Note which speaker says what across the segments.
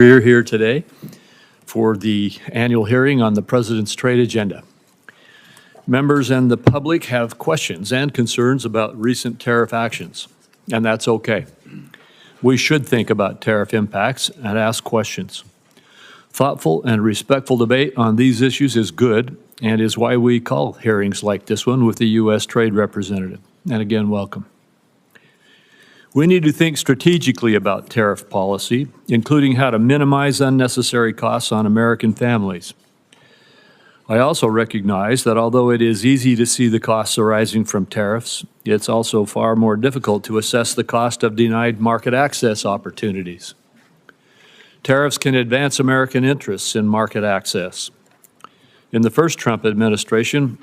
Speaker 1: Greer here today for the annual hearing on the President's trade agenda. Members and the public have questions and concerns about recent tariff actions, and that's okay. We should think about tariff impacts and ask questions. Thoughtful and respectful debate on these issues is good and is why we call hearings like this one with the U.S. Trade Representative. And again, welcome. We need to think strategically about tariff policy, including how to minimize unnecessary costs on American families. I also recognize that although it is easy to see the costs arising from tariffs, it's also far more difficult to assess the cost of denied market access opportunities. Tariffs can advance American interests in market access. In the first Trump administration,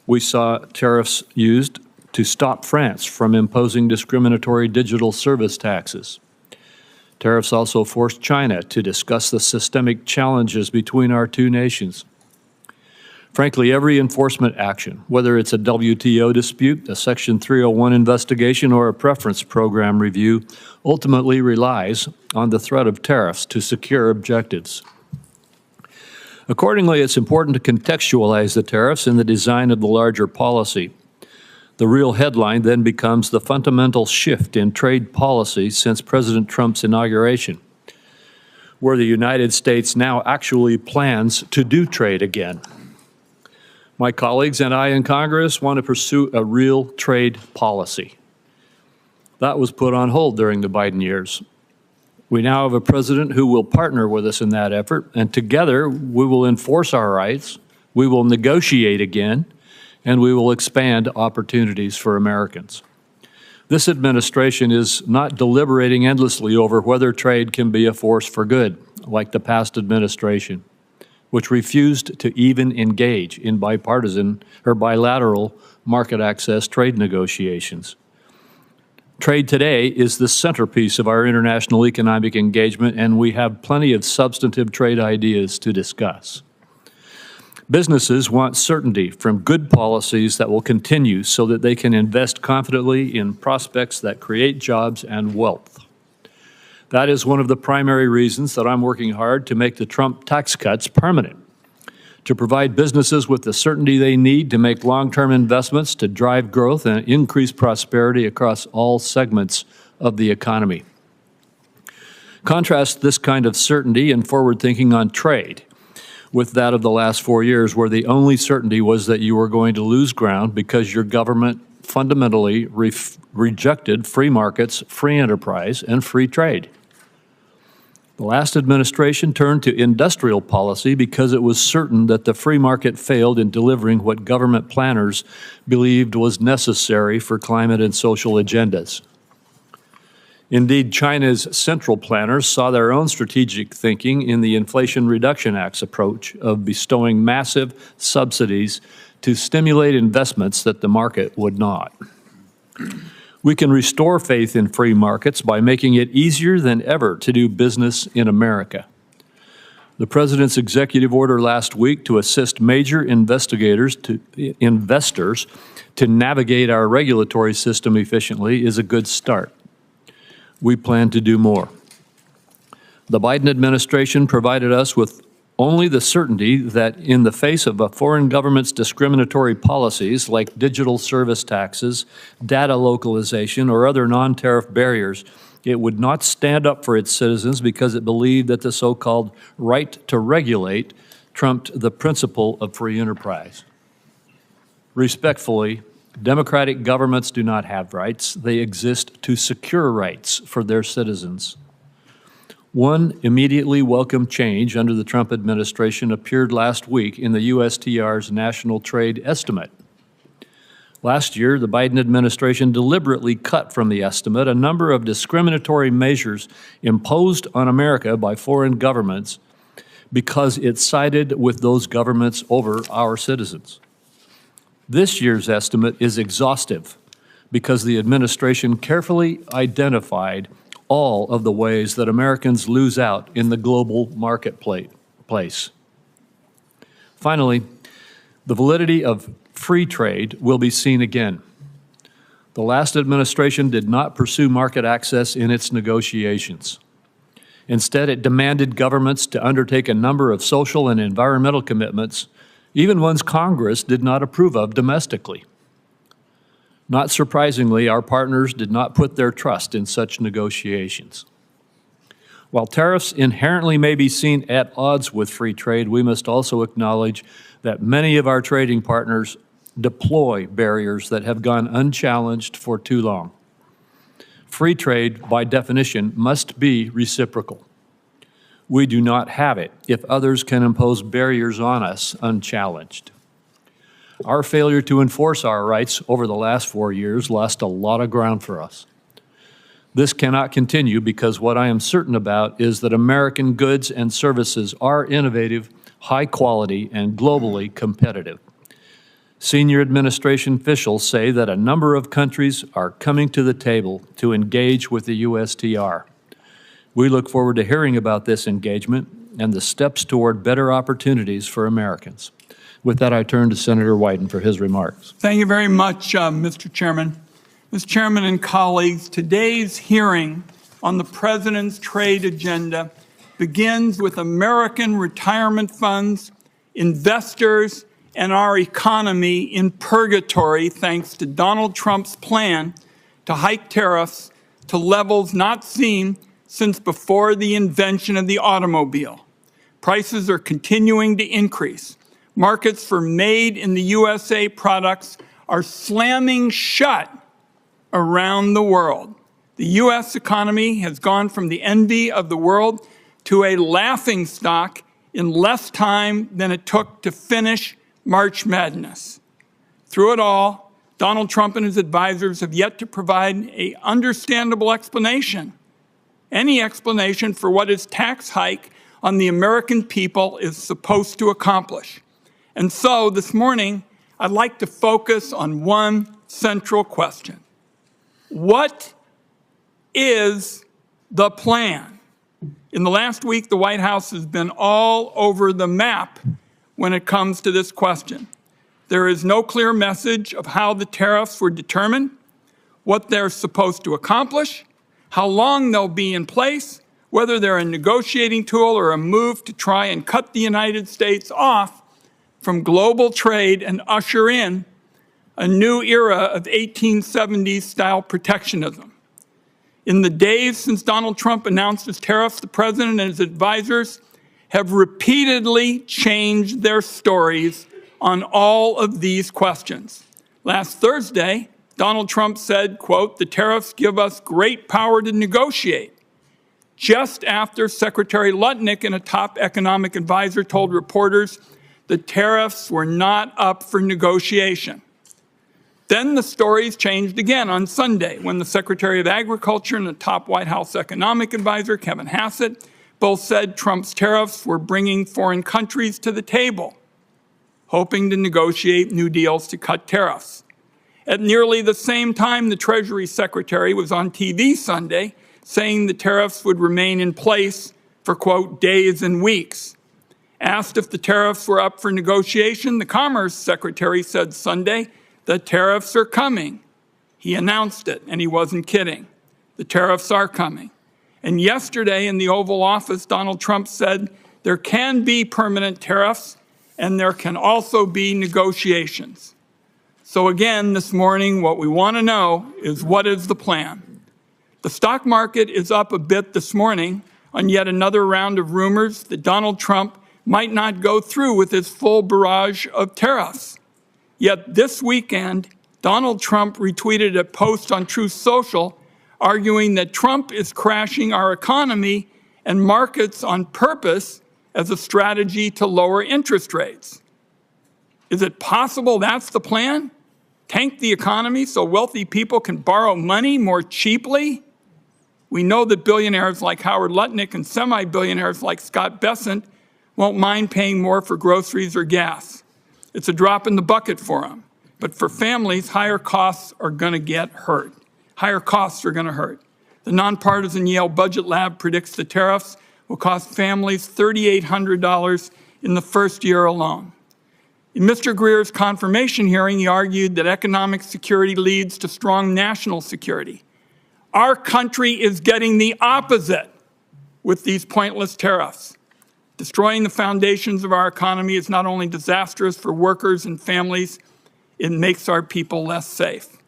Speaker 1: we saw tariffs used to stop France from imposing discriminatory digital service taxes. Tariffs also forced China to discuss the systemic challenges between our two nations. Frankly, every enforcement action, whether it's a WTO dispute, a Section 301 investigation, or a preference program review, ultimately relies on the threat of tariffs to secure objectives. Accordingly, it's important to contextualize the tariffs in the design of the larger policy. The real headline then becomes the fundamental shift in trade policy since President Trump's inauguration, where the United States now actually plans to do trade again. My colleagues and I in Congress want to pursue a real trade policy. That was put on hold during the Biden years. We now have a president who will partner with us in that effort, and together we will enforce our rights, we will negotiate again, and we will expand opportunities for Americans. This administration is not deliberating endlessly over whether trade can be a force for good, like the past administration, which refused to even engage in bipartisan or bilateral market access trade negotiations. Trade today is the centerpiece of our international economic engagement, and we have plenty of substantive trade ideas to discuss. Businesses want certainty from good policies that will continue so that they can invest confidently in prospects that create jobs and wealth. That is one of the primary reasons that I'm working hard to make the Trump tax cuts permanent, to provide businesses with the certainty they need to make long-term investments to drive growth and increase prosperity across all segments of the economy. Contrast this kind of certainty and forward thinking on trade with that of the last 4 years, where the only certainty was that you were going to lose ground because your government fundamentally rejected free markets, free enterprise, and free trade. The last administration turned to industrial policy because it was certain that the free market failed in delivering what government planners believed was necessary for climate and social agendas. Indeed, China's central planners saw their own strategic thinking in the Inflation Reduction Act's approach of bestowing massive subsidies to stimulate investments that the market would not. We can restore faith in free markets by making it easier than ever to do business in America. The President's executive order last week to assist major investors to navigate our regulatory system efficiently is a good start. We plan to do more. The Biden administration provided us with only the certainty that in the face of a foreign government's discriminatory policies like digital service taxes, data localization, or other non-tariff barriers, it would not stand up for its citizens because it believed that the so-called right to regulate trumped the principle of free enterprise. Respectfully, democratic governments do not have rights. They exist to secure rights for their citizens. One immediately welcome change under the Trump administration appeared last week in the USTR's National Trade Estimate. Last year, the Biden administration deliberately cut from the estimate a number of discriminatory measures imposed on America by foreign governments because it sided with those governments over our citizens. This year's estimate is exhaustive because the administration carefully identified all of the ways that Americans lose out in the global marketplace. Finally, the validity of free trade will be seen again. The last administration did not pursue market access in its negotiations. Instead, it demanded governments to undertake a number of social and environmental commitments, even ones Congress did not approve of domestically. Not surprisingly, our partners did not put their trust in such negotiations. While tariffs inherently may be seen at odds with free trade, we must also acknowledge that many of our trading partners deploy barriers that have gone unchallenged for too long. Free trade, by definition, must be reciprocal. We do not have it if others can impose barriers on us unchallenged. Our failure to enforce our rights over the last 4 years lost a lot of ground for us. This cannot continue because what I am certain about is that American goods and services are innovative, high quality, and globally competitive. Senior administration officials say that a number of countries are coming to the table to engage with the USTR. We look forward to hearing about this engagement and the steps toward better opportunities for Americans. With that, I turn to Senator Wyden for his remarks.
Speaker 2: Thank you very much, Mr. Chairman. Mr. Chairman and colleagues, today's hearing on the President's trade agenda begins with American retirement funds, investors, and our economy in purgatory thanks to Donald Trump's plan to hike tariffs to levels not seen since before the invention of the automobile. Prices are continuing to increase. Markets for made-in-the-USA products are slamming shut around the world. The U.S. economy has gone from the envy of the world to a laughingstock in less time than it took to finish March Madness. Through it all, Donald Trump and his advisors have yet to provide an understandable explanation, any explanation for what his tax hike on the American people is supposed to accomplish. And so this morning, I'd like to focus on one central question. What is the plan? In the last week, the White House has been all over the map when it comes to this question. There is no clear message of how the tariffs were determined, what they're supposed to accomplish, how long they'll be in place, whether they're a negotiating tool or a move to try and cut the United States off from global trade and usher in a new era of 1870s-style protectionism. In the days since Donald Trump announced his tariffs, the President and his advisors have repeatedly changed their stories on all of these questions. Last Thursday, Donald Trump said, quote, "The tariffs give us great power to negotiate," just after Secretary Lutnick and a top economic advisor told reporters the tariffs were not up for negotiation. Then the stories changed again on Sunday when the Secretary of Agriculture and the top White House economic advisor, Kevin Hassett, both said Trump's tariffs were bringing foreign countries to the table, hoping to negotiate new deals to cut tariffs. At nearly the same time, the Treasury Secretary was on TV Sunday saying the tariffs would remain in place for, quote, days and weeks. Asked if the tariffs were up for negotiation, the Commerce Secretary said Sunday, "The tariffs are coming." He announced it, and he wasn't kidding. The tariffs are coming. And yesterday in the Oval Office, Donald Trump said there can be permanent tariffs and there can also be negotiations. So again, this morning, what we want to know is what is the plan? The stock market is up a bit this morning on yet another round of rumors that Donald Trump might not go through with his full barrage of tariffs. Yet this weekend, Donald Trump retweeted a post on Truth Social arguing that Trump is crashing our economy and markets on purpose as a strategy to lower interest rates. Is it possible that's the plan? Tank the economy so wealthy people can borrow money more cheaply? We know that billionaires like Howard Lutnick and semi-billionaires like Scott Bessent won't mind paying more for groceries or gas. It's a drop in the bucket for them. But for families, higher costs are going to get hurt. Higher costs are going to hurt. The nonpartisan Yale Budget Lab predicts the tariffs will cost families $3,800 in the first year alone. In Mr. Greer's confirmation hearing, he argued that economic security leads to strong national security. Our country is getting the opposite. with these pointless tariffs. Destroying the foundations of our economy is not only disastrous for workers and families, it makes our people less safe.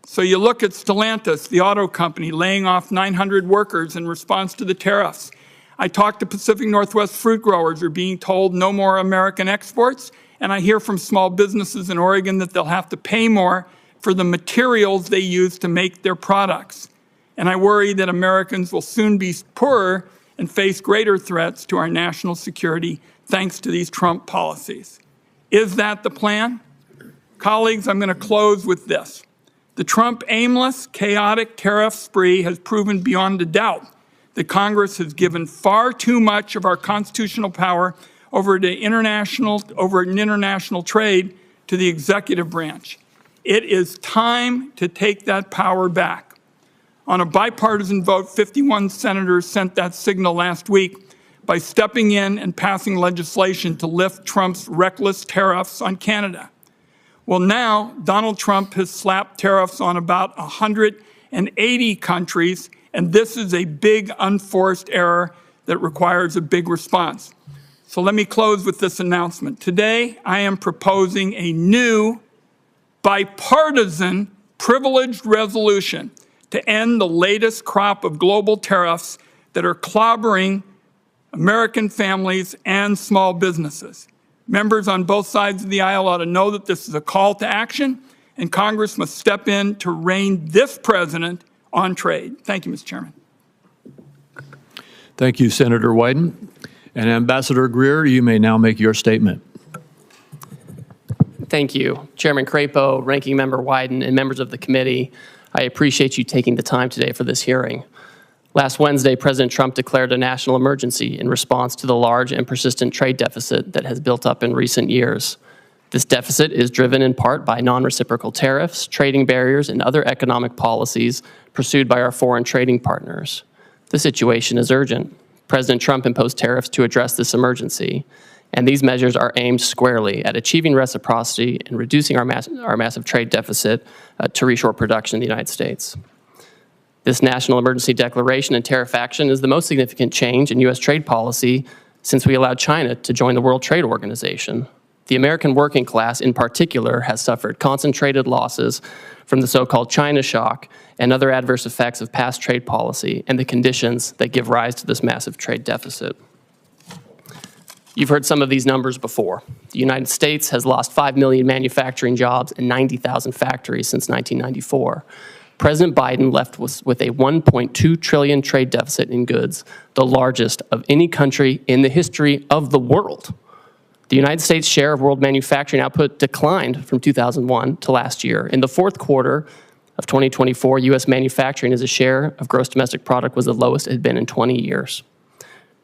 Speaker 2: So you look at Stellantis, the auto company, laying off 900 workers in response to the tariffs. I talked to Pacific Northwest fruit growers who are being told no more American exports, and I hear from small businesses in Oregon that they'll have to pay more for the materials they use to make their products. And I worry that Americans will soon be poorer and face greater threats to our national security thanks to these Trump policies. Is that the plan? Colleagues, I'm going to close with this. The Trump aimless, chaotic tariff spree has proven beyond a doubt that Congress has given far too much of our constitutional power over international trade to the executive branch. It is time to take that power back. On a bipartisan vote, 51 senators sent that signal last week by stepping in and passing legislation to lift Trump's reckless tariffs on Canada. Well, now Donald Trump has slapped tariffs on about 180 countries, and this is a big unforced error that requires a big response. So let me close with this announcement. Today, I am proposing a new bipartisan privileged resolution to end the latest crop of global tariffs that are clobbering American families and small businesses. Members on both sides of the aisle ought to know that this is a call to action, and Congress must step in to rein this president on trade. Thank you, Mr. Chairman.
Speaker 1: Thank you, Senator Wyden. And Ambassador Greer, you may now make your statement.
Speaker 3: Thank you. Chairman Crapo, Ranking Member Wyden, and members of the committee, I appreciate you taking the time today for this hearing. Last Wednesday, President Trump declared a national emergency in response to the large and persistent trade deficit that has built up in recent years. This deficit is driven in part by non-reciprocal tariffs, trading barriers, and other economic policies pursued by our foreign trading partners. The situation is urgent. President Trump imposed tariffs to address this emergency, and these measures are aimed squarely at achieving reciprocity and reducing our massive trade deficit to reshore production in the United States. This national emergency declaration and tariff action is the most significant change in U.S. trade policy since we allowed China to join the World Trade Organization. The American working class, in particular, has suffered concentrated losses from the so-called China shock and other adverse effects of past trade policy and the conditions that give rise to this massive trade deficit. You've heard some of these numbers before. The United States has lost 5 million manufacturing jobs and 90,000 factories since 1994. President Biden left with a $1.2 trillion trade deficit in goods, the largest of any country in the history of the world. The United States' share of world manufacturing output declined from 2001 to last year. In the fourth quarter of 2024, U.S. manufacturing as a share of gross domestic product was the lowest it had been in 20 years.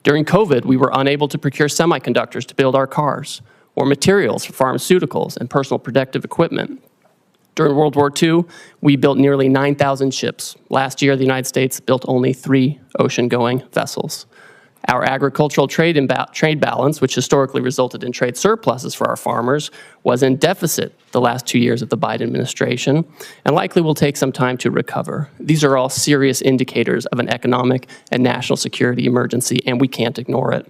Speaker 3: During COVID, we were unable to procure semiconductors to build our cars or materials for pharmaceuticals and personal protective equipment. During World War II, we built nearly 9,000 ships. Last year, the United States built only 3 ocean-going vessels. Our agricultural trade balance, which historically resulted in trade surpluses for our farmers, was in deficit the last 2 years of the Biden administration and likely will take some time to recover. These are all serious indicators of an economic and national security emergency, and we can't ignore it.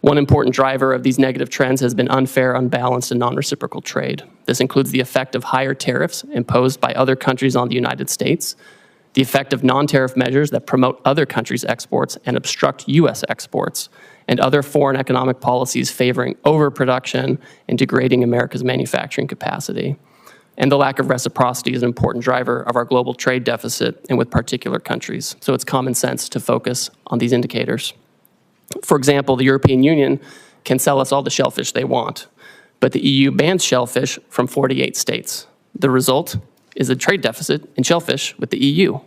Speaker 3: One important driver of these negative trends has been unfair, unbalanced, and non-reciprocal trade. This includes the effect of higher tariffs imposed by other countries on the United States, the effect of non-tariff measures that promote other countries' exports and obstruct U.S. exports, and other foreign economic policies favoring overproduction and degrading America's manufacturing capacity. And the lack of reciprocity is an important driver of our global trade deficit and with particular countries. So it's common sense to focus on these indicators. For example, the European Union can sell us all the shellfish they want, but the EU bans shellfish from 48 states. The result is a trade deficit in shellfish with the EU.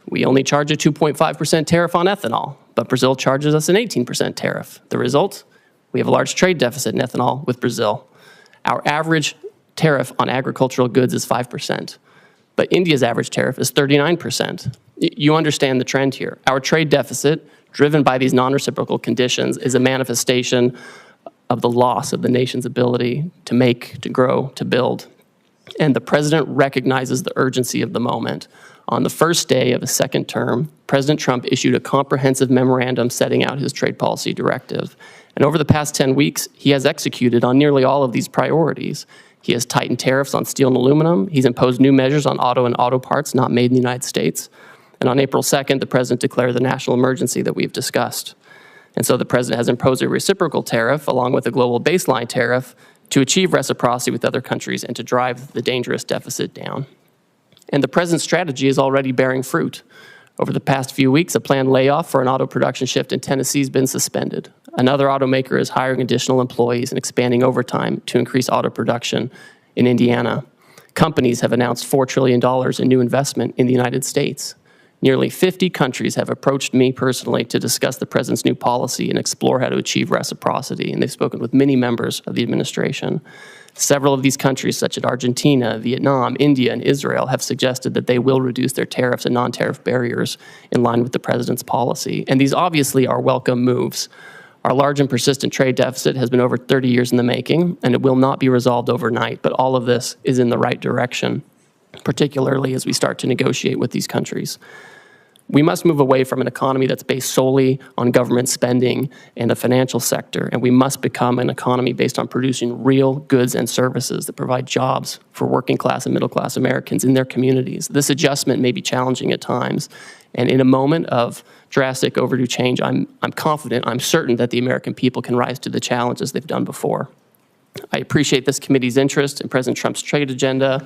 Speaker 3: We only charge a 2.5% tariff on ethanol, but Brazil charges us an 18% tariff. The result? We have a large trade deficit in ethanol with Brazil. Our average tariff on agricultural goods is 5%, but India's average tariff is 39%. You understand the trend here. Our trade deficit, driven by these non-reciprocal conditions, is a manifestation of the loss of the nation's ability to make, to grow, to build. And the president recognizes the urgency of the moment. On the first day of his second term, President Trump issued a comprehensive memorandum setting out his trade policy directive. And over the past 10 weeks, he has executed on nearly all of these priorities. He has tightened tariffs on steel and aluminum. He's imposed new measures on auto and auto parts not made in the United States. And on April 2nd, the president declared the national emergency that we've discussed. And so the president has imposed a reciprocal tariff along with a global baseline tariff to achieve reciprocity with other countries and to drive the dangerous deficit down. And the president's strategy is already bearing fruit. Over the past few weeks, a planned layoff for an auto production shift in Tennessee has been suspended. Another automaker is hiring additional employees and expanding overtime to increase auto production in Indiana. Companies have announced $4 trillion in new investment in the United States. Nearly 50 countries have approached me personally to discuss the president's new policy and explore how to achieve reciprocity, and they've spoken with many members of the administration. Several of these countries, such as Argentina, Vietnam, India, and Israel, have suggested that they will reduce their tariffs and non-tariff barriers in line with the president's policy. And these obviously are welcome moves. Our large and persistent trade deficit has been over 30 years in the making, and it will not be resolved overnight, but all of this is in the right direction, particularly as we start to negotiate with these countries. We must move away from an economy that's based solely on government spending and the financial sector, and we must become an economy based on producing real goods and services that provide jobs for working class and middle class Americans in their communities. This adjustment may be challenging at times, and in a moment of drastic overdue change, I'm confident, I'm certain that the American people can rise to the challenge as they've done before. I appreciate this committee's interest in President Trump's trade agenda.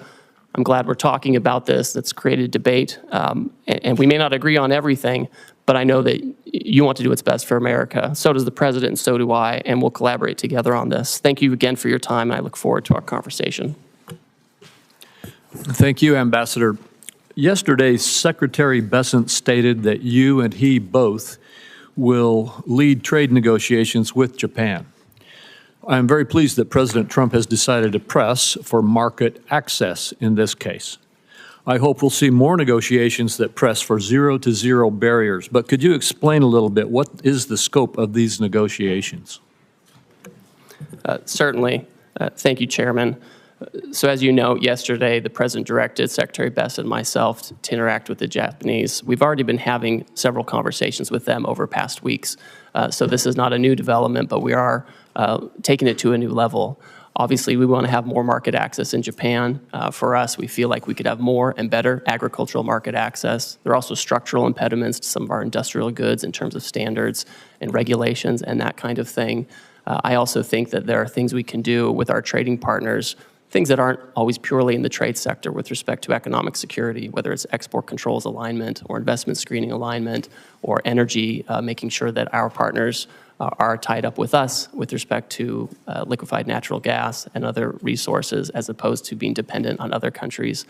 Speaker 3: I'm glad we're talking about this. That's created debate. And we may not agree on everything, but I know that you want to do what's best for America. So does the president, and so do I, and we'll collaborate together on this. Thank you again for your time, and I look forward to our conversation.
Speaker 1: Thank you, Ambassador. Yesterday, Secretary Bessent stated that you and he both will lead trade negotiations with Japan. I am very pleased that President Trump has decided to press for market access in this case. I hope we'll see more negotiations that press for zero-to-zero barriers, but could you explain a little bit what is the scope of these negotiations?
Speaker 3: Certainly. Thank you, Chairman. So as you know, yesterday the President directed Secretary Bessent and myself to interact with the Japanese. We've already been having several conversations with them over past weeks. So this is not a new development, but we are taking it to a new level. Obviously, we want to have more market access in Japan. For us, we feel like we could have more and better agricultural market access. There are also structural impediments to some of our industrial goods in terms of standards and regulations and that kind of thing. I also think that there are things we can do with our trading partners, things that aren't always purely in the trade sector with respect to economic security, whether it's export controls alignment or investment screening alignment or energy, making sure that our partners are tied up with us with respect to liquefied natural gas and other resources as opposed to being dependent on other countries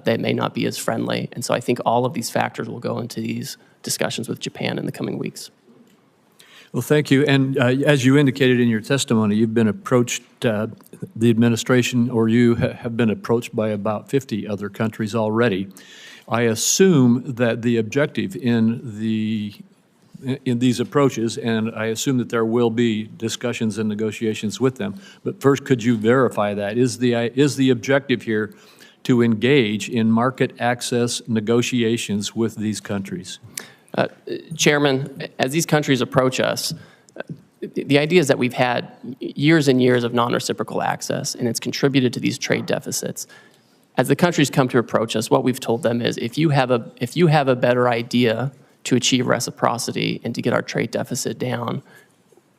Speaker 3: that may not be as friendly. And so I think all of these factors will go into these discussions with Japan in the coming weeks.
Speaker 1: Well, thank you. And as you indicated in your testimony, you've been approached, the administration or you have been approached by about 50 other countries already. I assume that the objective in these approaches, and I assume that there will be discussions and negotiations with them, but first, could you verify that? Is the objective here to engage in market access negotiations with these countries?
Speaker 3: Chairman, as these countries approach us, the idea is that we've had years and years of non-reciprocal access, and it's contributed to these trade deficits. As the countries come to approach us, what we've told them is, if you have a better idea to achieve reciprocity and to get our trade deficit down,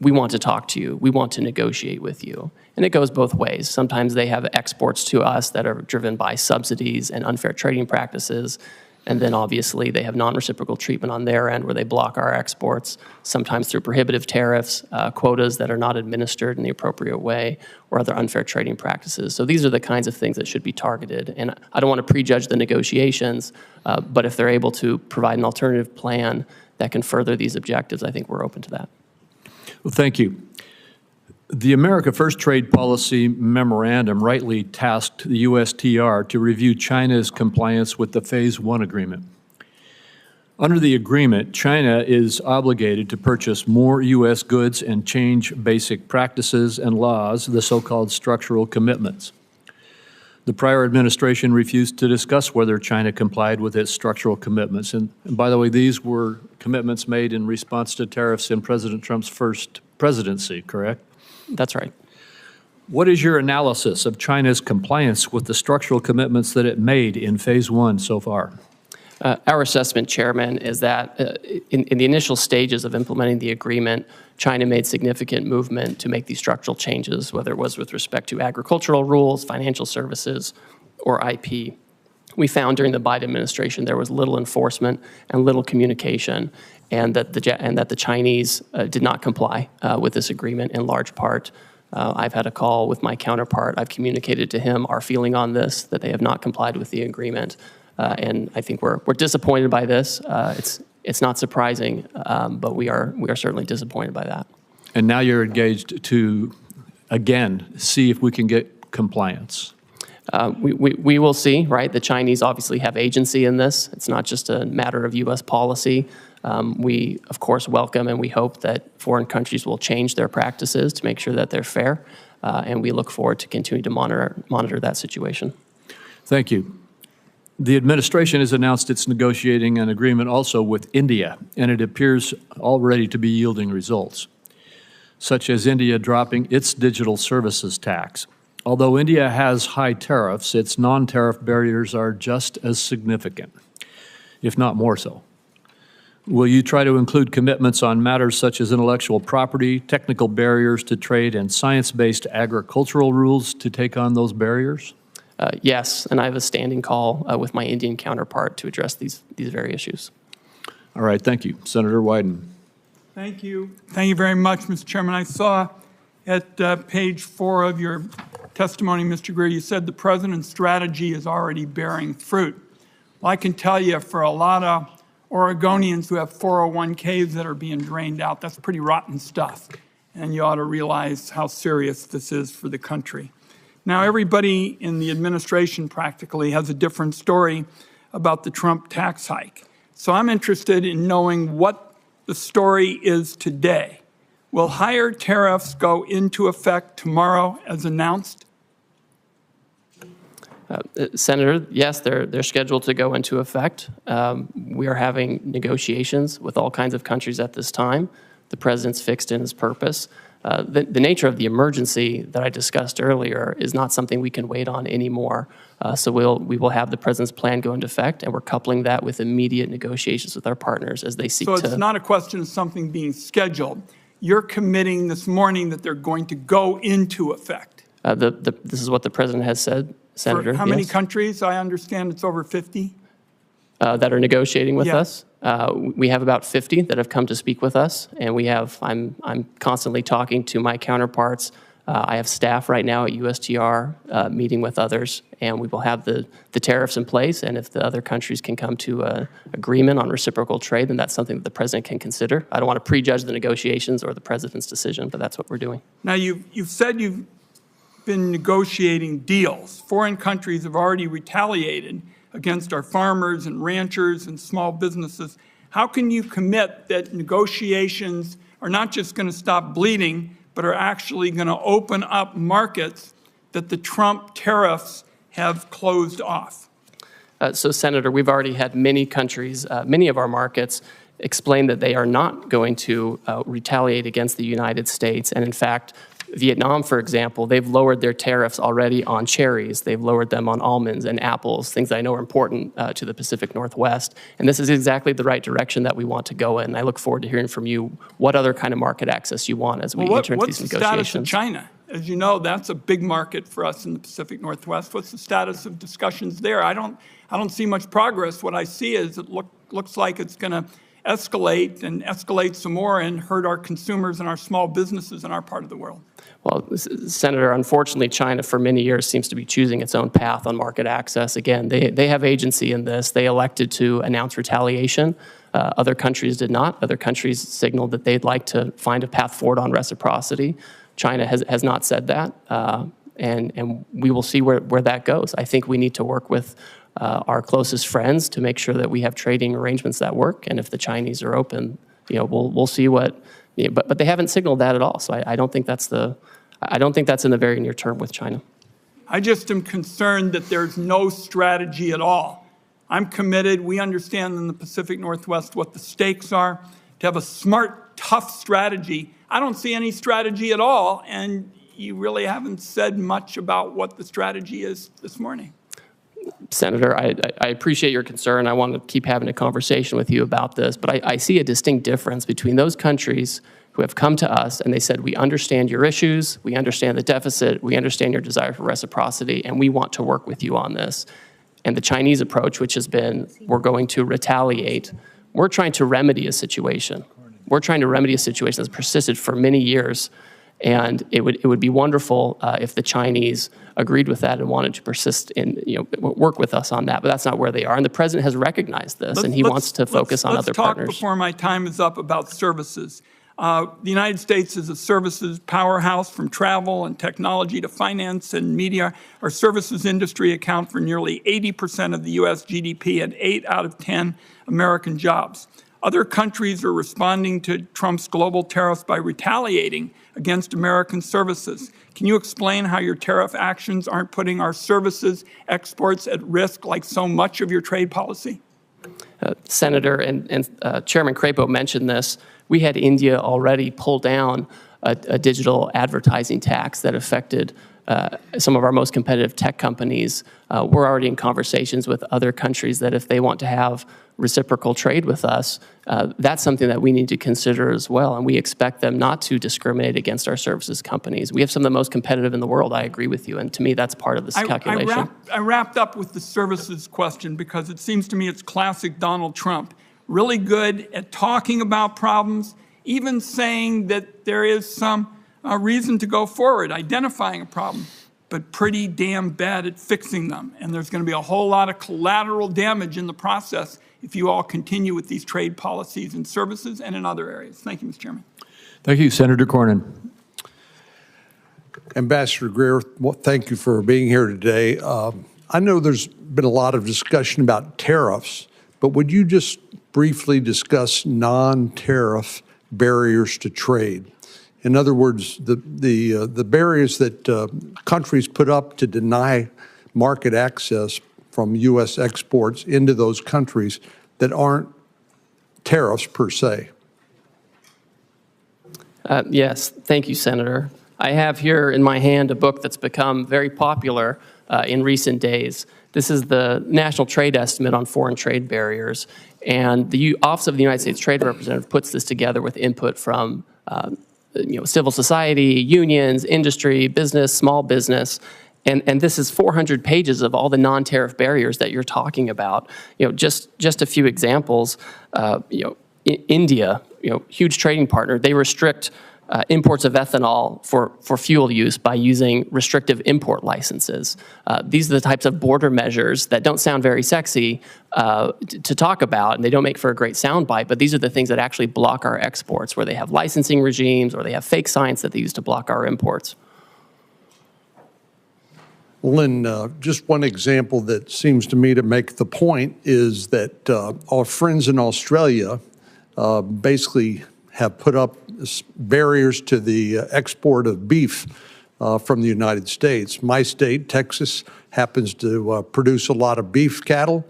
Speaker 3: we want to talk to you. We want to negotiate with you. And it goes both ways. Sometimes they have exports to us that are driven by subsidies and unfair trading practices. And then obviously they have non-reciprocal treatment on their end where they block our exports, sometimes through prohibitive tariffs, quotas that are not administered in the appropriate way, or other unfair trading practices. So these are the kinds of things that should be targeted. And I don't want to prejudge the negotiations, but if they're able to provide an alternative plan that can further these objectives, I think we're open to that.
Speaker 1: Well, thank you. The America First Trade Policy Memorandum rightly tasked the USTR to review China's compliance with the Phase 1 agreement. Under the agreement, China is obligated to purchase more U.S. goods and change basic practices and laws, the so-called structural commitments. The prior administration refused to discuss whether China complied with its structural commitments. And by the way, these were commitments made in response to tariffs in President Trump's first presidency, correct?
Speaker 3: That's right.
Speaker 1: What is your analysis of China's compliance with the structural commitments that it made in Phase 1 so far?
Speaker 3: Our assessment, Chairman, is that in the initial stages of implementing the agreement, China made significant movement to make these structural changes, whether it was with respect to agricultural rules, financial services, or IP. We found during the Biden administration there was little enforcement and little communication, and that the Chinese did not comply with this agreement in large part. I've had a call with my counterpart. I've communicated to him our feeling on this, that they have not complied with the agreement. And I think we're disappointed by this. It's not surprising, but we are certainly disappointed by that.
Speaker 1: And now you're engaged to, again, see if we can get compliance.
Speaker 3: We will see, right? The Chinese obviously have agency in this. It's not just a matter of U.S. policy. We, of course, welcome and we hope that foreign countries will change their practices to make sure that they're fair. And we look forward to continuing to monitor that situation.
Speaker 1: Thank you. The administration has announced it's negotiating an agreement also with India, and it appears already to be yielding results, such as India dropping its digital services tax. Although India has high tariffs, its non-tariff barriers are just as significant, if not more so. Will you try to include commitments on matters such as intellectual property, technical barriers to trade, and science-based agricultural rules to take on those barriers?
Speaker 3: Yes, and I have a standing call with my Indian counterpart to address these very issues.
Speaker 1: All right, thank you. Senator Wyden.
Speaker 2: Thank you. Thank you very much, Mr. Chairman. I saw at page 4 of your testimony, Mr. Greer, you said the president's strategy is already bearing fruit. Well, I can tell you for a lot of Oregonians who have 401ks that are being drained out, that's pretty rotten stuff. And you ought to realize how serious this is for the country. Now, everybody in the administration practically has a different story about the Trump tax hike. So I'm interested in knowing what the story is today. Will higher tariffs go into effect tomorrow as announced?
Speaker 3: Senator, yes, they're scheduled to go into effect. We are having negotiations with all kinds of countries at this time. The president's fixed in his purpose. The nature of the emergency that I discussed earlier is not something we can wait on anymore. So we will have the president's plan go into effect, and we're coupling that with immediate negotiations with our partners as they seek to.
Speaker 2: So it's not a question of something being scheduled. You're committing this morning that they're going to go into effect.
Speaker 3: This is what the president has said, Senator.
Speaker 2: For how many countries? I understand it's over 50.
Speaker 3: That are negotiating with
Speaker 2: Yeah.
Speaker 3: us. We have about 50 that have come to speak with us, and I'm constantly talking to my counterparts. I have staff right now at USTR meeting with others, and we will have the tariffs in place, and if the other countries can come to an agreement on reciprocal trade, then that's something that the president can consider. I don't want to prejudge the negotiations or the president's decision, but that's what we're doing.
Speaker 2: Now, you've said you've been negotiating deals. Foreign countries have already retaliated against our farmers and ranchers and small businesses. How can you commit that negotiations are not just going to stop bleeding, but are actually going to open up markets that the Trump tariffs have closed off?
Speaker 3: So, Senator, we've already had many countries, many of our markets, explain that they are not going to retaliate against the United States. And in fact, Vietnam, for example, they've lowered their tariffs already on cherries. They've lowered them on almonds and apples, things that I know are important to the Pacific Northwest. And this is exactly the right direction that we want to go in. I look forward to hearing from you what other kind of market access you want as we enter into these negotiations.
Speaker 2: What's the status of China? As you know, that's a big market for us in the Pacific Northwest. What's the status of discussions there? I don't see much progress. What I see is it looks like it's going to escalate some more and hurt our consumers and our small businesses in our part of the world.
Speaker 3: Well, Senator, unfortunately, China for many years seems to be choosing its own path on market access. Again, they have agency in this. They elected to announce retaliation. Other countries did not. Other countries signaled that they'd like to find a path forward on reciprocity. China has not said that, and we will see where that goes. I think we need to work with our closest friends to make sure that we have trading arrangements that work. And if the Chinese are open, we'll see what. But they haven't signaled that at all. So I don't think that's in the very near term with China.
Speaker 2: I just am concerned that there's no strategy at all. I'm committed. We understand in the Pacific Northwest what the stakes are. To have a smart, tough strategy, I don't see any strategy at all, and you really haven't said much about what the strategy is this morning.
Speaker 3: Senator, I appreciate your concern. I want to keep having a conversation with you about this, but I see a distinct difference between those countries who have come to us and they said, we understand your issues, we understand the deficit, we understand your desire for reciprocity, and we want to work with you on this. And the Chinese approach, which has been, we're going to retaliate. We're trying to remedy a situation. We're trying to remedy a situation that's persisted for many years. And it would be wonderful if the Chinese agreed with that and wanted to persist in, work with us on that. But that's not where they are. And the president has recognized this, and he wants to focus on other partners.
Speaker 2: Let's talk before my time is up about services. The United States is a services powerhouse, from travel and technology to finance and media. Our services industry account for nearly 80% of the U.S. GDP and 8 out of 10 American jobs. Other countries are responding to Trump's global tariffs by retaliating against American services. Can you explain how your tariff actions aren't putting our services exports at risk like so much of your trade policy?
Speaker 3: Senator and Chairman Crapo mentioned this. We had India already pull down a digital advertising tax that affected some of our most competitive tech companies. We're already in conversations with other countries that if they want to have reciprocal trade with us, that's something that we need to consider as well. And we expect them not to discriminate against our services companies. We have some of the most competitive in the world, I agree with you. And to me, that's part of this calculation.
Speaker 2: I wrapped up with the services question because it seems to me it's classic Donald Trump. Really good at talking about problems, even saying that there is some reason to go forward, identifying a problem, but pretty damn bad at fixing them. And there's going to be a whole lot of collateral damage in the process if you all continue with these trade policies in services and in other areas. Thank you, Mr. Chairman.
Speaker 1: Thank you, Senator Cornyn.
Speaker 4: Ambassador Greer, well, thank you for being here today. I know there's been a lot of discussion about tariffs, but would you just briefly discuss non-tariff barriers to trade? In other words, the barriers that countries put up to deny market access from U.S. exports into those countries that aren't tariffs per se.
Speaker 3: Yes, thank you, Senator. I have here in my hand a book that's become very popular in recent days. This is the National Trade Estimate on Foreign Trade Barriers, and the Office of the United States Trade Representative puts this together with input from civil society, unions, industry, business, small business. And this is 400 pages of all the non-tariff barriers that you're talking about. Just a few examples. India, huge trading partner, they restrict imports of ethanol for fuel use by using restrictive import licenses. These are the types of border measures that don't sound very sexy to talk about, and they don't make for a great soundbite, but these are the things that actually block our exports, where they have licensing regimes or they have fake science that they use to block our imports.
Speaker 4: Well, and just one example that seems to me to make the point is that our friends in Australia basically have put up barriers to the export of beef from the United States. My state, Texas, happens to produce a lot of beef cattle,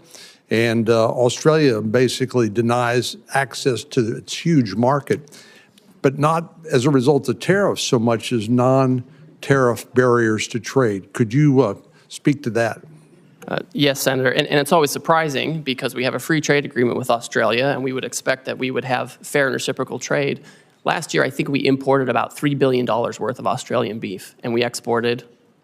Speaker 4: and Australia basically denies access to its huge market, but not as a result of tariffs so much as non-tariff barriers to trade. Could you speak to that?
Speaker 3: Yes, Senator, and it's always surprising because we have a free trade agreement with Australia, and we would expect that we would have fair and reciprocal trade. Last year, I think we imported about $3 billion worth of Australian beef, and we exported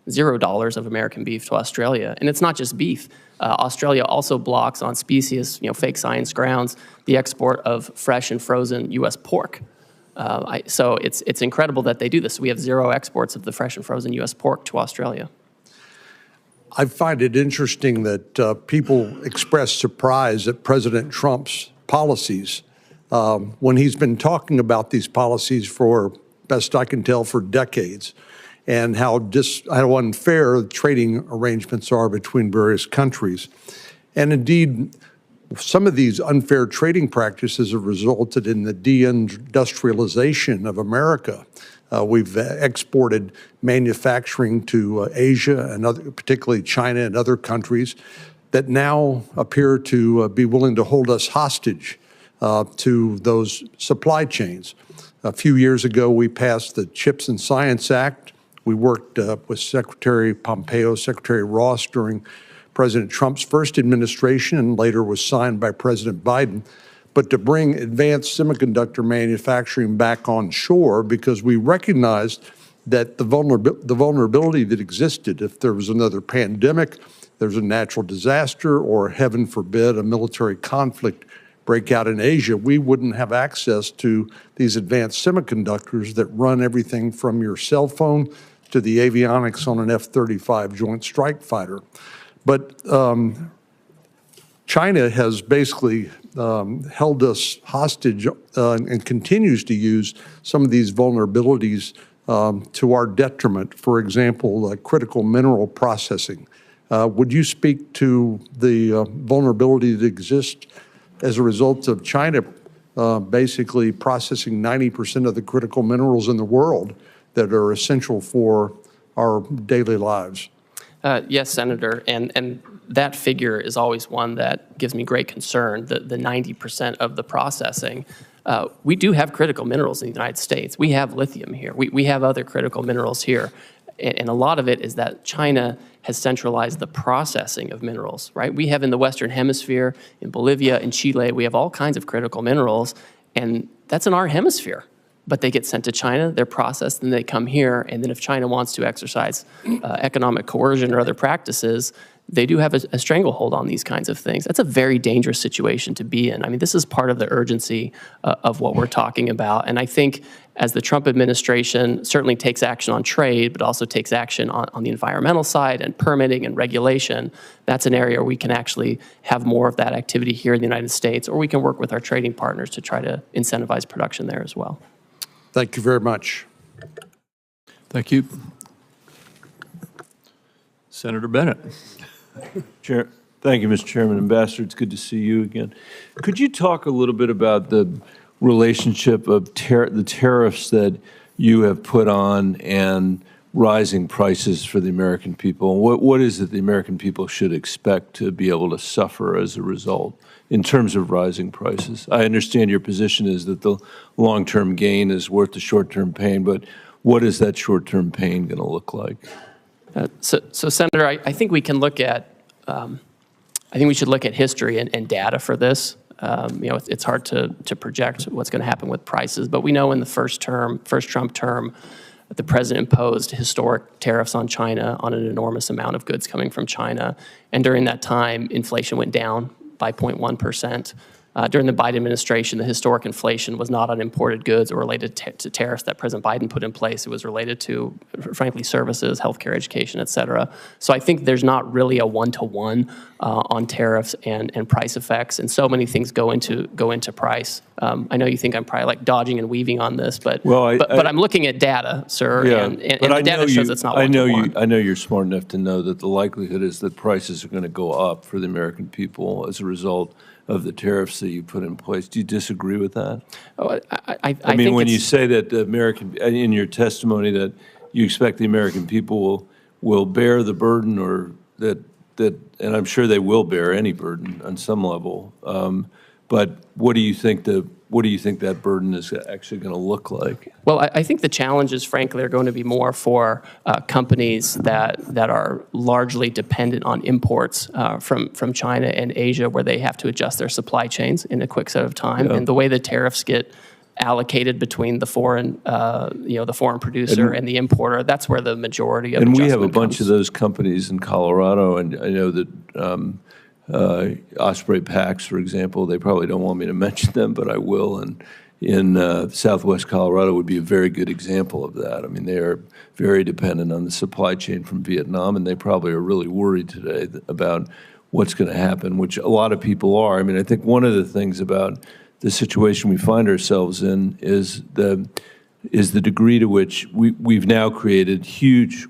Speaker 3: $0 of American beef to Australia. And it's not just beef. Australia also blocks on specious, fake science grounds, the export of fresh and frozen U.S. pork. So it's incredible that they do this. We have zero exports of the fresh and frozen U.S. pork to Australia.
Speaker 4: I find it interesting that people express surprise at President Trump's policies when he's been talking about these policies for, best I can tell, for decades, and how unfair trading arrangements are between various countries. And indeed, some of these unfair trading practices have resulted in the deindustrialization of America. We've exported manufacturing to Asia and particularly China and other countries that now appear to be willing to hold us hostage to those supply chains. A few years ago, we passed the CHIPS and Science Act. We worked with Secretary Pompeo, Secretary Ross during President Trump's first administration and later was signed by President Biden, but to bring advanced semiconductor manufacturing back on shore because we recognized that the vulnerability that existed if there was another pandemic, there's a natural disaster, or heaven forbid, a military conflict break out in Asia, we wouldn't have access to these advanced semiconductors that run everything from your cell phone to the avionics on an F-35 Joint Strike Fighter. But China has basically held us hostage and continues to use some of these vulnerabilities to our detriment. For example, critical mineral processing. Would you speak to the vulnerability that exists as a result of China basically processing 90% of the critical minerals in the world that are essential for our daily lives?
Speaker 3: Yes, Senator, and that figure is always one that gives me great concern, the 90% of the processing. We do have critical minerals in the United States. We have lithium here. We have other critical minerals here. And a lot of it is that China has centralized the processing of minerals, right? We have in the Western Hemisphere, in Bolivia, in Chile, we have all kinds of critical minerals, and that's in our hemisphere. But they get sent to China, they're processed, and they come here, and then if China wants to exercise economic coercion or other practices, they do have a stranglehold on these kinds of things. That's a very dangerous situation to be in. I mean, this is part of the urgency of what we're talking about. And I think as the Trump administration certainly takes action on trade, but also takes action on the environmental side and permitting and regulation, that's an area where we can actually have more of that activity here in the United States, or we can work with our trading partners to try to incentivize production there as well.
Speaker 4: Thank you very much.
Speaker 1: Thank you. Senator Bennett.
Speaker 5: Chair, thank you, Mr. Chairman. Ambassador, it's good to see you again. Could you talk a little bit about the relationship of the tariffs that you have put on and rising prices for the American people? What is it the American people should expect to be able to suffer as a result in terms of rising prices? I understand your position is that the long-term gain is worth the short-term pain, but what is that short-term pain going to look like?
Speaker 3: So Senator, I think we can look at, I think we should look at history and data for this. You know, it's hard to project what's going to happen with prices, but we know in the first Trump term, the president imposed historic tariffs on China on an enormous amount of goods coming from China. And during that time, inflation went down by 0.1%. During the Biden administration, the historic inflation was not on imported goods or related to tariffs that President Biden put in place. It was related to, frankly, services, healthcare, education, et cetera. So I think there's not really a one-to-one on tariffs and price effects, and so many things go into price. I know you think I'm probably like dodging and weaving on this, but I'm looking at data, sir,
Speaker 5: Yeah,
Speaker 3: and the data shows it's not one-to-one.
Speaker 5: I know you're smart enough to know that the likelihood is that prices are going to go up for the American people as a result of the tariffs that you put in place. Do you disagree with that?
Speaker 3: Oh,
Speaker 5: I mean, when you say that the American, in your testimony, that you expect the American people will bear the burden, or that, and I'm sure they will bear any burden on some level. But what do you think that burden is actually going to look like?
Speaker 3: Well, I think the challenges, frankly, are going to be more for companies that are largely dependent on imports from China and Asia, where they have to adjust their supply chains in a quick set of time. Yeah. And the way the tariffs get allocated between the foreign, the foreign producer and the importer, that's where the majority of adjustment
Speaker 5: we have a bunch
Speaker 3: comes.
Speaker 5: of those companies in Colorado, and I know that Osprey Packs, for example, they probably don't want me to mention them, but I will. And in Southwest Colorado would be a very good example of that. I mean, they are very dependent on the supply chain from Vietnam, and they probably are really worried today about what's going to happen, which a lot of people are. I mean, I think one of the things about the situation we find ourselves in is the degree to which we've now created huge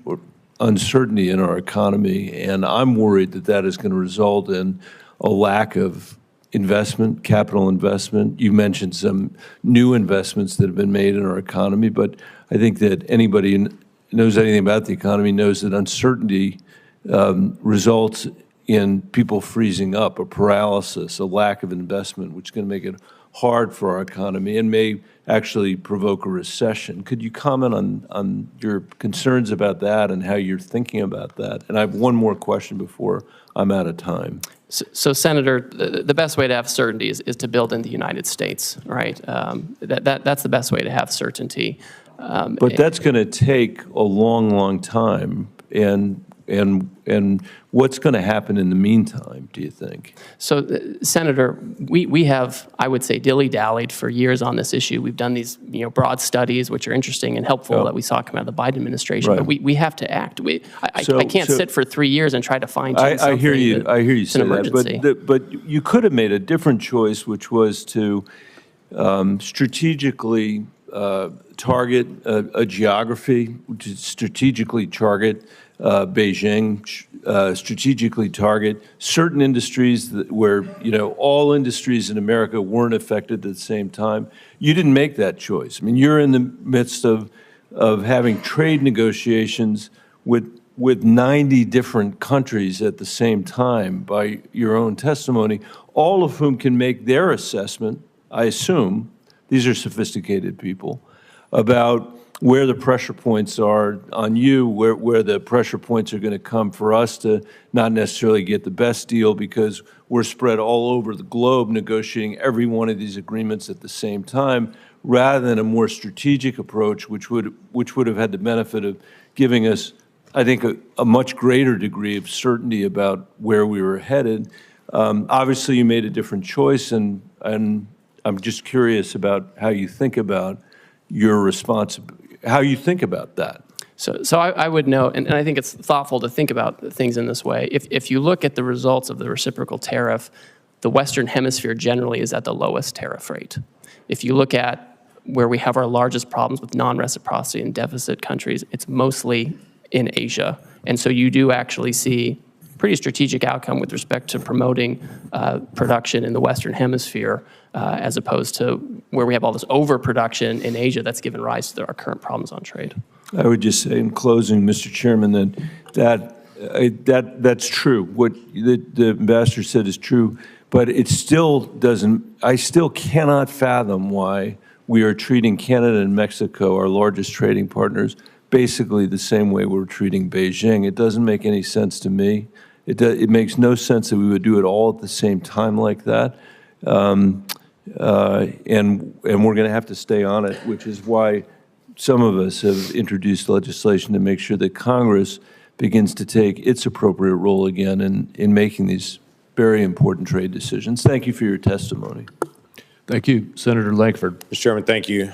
Speaker 5: uncertainty in our economy, and I'm worried that that is going to result in a lack of investment, capital investment. You mentioned some new investments that have been made in our economy, but I think that anybody who knows anything about the economy knows that uncertainty results in people freezing up, a paralysis, a lack of investment, which is going to make it hard for our economy and may actually provoke a recession. Could you comment on your concerns about that and how you're thinking about that? And I have one more question before I'm out of time.
Speaker 3: So Senator, the best way to have certainty is to build in the United States, right? That's the best way to have certainty.
Speaker 5: But that's going to take a long, long time. And what's going to happen in the meantime, do you think?
Speaker 3: So, Senator, we have, I would say, dilly-dallied for years on this issue. We've done these broad studies, which are interesting and helpful that we saw come out of the Biden administration.
Speaker 5: Right.
Speaker 3: But we have to act. I can't sit for 3 years and try to fine-tune something.
Speaker 5: I hear you. I hear you say
Speaker 3: that.
Speaker 5: But you could have made a different choice, which was to strategically target a geography, to strategically target Beijing, strategically target certain industries where, all industries in America weren't affected at the same time. You didn't make that choice. I mean, you're in the midst of having trade negotiations with 90 different countries at the same time by your own testimony, all of whom can make their assessment, I assume, these are sophisticated people, about where the pressure points are on you, where the pressure points are going to come for us to not necessarily get the best deal because we're spread all over the globe negotiating every one of these agreements at the same time, rather than a more strategic approach, which would have had the benefit of giving us, I think, a much greater degree of certainty about where we were headed. Obviously, you made a different choice, and I'm just curious about how you think about your responsibility. How you think about that?
Speaker 3: So I would note, and I think it's thoughtful to think about things in this way. If you look at the results of the reciprocal tariff, the Western Hemisphere generally is at the lowest tariff rate. If you look at where we have our largest problems with non-reciprocity and deficit countries, it's mostly in Asia. And so you do actually see pretty strategic outcome with respect to promoting production in the Western Hemisphere as opposed to where we have all this overproduction in Asia that's given rise to our current problems on trade.
Speaker 5: I would just say in closing, Mr. Chairman, that's true. What the ambassador said is true, but it still doesn't, I still cannot fathom why we are treating Canada and Mexico, our largest trading partners, basically the same way we're treating Beijing. It doesn't make any sense to me. It makes no sense that we would do it all at the same time like that. And we're going to have to stay on it, which is why some of us have introduced legislation to make sure that Congress begins to take its appropriate role again in making these very important trade decisions. Thank you for your testimony.
Speaker 1: Thank you. Senator Lankford.
Speaker 6: Mr. Chairman, thank you.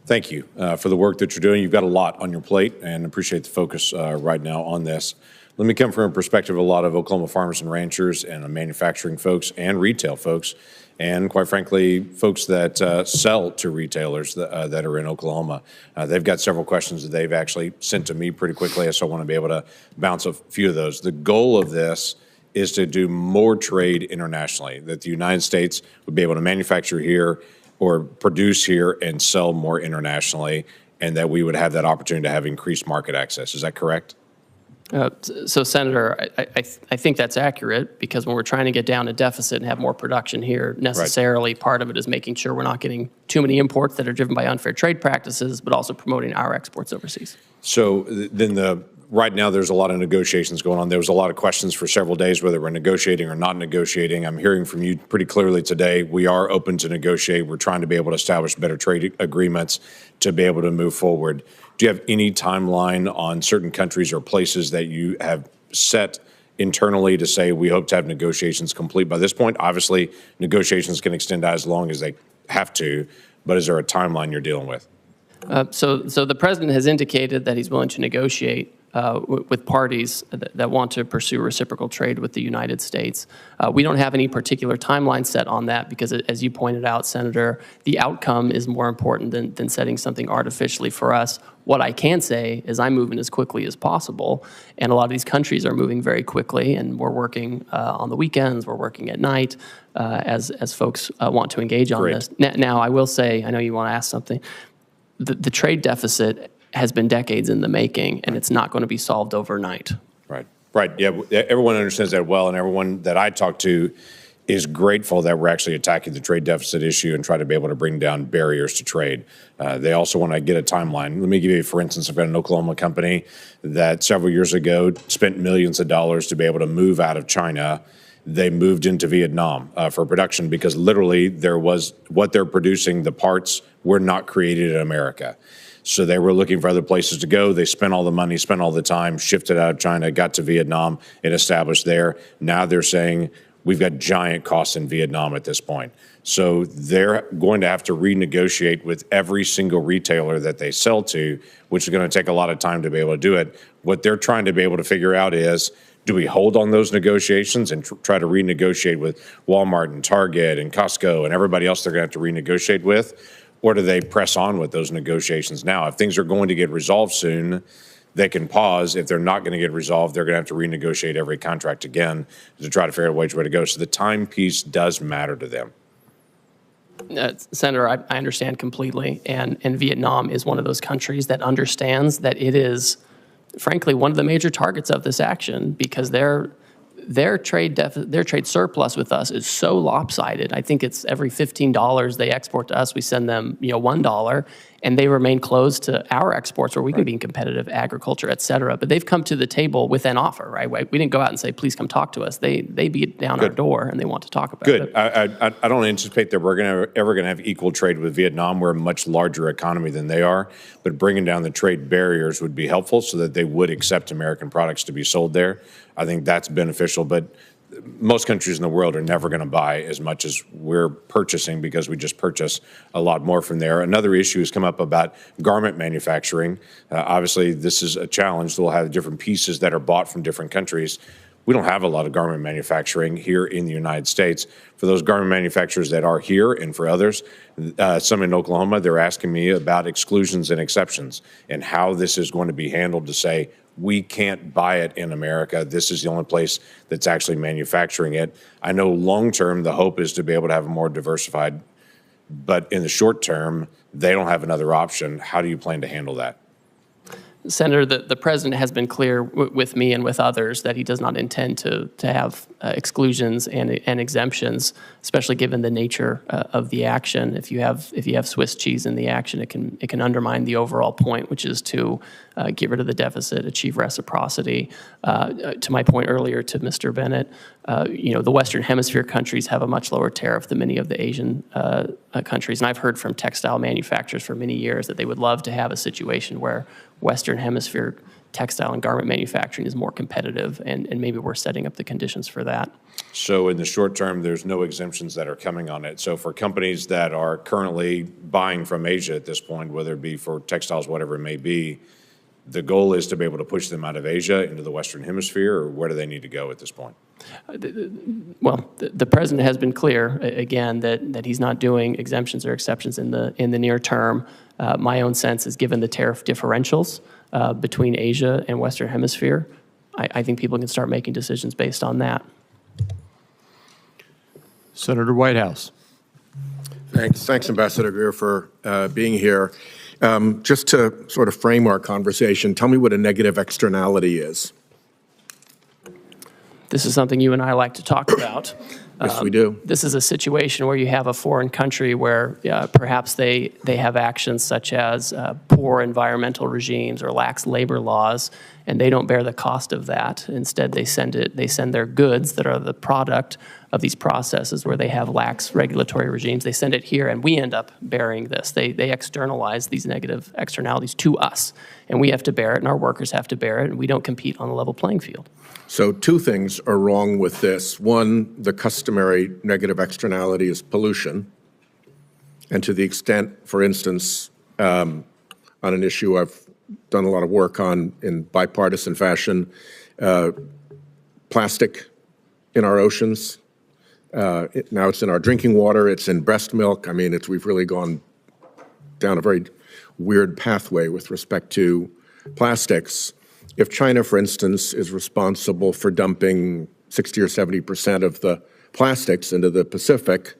Speaker 6: Thank you for the work that you're doing. You've got a lot on your plate, and appreciate the focus right now on this. Let me come from a perspective of a lot of Oklahoma farmers and ranchers and manufacturing folks and retail folks, and quite frankly, folks that sell to retailers that are in Oklahoma. They've got several questions that they've actually sent to me pretty quickly, so I want to be able to bounce a few of those. The goal of this is to do more trade internationally, that the United States would be able to manufacture here or produce here and sell more internationally, and that we would have that opportunity to have increased market access. Is that correct?
Speaker 3: So, Senator, I think that's accurate, because when we're trying to get down a deficit and have more production here, necessarily part of it is making sure we're not getting too many imports that are driven by unfair trade practices, but also promoting our exports overseas.
Speaker 6: So then right now there's a lot of negotiations going on. There was a lot of questions for several days whether we're negotiating or not negotiating. I'm hearing from you pretty clearly today. We are open to negotiate. We're trying to be able to establish better trade agreements to be able to move forward. Do you have any timeline on certain countries or places that you have set internally to say we hope to have negotiations complete by this point? Obviously, negotiations can extend as long as they have to, but is there a timeline you're dealing with?
Speaker 3: So the president has indicated that he's willing to negotiate with parties that want to pursue reciprocal trade with the United States. We don't have any particular timeline set on that because, as you pointed out, Senator, the outcome is more important than setting something artificially for us. What I can say is I'm moving as quickly as possible, and a lot of these countries are moving very quickly, and we're working on the weekends, we're working at night as folks want to engage on this. Now, I will say, I know you want to ask something. The trade deficit has been decades in the making, and it's not going to be solved overnight.
Speaker 6: Right. Yeah. Everyone understands that well, and everyone that I talk to is grateful that we're actually attacking the trade deficit issue and try to be able to bring down barriers to trade. They also want to get a timeline. Let me give you, for instance, I've got an Oklahoma company that several years ago spent millions of dollars to be able to move out of China. They moved into Vietnam for production because literally what they're producing, the parts were not created in America. So they were looking for other places to go. They spent all the money, spent all the time, shifted out of China, got to Vietnam, and established there. Now they're saying, we've got giant costs in Vietnam at this point. So they're going to have to renegotiate with every single retailer that they sell to, which is going to take a lot of time to be able to do it. What they're trying to be able to figure out is, do we hold on those negotiations and try to renegotiate with Walmart and Target and Costco and everybody else they're going to have to renegotiate with? Or do they press on with those negotiations now? If things are going to get resolved soon, they can pause. If they're not going to get resolved, they're going to have to renegotiate every contract again to try to figure out which way to go. So the time piece does matter to them.
Speaker 3: Senator, I understand completely. And Vietnam is one of those countries that understands that it is, frankly, one of the major targets of this action because their trade surplus with us is so lopsided. I think it's every $15 they export to us, we send them $1, and they remain closed to our exports where we can be competitive, agriculture, et cetera. But they've come to the table with an offer, right? We didn't go out and say, please come talk to us. They beat down our door and they want to talk about it.
Speaker 6: I don't anticipate that we're ever going to have equal trade with Vietnam. We're a much larger economy than they are, but bringing down the trade barriers would be helpful so that they would accept American products to be sold there. I think that's beneficial, but most countries in the world are never going to buy as much as we're purchasing because we just purchase a lot more from there. Another issue has come up about garment manufacturing. Obviously, this is a challenge. We'll have different pieces that are bought from different countries. We don't have a lot of garment manufacturing here in the United States. For those garment manufacturers that are here and for others, some in Oklahoma, they're asking me about exclusions and exceptions and how this is going to be handled to say, we can't buy it in America. This is the only place that's actually manufacturing it. I know long-term, the hope is to be able to have a more diversified, but in the short term, they don't have another option. How do you plan to handle that?
Speaker 3: Senator, the president has been clear with me and with others that he does not intend to have exclusions and exemptions, especially given the nature of the action. If you have Swiss cheese in the action, it can undermine the overall point, which is to get rid of the deficit, achieve reciprocity. To my point earlier to Mr. Bennett, the Western Hemisphere countries have a much lower tariff than many of the Asian countries, and I've heard from textile manufacturers for many years that they would love to have a situation where Western Hemisphere textile and garment manufacturing is more competitive, and maybe we're setting up the conditions for that.
Speaker 6: So in the short term, there's no exemptions that are coming on it. So for companies that are currently buying from Asia at this point, whether it be for textiles, whatever it may be, the goal is to be able to push them out of Asia into the Western Hemisphere, or where do they need to go at this point?
Speaker 3: Well, the president has been clear, again, that he's not doing exemptions or exceptions in the near term. My own sense is given the tariff differentials between Asia and Western Hemisphere, I think people can start making decisions based on that.
Speaker 1: Senator Whitehouse.
Speaker 7: Thanks, Ambassador Greer, for being here. Just to sort of frame our conversation, tell me what a negative externality is.
Speaker 3: This is something you and I like to talk about.
Speaker 7: Yes, we do.
Speaker 3: This is a situation where you have a foreign country where perhaps they have actions such as poor environmental regimes or lax labor laws, and they don't bear the cost of that. Instead, they send their goods that are the product of these processes where they have lax regulatory regimes. They send it here, and we end up bearing this. They externalize these negative externalities to us, and we have to bear it, and our workers have to bear it, and we don't compete on a level playing field.
Speaker 7: So two things are wrong with this. One, the customary negative externality is pollution. And to the extent, for instance, on an issue I've done a lot of work on in bipartisan fashion, plastic in our oceans. Now it's in our drinking water, it's in breast milk. I mean, we've really gone down a very weird pathway with respect to plastics. If China, for instance, is responsible for dumping 60 or 70% of the plastics into the Pacific,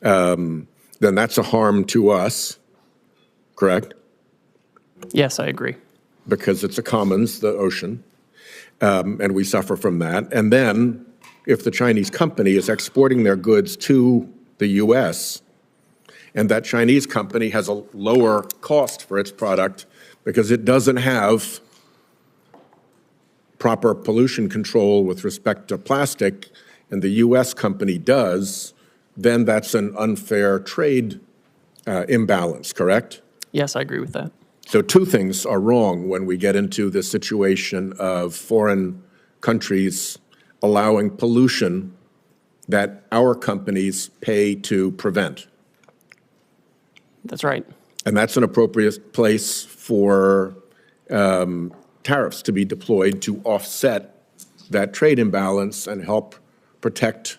Speaker 7: then that's a harm to us, correct?
Speaker 3: Yes, I agree.
Speaker 7: Because it's a commons, the ocean, and we suffer from that. And then if the Chinese company is exporting their goods to the U.S., and that Chinese company has a lower cost for its product because it doesn't have proper pollution control with respect to plastic, and the U.S. company does, then that's an unfair trade imbalance, correct?
Speaker 3: Yes, I agree with that.
Speaker 7: So two things are wrong when we get into this situation of foreign countries allowing pollution that our companies pay to prevent.
Speaker 3: That's right.
Speaker 7: And that's an appropriate place for tariffs to be deployed to offset that trade imbalance and help protect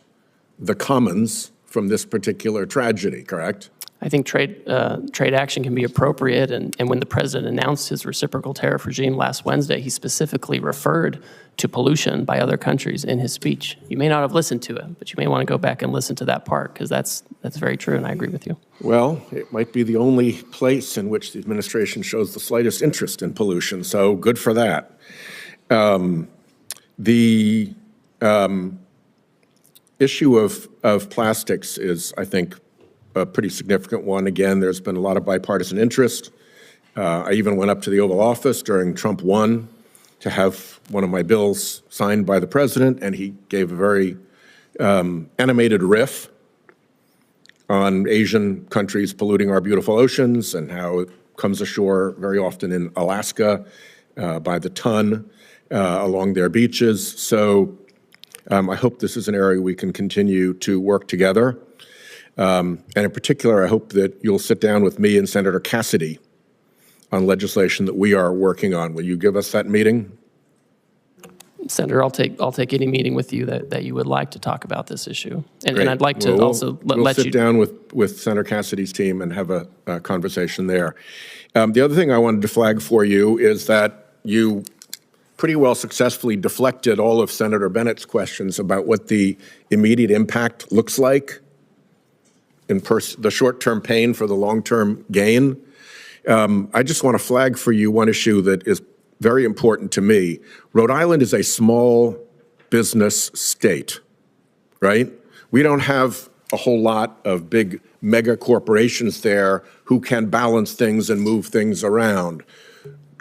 Speaker 7: the commons from this particular tragedy, correct?
Speaker 3: I think trade action can be appropriate, and when the president announced his reciprocal tariff regime last Wednesday, he specifically referred to pollution by other countries in his speech. You may not have listened to it, but you may want to go back and listen to that part, because that's very true, and I agree with you.
Speaker 7: Well, it might be the only place in which the administration shows the slightest interest in pollution, so good for that. The issue of plastics is, I think, a pretty significant one. Again, there's been a lot of bipartisan interest. I even went up to the Oval Office during Trump 1 to have one of my bills signed by the president, and he gave a very animated riff on Asian countries polluting our beautiful oceans and how it comes ashore very often in Alaska by the ton along their beaches. So I hope this is an area we can continue to work together. And in particular, I hope that you'll sit down with me and Senator Cassidy on legislation that we are working on. Will you give us that meeting?
Speaker 3: Senator, I'll take any meeting with you that you would like to talk about this issue. And I'd like to also let you—
Speaker 7: We'll sit down with Senator Cassidy's team and have a conversation there. The other thing I wanted to flag for you is that you pretty well successfully deflected all of Senator Bennett's questions about what the immediate impact looks like in the short-term pain for the long-term gain. I just want to flag for you one issue that is very important to me. Rhode Island is a small business state, right? We don't have a whole lot of big mega corporations there who can balance things and move things around.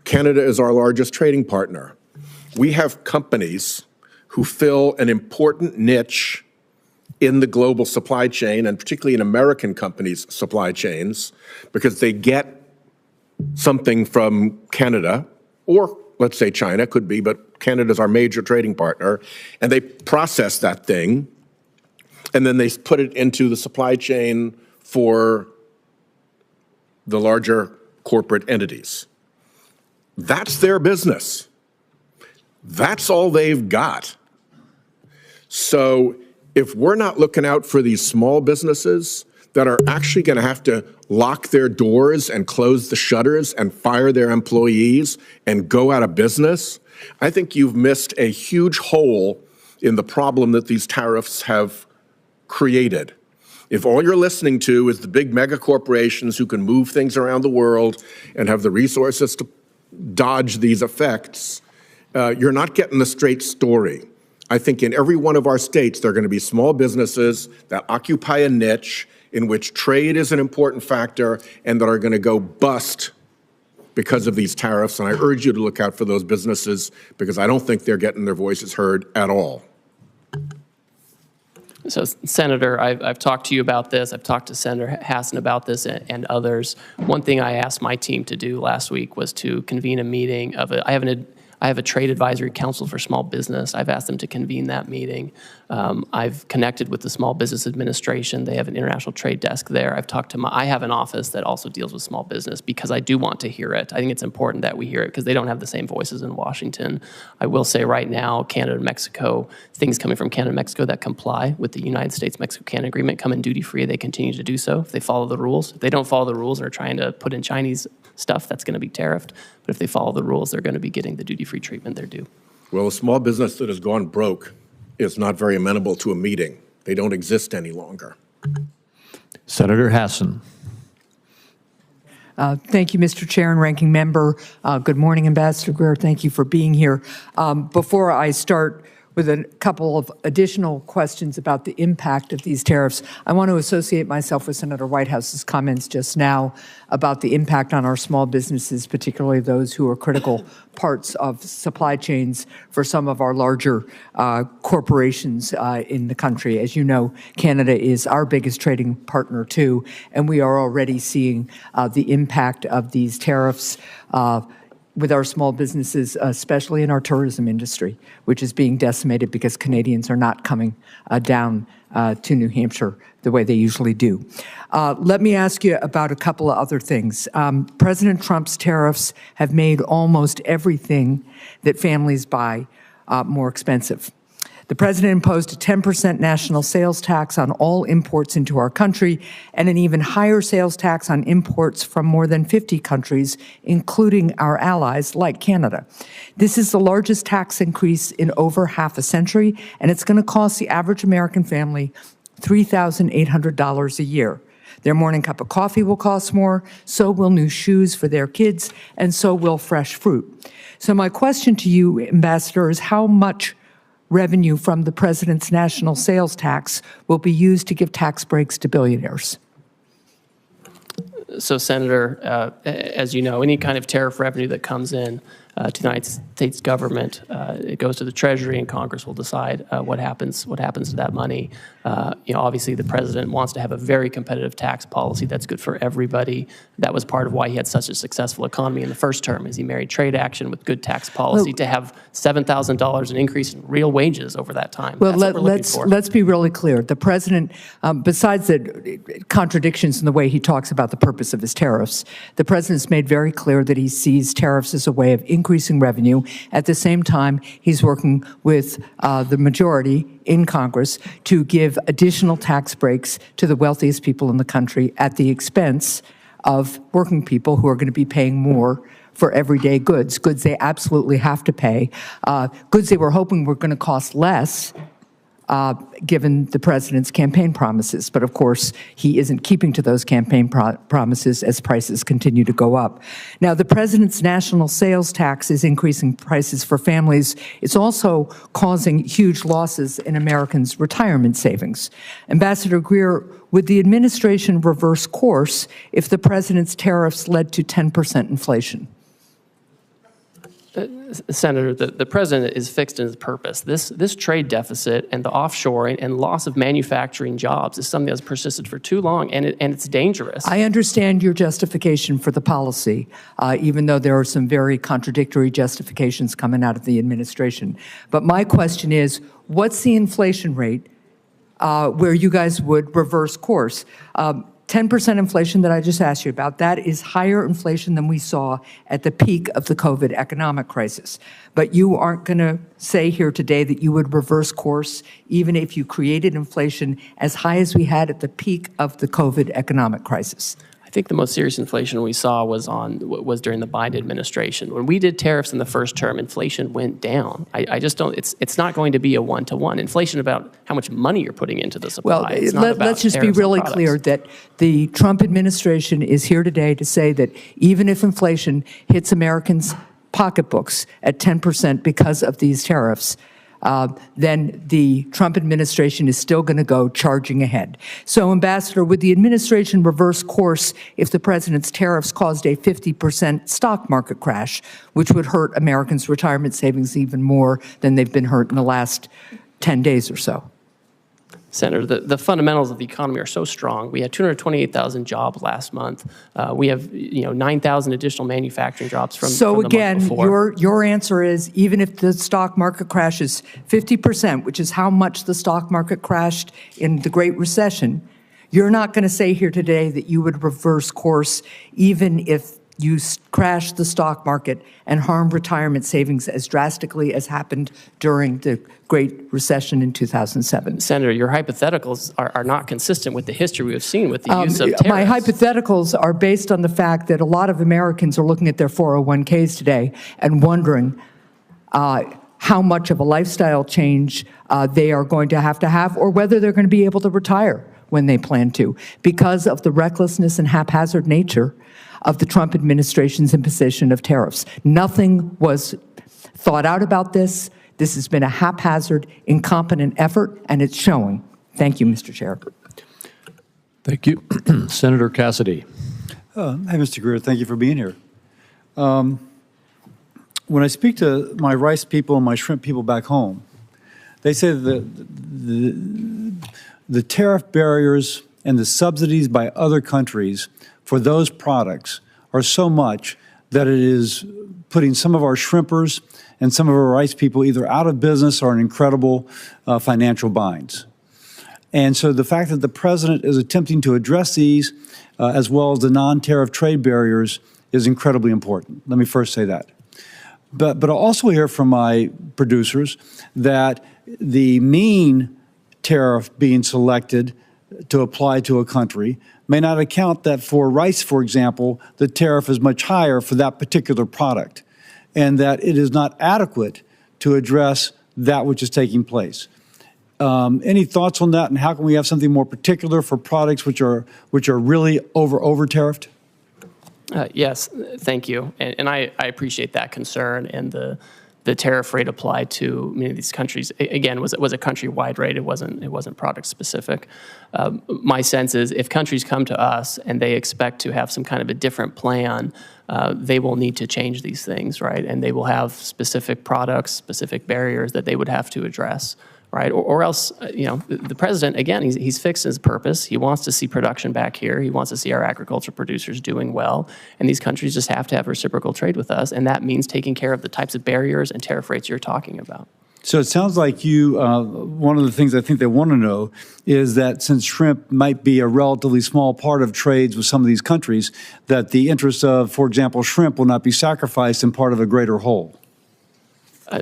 Speaker 7: Canada is our largest trading partner. We have companies who fill an important niche in the global supply chain, and particularly in American companies' supply chains, because they get something from Canada, or let's say China, could be, but Canada's our major trading partner, and they process that thing, and then they put it into the supply chain for the larger corporate entities. That's their business. That's all they've got. So if we're not looking out for these small businesses that are actually going to have to lock their doors and close the shutters and fire their employees and go out of business, I think you've missed a huge hole in the problem that these tariffs have created. If all you're listening to is the big mega corporations who can move things around the world and have the resources to dodge these effects, you're not getting the straight story. I think in every one of our states, there are going to be small businesses that occupy a niche in which trade is an important factor and that are going to go bust because of these tariffs. And I urge you to look out for those businesses because I don't think they're getting their voices heard at all.
Speaker 3: So, Senator, I've talked to you about this. I've talked to Senator Hassan about this and others. One thing I asked my team to do last week was to convene a meeting of I have a trade advisory council for small business. I've asked them to convene that meeting. I've connected with the Small Business Administration. They have an international trade desk there. I've talked to I have an office that also deals with small business because I do want to hear it. I think it's important that we hear it because they don't have the same voices in Washington. I will say right now, Canada and Mexico, things coming from Canada and Mexico that comply with the United States-Mexico-Canada Agreement come in duty-free. They continue to do so if they follow the rules. If they don't follow the rules and are trying to put in Chinese stuff that's going to be tariffed. But if they follow the rules, they're going to be getting the duty-free treatment they're due.
Speaker 7: Well, a small business that has gone broke is not very amenable to a meeting. They don't exist any longer.
Speaker 1: Senator Hassan.
Speaker 8: Thank you, Mr. Chair and Ranking Member. Good morning, Ambassador Greer. Thank you for being here. Before I start with a couple of additional questions about the impact of these tariffs, I want to associate myself with Senator Whitehouse's comments just now about the impact on our small businesses, particularly those who are critical parts of supply chains for some of our larger corporations in the country. As you know, Canada is our biggest trading partner too, and we are already seeing the impact of these tariffs with our small businesses, especially in our tourism industry, which is being decimated because Canadians are not coming down to New Hampshire the way they usually do. Let me ask you about a couple of other things. President Trump's tariffs have made almost everything that families buy more expensive. The president imposed a 10% national sales tax on all imports into our country and an even higher sales tax on imports from more than 50 countries, including our allies like Canada. This is the largest tax increase in over half a century, and it's going to cost the average American family $3,800 a year. Their morning cup of coffee will cost more, so will new shoes for their kids, and so will fresh fruit. So my question to you, Ambassador, is how much revenue from the president's national sales tax will be used to give tax breaks to billionaires?
Speaker 3: So, Senator, as you know, any kind of tariff revenue that comes in to the United States government, it goes to the Treasury, and Congress will decide what happens to that money. Obviously, the president wants to have a very competitive tax policy that's good for everybody. That was part of why he had such a successful economy in the first term, is he married trade action with good tax policy to have $7,000 an increase in real wages over that time.
Speaker 8: Well,
Speaker 3: let's
Speaker 8: let's be really clear. The president, besides the contradictions in the way he talks about the purpose of his tariffs, the president's made very clear that he sees tariffs as a way of increasing revenue. At the same time, he's working with the majority in Congress to give additional tax breaks to the wealthiest people in the country at the expense of working people who are going to be paying more for everyday goods they absolutely have to pay, goods they were hoping were going to cost less, given the president's campaign promises. But of course, he isn't keeping to those campaign promises as prices continue to go up. Now, the president's national sales tax is increasing prices for families. It's also causing huge losses in Americans' retirement savings. Ambassador Greer, would the administration reverse course if the president's tariffs led to 10% inflation?
Speaker 3: Senator, the president is fixed in his purpose. This trade deficit and the offshoring and loss of manufacturing jobs is something that's persisted for too long, and it's dangerous.
Speaker 8: I understand your justification for the policy, even though there are some very contradictory justifications coming out of the administration. But my question is, what's the inflation rate where you guys would reverse course? 10% inflation that I just asked you about, that is higher inflation than we saw at the peak of the COVID economic crisis. But you aren't going to say here today that you would reverse course even if you created inflation as high as we had at the peak of the COVID economic crisis.
Speaker 3: I think the most serious inflation we saw was during the Biden administration. When we did tariffs in the first term, inflation went down. I just don't. It's not going to be a one-to-one. Inflation about how much money you're putting into the supply.
Speaker 8: Well, let's just be really clear that the Trump administration is here today to say that even if inflation hits Americans' pocketbooks at 10% because of these tariffs, then the Trump administration is still going to go charging ahead. So, Ambassador, would the administration reverse course if the president's tariffs caused a 50% stock market crash, which would hurt Americans' retirement savings even more than they've been hurt in the last 10 days or so?
Speaker 3: Senator, the fundamentals of the economy are so strong. We had 228,000 jobs last month. We have 9,000 additional manufacturing jobs from the month before.
Speaker 8: Your answer is even if the stock market crashes 50%, which is how much the stock market crashed in the Great Recession, you're not going to say here today that you would reverse course even if you crash the stock market and harm retirement savings as drastically as happened during the Great Recession in 2007.
Speaker 3: Senator, your hypotheticals are not consistent with the history we have seen with the use of tariffs.
Speaker 8: My hypotheticals are based on the fact that a lot of Americans are looking at their 401ks today and wondering how much of a lifestyle change they are going to have, or whether they're going to be able to retire when they plan to, because of the recklessness and haphazard nature of the Trump administration's imposition of tariffs. Nothing was thought out about this. This has been a haphazard, incompetent effort, and it's showing. Thank you, Mr. Chair.
Speaker 1: Thank you. Senator Cassidy.
Speaker 9: Hi, Mr. Greer. Thank you for being here. When I speak to my rice people and my shrimp people back home, they say that the tariff barriers and the subsidies by other countries for those products are so much that it is putting some of our shrimpers and some of our rice people either out of business or in incredible financial binds. And so the fact that the president is attempting to address these as well as the non-tariff trade barriers is incredibly important. Let me first say that. But I also hear from my producers that the mean tariff being selected to apply to a country may not account that for rice, for example, the tariff is much higher for that particular product, and that it is not adequate to address that which is taking place. Any thoughts on that, and how can we have something more particular for products which are really over tariffed?
Speaker 3: Yes, thank you, and I appreciate that concern, and the tariff rate applied to many of these countries, again, was a countrywide rate. It wasn't product specific. My sense is if countries come to us and they expect to have some kind of a different plan, they will need to change these things, right? And they will have specific products, specific barriers that they would have to address, right? Or else, the president, again, he's fixed his purpose. He wants to see production back here. He wants to see our agriculture producers doing well. And these countries just have to have reciprocal trade with us. And that means taking care of the types of barriers and tariff rates you're talking about.
Speaker 9: So it sounds like you, one of the things I think they want to know is that since shrimp might be a relatively small part of trades with some of these countries, that the interests of, for example, shrimp will not be sacrificed in part of a greater whole.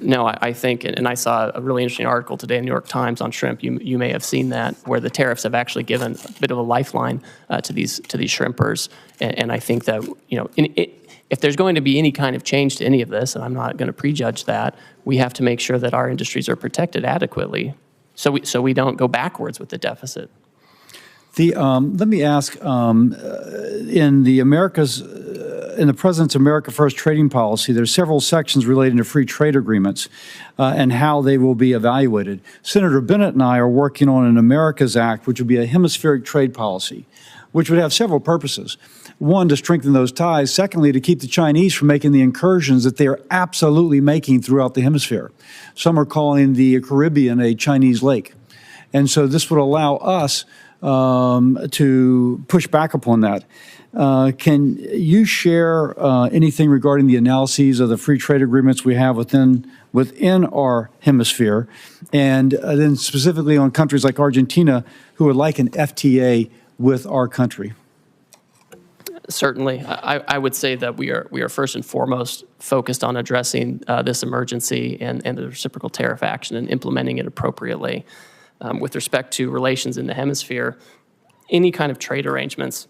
Speaker 3: No, I think, and I saw a really interesting article today in the New York Times on shrimp. You may have seen that, where the tariffs have actually given a bit of a lifeline to these shrimpers. And I think that if there's going to be any kind of change to any of this, and I'm not going to prejudge that, we have to make sure that our industries are protected adequately, so we don't go backwards with the deficit.
Speaker 9: Let me ask, in the President's America First trading policy, there's several sections relating to free trade agreements and how they will be evaluated. Senator Bennett and I are working on an America's Act, which would be a hemispheric trade policy, which would have several purposes. One, to strengthen those ties. Secondly, to keep the Chinese from making the incursions that they are absolutely making throughout the hemisphere. Some are calling the Caribbean a Chinese lake. And so this would allow us to push back upon that. Can you share anything regarding the analyses of the free trade agreements we have within our hemisphere, and then specifically on countries like Argentina who would like an FTA with our country?
Speaker 3: Certainly. I would say that we are first and foremost focused on addressing this emergency and the reciprocal tariff action and implementing it appropriately. With respect to relations in the hemisphere, any kind of trade arrangements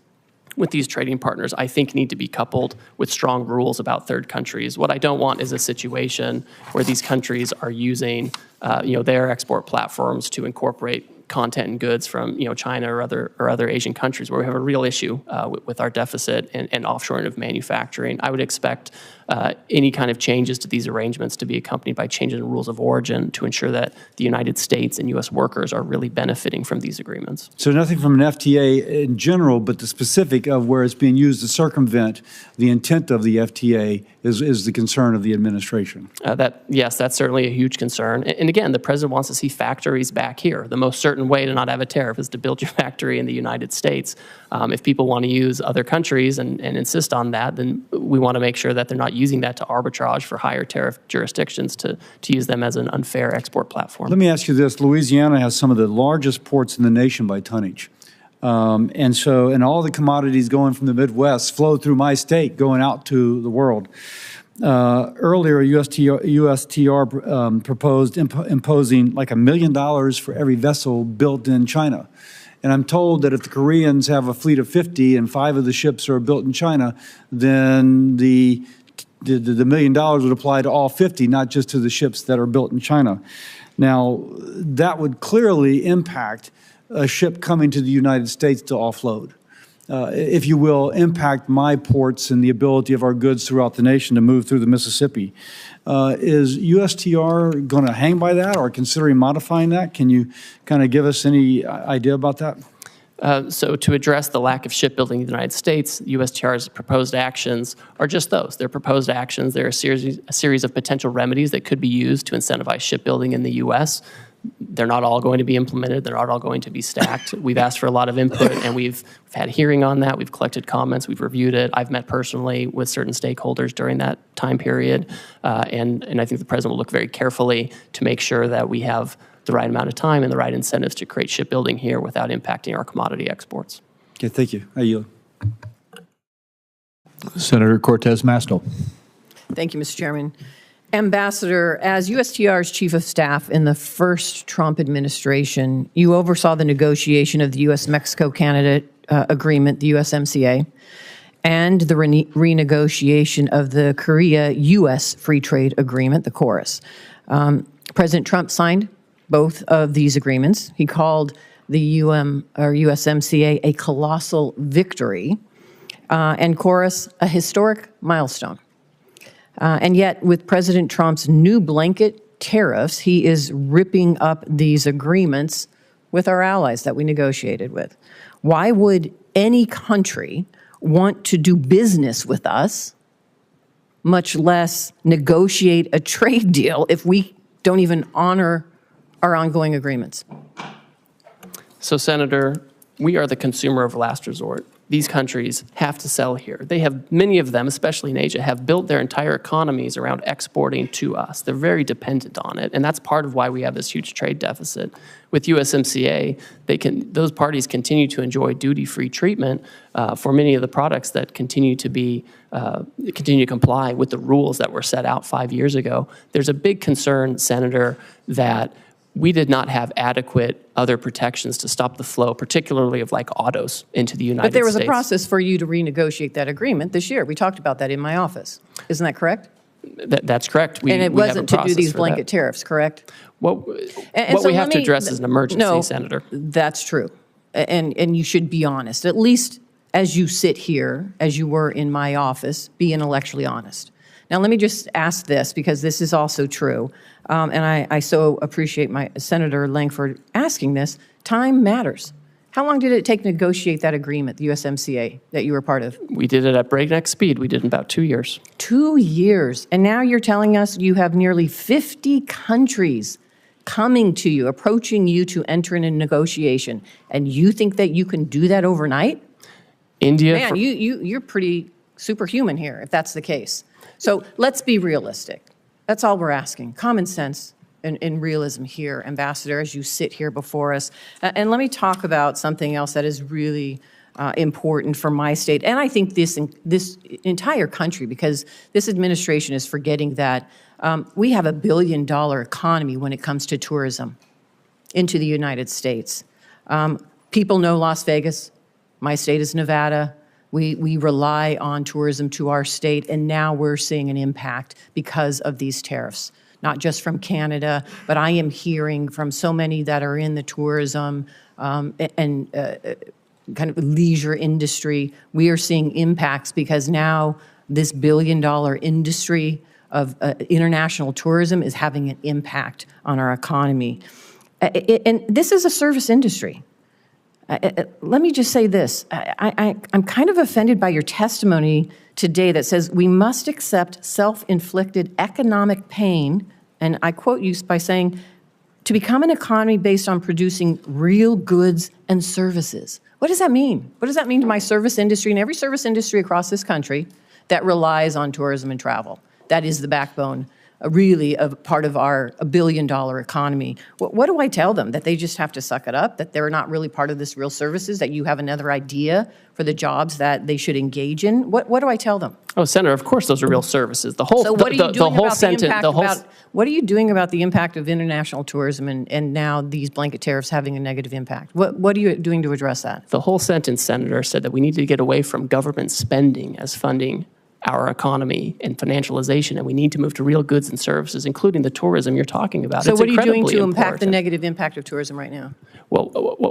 Speaker 3: with these trading partners, I think, need to be coupled with strong rules about third countries. What I don't want is a situation where these countries are using, their export platforms to incorporate content and goods from, China or other Asian countries, where we have a real issue with our deficit and offshoring of manufacturing. I would expect any kind of changes to these arrangements to be accompanied by changes in rules of origin to ensure that the United States and U.S. workers are really benefiting from these agreements.
Speaker 9: So nothing from an FTA in general, but the specific of where it's being used to circumvent the intent of the FTA is the concern of the administration.
Speaker 3: Yes, that's certainly a huge concern. And again, the president wants to see factories back here. The most certain way to not have a tariff is to build your factory in the United States. If people want to use other countries and insist on that, then we want to make sure that they're not using that to arbitrage for higher tariff jurisdictions to use them as an unfair export platform.
Speaker 9: Let me ask you this. Louisiana has some of the largest ports in the nation by tonnage. And all the commodities going from the Midwest flow through my state, going out to the world. Earlier, USTR proposed imposing like $1 million for every vessel built in China. And I'm told that if the Koreans have a fleet of 50 and 5 of the ships are built in China, then the $1 million would apply to all 50, not just to the ships that are built in China. Now, that would clearly impact a ship coming to the United States to offload. If you will, impact my ports and the ability of our goods throughout the nation to move through the Mississippi. Is USTR going to hang by that or considering modifying that? Can you kind of give us any idea about that?
Speaker 3: So to address the lack of shipbuilding in the United States, USTR's proposed actions are just those. They're proposed actions. They're a series of potential remedies that could be used to incentivize shipbuilding in the U.S. They're not all going to be implemented. They're not all going to be stacked. We've asked for a lot of input, and we've had a hearing on that. We've collected comments. We've reviewed it. I've met personally with certain stakeholders during that time period, and I think the president will look very carefully to make sure that we have the right amount of time and the right incentives to create shipbuilding here without impacting our commodity exports.
Speaker 9: Okay, thank you. I yield.
Speaker 1: Senator Cortez Masto.
Speaker 10: Thank you, Mr. Chairman. Ambassador, as USTR's Chief of Staff in the first Trump administration, you oversaw the negotiation of the U.S.-Mexico-Canada agreement, the USMCA, and the renegotiation of the Korea-U.S. Free Trade Agreement, the KORUS. President Trump signed both of these agreements. He called the USMCA a colossal victory, and KORUS a historic milestone. And yet, with President Trump's new blanket tariffs, he is ripping up these agreements with our allies that we negotiated with. Why would any country want to do business with us, much less negotiate a trade deal, if we don't even honor our ongoing agreements?
Speaker 3: So, Senator, we are the consumer of last resort. These countries have to sell here. They have, many of them, especially in Asia, have built their entire economies around exporting to us. They're very dependent on it, and that's part of why we have this huge trade deficit. With USMCA, those parties continue to enjoy duty-free treatment for many of the products that continue to comply with the rules that were set out 5 years ago. There's a big concern, Senator, that we did not have adequate other protections to stop the flow, particularly of like autos into the United States.
Speaker 10: But there was a process for you to renegotiate that agreement this year. We talked about that in my office. Isn't that correct?
Speaker 3: That's correct.
Speaker 10: And it wasn't to do these blanket tariffs, correct?
Speaker 3: What we have to address is an emergency, Senator.
Speaker 10: That's true. And you should be honest. At least as you sit here, as you were in my office, be intellectually honest. Now, let me just ask this, because this is also true. And I so appreciate my Senator Langford asking this. Time matters. How long did it take to negotiate that agreement, the USMCA, that you were part of?
Speaker 3: We did it at breakneck speed. We did it in about 2 years.
Speaker 10: 2 years. And now you're telling us you have nearly 50 countries coming to you, approaching you to enter in a negotiation. And you think that you can do that overnight?
Speaker 3: India.
Speaker 10: Man, you're pretty superhuman here, if that's the case. So let's be realistic. That's all we're asking. Common sense and realism here, Ambassador, as you sit here before us. And let me talk about something else that is really important for my state, and I think this entire country, because this administration is forgetting that we have $1 billion economy when it comes to tourism into the United States. People know Las Vegas. My state is Nevada. We rely on tourism to our state, and now we're seeing an impact because of these tariffs, not just from Canada, but I am hearing from so many that are in the tourism and kind of leisure industry. We are seeing impacts because now this $1 billion industry of international tourism is having an impact on our economy. And this is a service industry. Let me just say this. I'm kind of offended by your testimony today that says we must accept self-inflicted economic pain, and I quote you by saying, to become an economy based on producing real goods and services. What does that mean? What does that mean to my service industry and every service industry across this country that relies on tourism and travel? That is the backbone really a part of our $1 billion economy. What do I tell them? That they just have to suck it up? That they're not really part of this real services? That you have another idea for the jobs that they should engage in? What do I tell them?
Speaker 3: Oh, Senator, of course those are real services. The whole,
Speaker 10: So what are you doing
Speaker 3: whole
Speaker 10: about the
Speaker 3: sentence,
Speaker 10: impact
Speaker 3: the whole,
Speaker 10: about, what are you doing about the impact of international tourism and now these blanket tariffs having a negative impact? What are you doing to address that?
Speaker 3: the whole sentence, Senator, said that we need to get away from government spending as funding our economy and financialization, and we need to move to real goods and services, including the tourism you're talking about.
Speaker 10: So
Speaker 3: It's
Speaker 10: what are you doing
Speaker 3: incredibly
Speaker 10: to impact the
Speaker 3: important.
Speaker 10: negative impact of tourism right now?
Speaker 3: Well,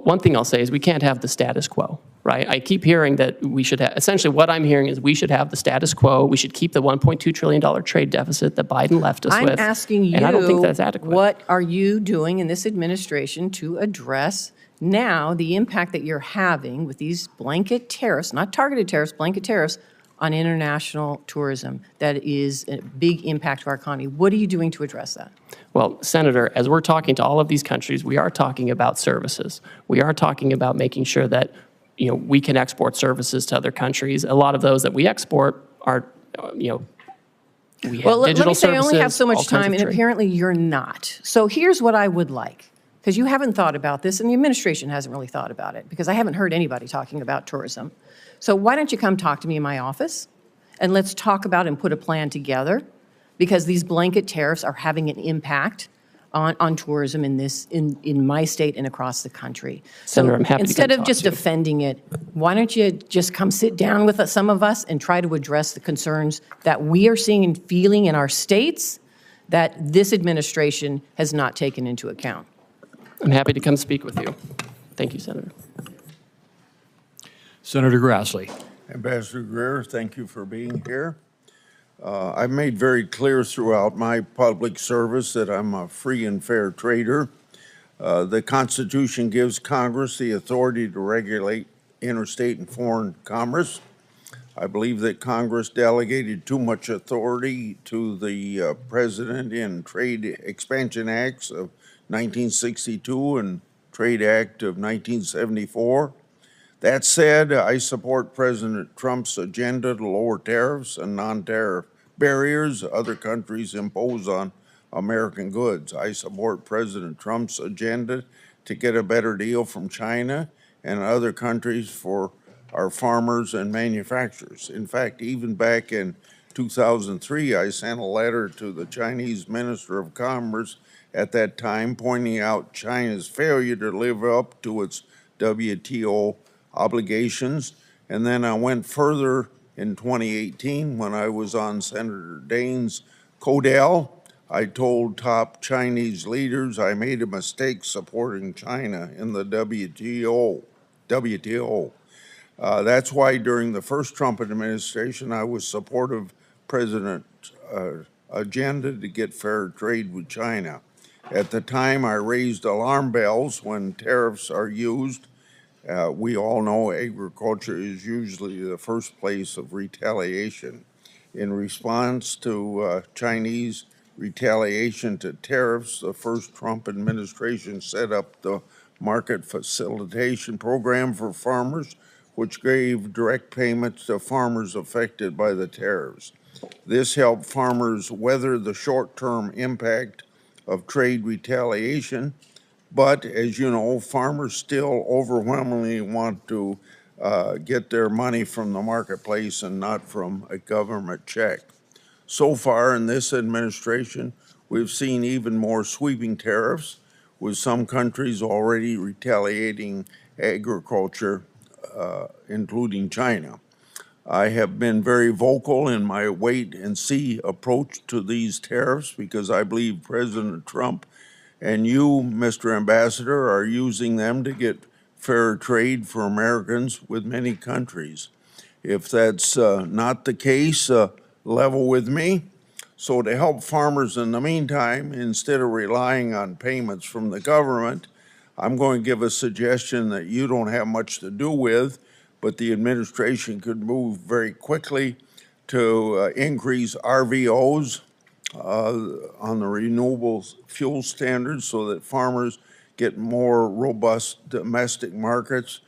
Speaker 3: one thing I'll say is we can't have the status quo, right? I keep hearing that we should have, essentially what I'm hearing is we should have the status quo. We should keep the $1.2 trillion trade deficit that Biden left us with.
Speaker 10: I'm asking you,
Speaker 3: and I don't think that's adequate.
Speaker 10: what are you doing in this administration to address now the impact that you're having with these blanket tariffs, not targeted tariffs, blanket tariffs, on international tourism that is a big impact to our economy? What are you doing to address that?
Speaker 3: Well, Senator, as we're talking to all of these countries, we are talking about services. We are talking about making sure that, you know, we can export services to other countries. A lot of those that we export are, you know, we have
Speaker 10: Well, let
Speaker 3: digital
Speaker 10: me say I only have
Speaker 3: services,
Speaker 10: so
Speaker 3: all
Speaker 10: much
Speaker 3: kinds
Speaker 10: time,
Speaker 3: of
Speaker 10: and
Speaker 3: trade.
Speaker 10: apparently you're not. So here's what I would like, because you haven't thought about this, and the administration hasn't really thought about it, because I haven't heard anybody talking about tourism. So why don't you come talk to me in my office, and let's talk about and put a plan together, because these blanket tariffs are having an impact on tourism in my state and across the country.
Speaker 3: Senator,
Speaker 10: So
Speaker 3: I'm happy to
Speaker 10: instead
Speaker 3: come
Speaker 10: of
Speaker 3: talk
Speaker 10: just
Speaker 3: to you.
Speaker 10: defending it, why don't you just come sit down with some of us and try to address the concerns that we are seeing and feeling in our states that this administration has not taken into account?
Speaker 3: I'm happy to come speak with you. Thank you, Senator.
Speaker 1: Senator Grassley.
Speaker 11: Ambassador Greer, thank you for being here. I've made very clear throughout my public service that I'm a free and fair trader. The Constitution gives Congress the authority to regulate interstate and foreign commerce. I believe that Congress delegated too much authority to the President in Trade Expansion Acts of 1962 and Trade Act of 1974. That said, I support President Trump's agenda to lower tariffs and non-tariff barriers other countries impose on American goods. I support President Trump's agenda to get a better deal from China and other countries for our farmers and manufacturers. In fact, even back in 2003, I sent a letter to the Chinese Minister of Commerce at that time pointing out China's failure to live up to its WTO obligations. And then I went further in 2018 when I was on Senator Daines' Codell. I told top Chinese leaders I made a mistake supporting China in the WTO. That's why during the first Trump administration, I was supportive of President's agenda to get fair trade with China. At the time, I raised alarm bells when tariffs are used. We all know agriculture is usually the first place of retaliation. In response to Chinese retaliation to tariffs, the first Trump administration set up the Market Facilitation Program for farmers, which gave direct payments to farmers affected by the tariffs. This helped farmers weather the short-term impact of trade retaliation. But as you know, farmers still overwhelmingly want to get their money from the marketplace and not from a government check. So far in this administration, we've seen even more sweeping tariffs, with some countries already retaliating agriculture, including China. I have been very vocal in my wait-and-see approach to these tariffs because I believe President Trump and you, Mr. Ambassador, are using them to get fair trade for Americans with many countries. If that's not the case, level with me. So to help farmers in the meantime, instead of relying on payments from the government, I'm going to give a suggestion that you don't have much to do with, but the administration could move very quickly to increase RVOs on the renewable fuel standards so that farmers get more robust domestic markets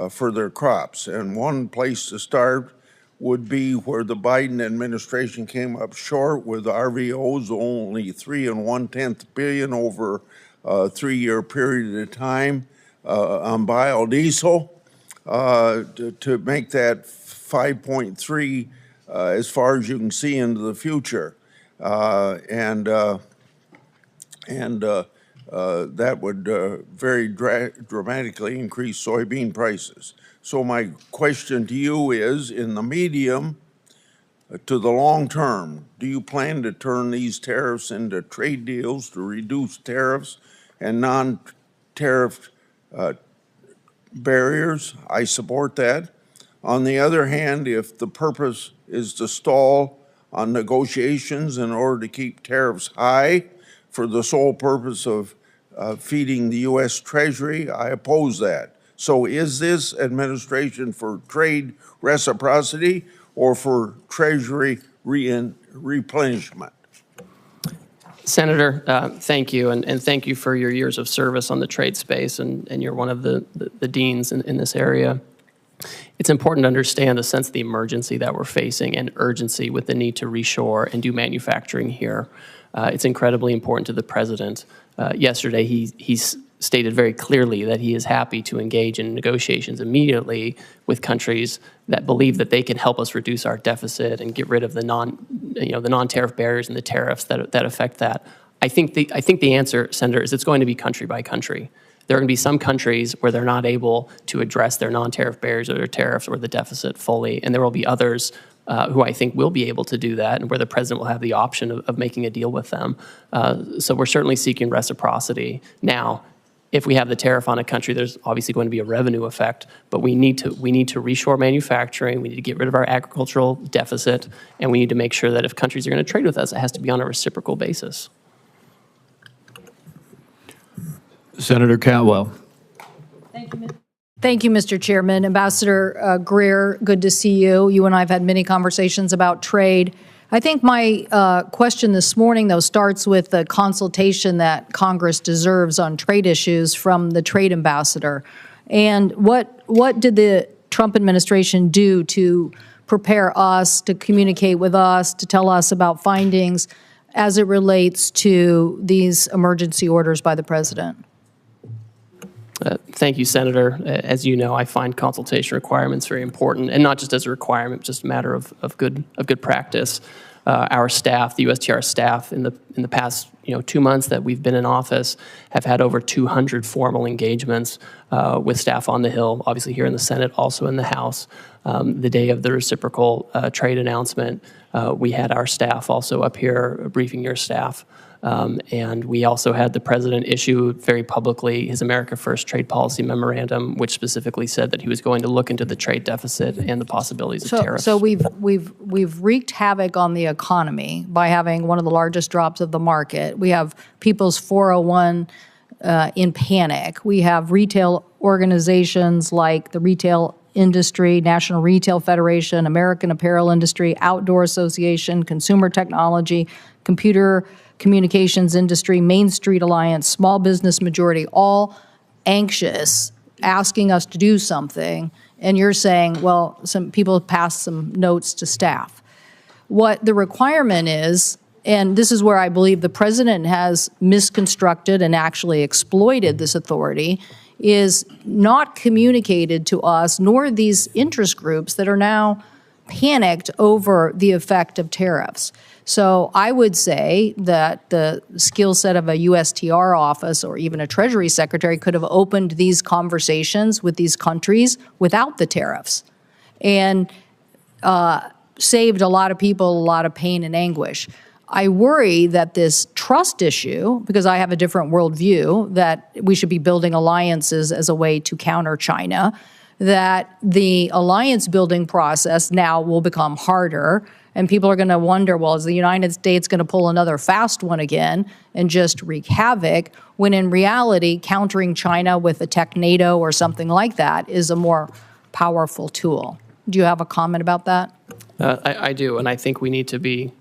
Speaker 11: for their crops. And one place to start would be where the Biden administration came up short with RVOs, only 3 1/10 billion over a 3-year period of time on biodiesel, to make that 5.3 as far as you can see into the future. That would very dramatically increase soybean prices. So my question to you is, in the medium to the long term, do you plan to turn these tariffs into trade deals to reduce tariffs and non-tariff barriers? I support that. On the other hand, if the purpose is to stall on negotiations in order to keep tariffs high for the sole purpose of feeding the U.S. Treasury, I oppose that. So is this administration for trade reciprocity or for Treasury replenishment?
Speaker 3: Senator, thank you, and thank you for your years of service on the trade space, and you're one of the deans in this area. It's important to understand the sense of the emergency that we're facing and urgency with the need to reshore and do manufacturing here. It's incredibly important to the president. Yesterday, he stated very clearly that he is happy to engage in negotiations immediately with countries that believe that they can help us reduce our deficit and get rid of the non-tariff barriers and the tariffs that affect that. I think the answer, Senator, is it's going to be country by country. There are going to be some countries where they're not able to address their non-tariff barriers or their tariffs or the deficit fully, and there will be others who I think will be able to do that, and where the president will have the option of making a deal with them. So we're certainly seeking reciprocity. Now, if we have the tariff on a country, there's obviously going to be a revenue effect, but we need to reshore manufacturing, we need to get rid of our agricultural deficit, and we need to make sure that if countries are going to trade with us, it has to be on a reciprocal basis.
Speaker 1: Senator Cantwell.
Speaker 12: Thank you, Mr. Chairman. Ambassador Greer, good to see you. You and I have had many conversations about trade. I think my question this morning, though, starts with the consultation that Congress deserves on trade issues from the trade ambassador. And what did the Trump administration do to prepare us, to communicate with us, to tell us about findings as it relates to these emergency orders by the president?
Speaker 3: Thank you, Senator. As you know, I find consultation requirements very important, and not just as a requirement, just a matter of good practice. Our staff, the USTR staff, in the past 2 months that we've been in office, have had over 200 formal engagements with staff on the Hill, obviously here in the Senate, also in the House. The day of the reciprocal trade announcement, we had our staff also up here briefing your staff. And we also had the president issue very publicly his America First trade policy memorandum, which specifically said that he was going to look into the trade deficit and the possibilities of tariffs.
Speaker 12: So we've wreaked havoc on the economy by having one of the largest drops of the market. We have people's 401 in panic. We have retail organizations like the Retail Industry, National Retail Federation, American Apparel Industry, Outdoor Association, Consumer Technology, Computer Communications Industry, Main Street Alliance, Small Business Majority, all anxious, asking us to do something, and you're saying, well, some people passed some notes to staff. What the requirement is, and this is where I believe the president has misconstructed and actually exploited this authority, is not communicated to us, nor these interest groups that are now panicked over the effect of tariffs. So I would say that the skill set of a USTR office or even a Treasury Secretary could have opened these conversations with these countries without the tariffs and saved a lot of people a lot of pain and anguish. I worry that this trust issue, because I have a different worldview, that we should be building alliances as a way to counter China, that the alliance building process now will become harder, and people are going to wonder, well, is the United States going to pull another fast one again and just wreak havoc, when in reality, countering China with a tech NATO or something like that is a more powerful tool. Do you have a comment about that?
Speaker 3: I do, and I think we do need to be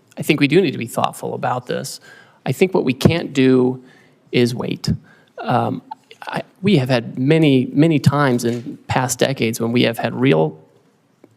Speaker 3: thoughtful about this. I think what we can't do is wait. We have had many times in past decades when we have had real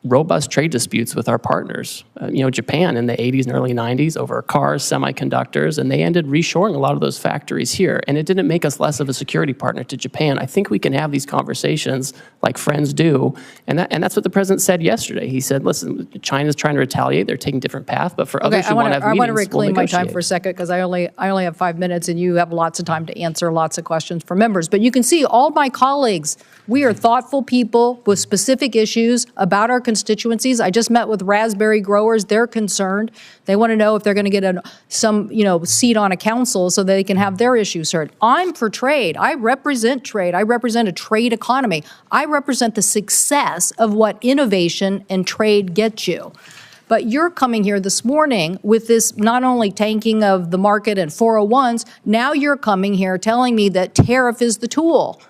Speaker 3: robust trade disputes with our partners. Japan in the 80s and early 90s over cars, semiconductors, and they ended reshoring a lot of those factories here. And it didn't make us less of a security partner to Japan. I think we can have these conversations like friends do. And that's what the president said yesterday. He said, listen, China's trying to retaliate. They're taking a different path. But for others who want to have meetings,
Speaker 12: I want to reclaim
Speaker 3: we'll
Speaker 12: my time for a second because I only have 5 minutes and you have lots of time to answer lots of questions for members. But you can see all my colleagues, we are thoughtful people with specific issues about our constituencies. I just met with raspberry growers. They're concerned. They want to know if they're going to get some seat on a council so they can have their issues heard. I'm for trade. I represent trade. I represent a trade economy. I represent the success of what innovation and trade gets you. But you're coming here this morning with this not only tanking of the market and 401s, now you're coming here telling me that tariff is the tool.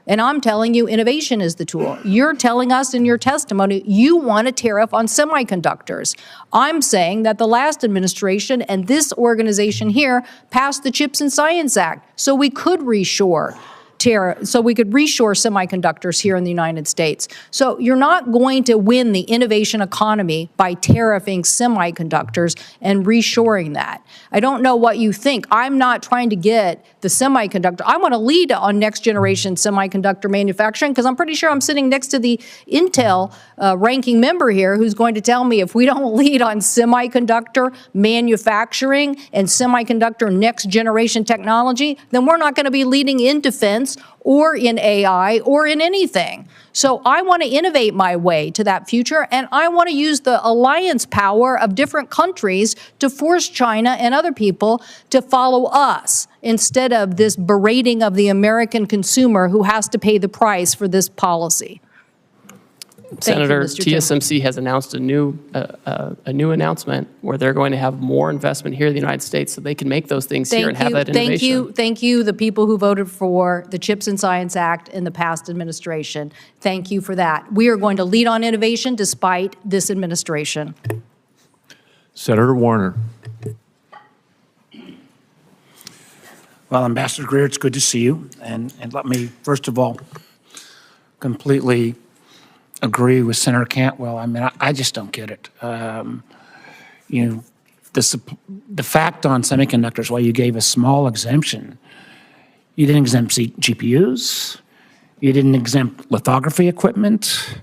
Speaker 12: And I'm telling you innovation is the tool. You're telling us in your testimony you want a tariff on semiconductors. I'm saying that the last administration and this organization here passed the Chips and Science Act so we could reshore semiconductors here in the United States. So you're not going to win the innovation economy by tariffing semiconductors and reshoring that. I don't know what you think. I'm not trying to get the semiconductor. I want to lead on next generation semiconductor manufacturing because I'm pretty sure I'm sitting next to the Intel ranking member here who's going to tell me if we don't lead on semiconductor manufacturing and semiconductor next generation technology, then we're not going to be leading in defense or in AI or in anything. So I want to innovate my way to that future, and I want to use the alliance power of different countries to force China and other people to follow us instead of this berating of the American consumer who has to pay the price for this policy.
Speaker 3: Senator, TSMC has announced a new announcement where they're going to have more investment here in the United States so they can make those things here and have that innovation.
Speaker 12: Thank you, the people who voted for the Chips and Science Act in the past administration. Thank you for that. We are going to lead on innovation despite this administration.
Speaker 1: Senator Warner.
Speaker 13: Well, Ambassador Greer, it's good to see you. And let me, first of all, completely agree with Senator Cantwell. I mean, I just don't get it. The fact on semiconductors, while you gave a small exemption, you didn't exempt GPUs, you didn't exempt lithography equipment,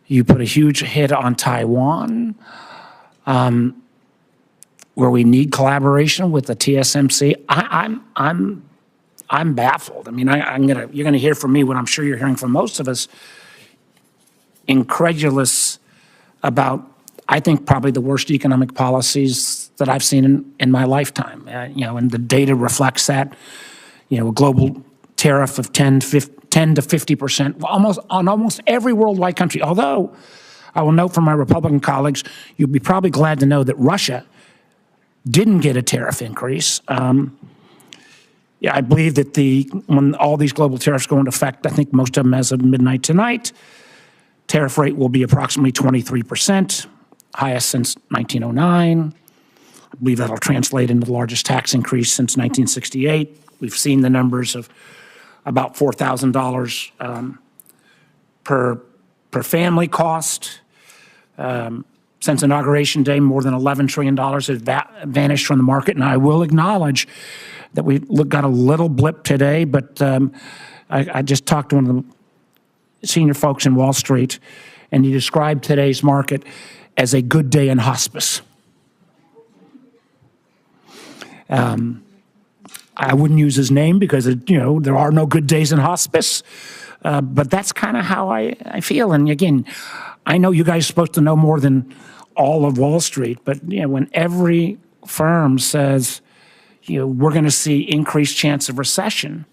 Speaker 13: you put a huge hit on Taiwan, where we need collaboration with the TSMC. I'm baffled. I mean, you're gonna hear from me what I'm sure you're hearing from most of us, incredulous about, I think, probably the worst economic policies that I've seen in my lifetime. And the data reflects that. A global tariff of 10 to 50%, on almost every worldwide country. Although, I will note from my Republican colleagues, you'd be probably glad to know that Russia didn't get a tariff increase. I believe that when all these global tariffs go into effect, I think most of them as of midnight tonight, tariff rate will be approximately 23%, highest since 1909. I believe that'll translate into the largest tax increase since 1968. We've seen the numbers of about $4,000 per family cost. Since Inauguration Day, more than $11 trillion has vanished from the market. And I will acknowledge that we got a little blip today, but I just talked to one of the senior folks in Wall Street, and he described today's market as a good day in hospice. I wouldn't use his name because, there are no good days in hospice, but that's kind of how I feel. And again, I know you guys are supposed to know more than all of Wall Street, but when every firm says, we're going to see increased chance of recession,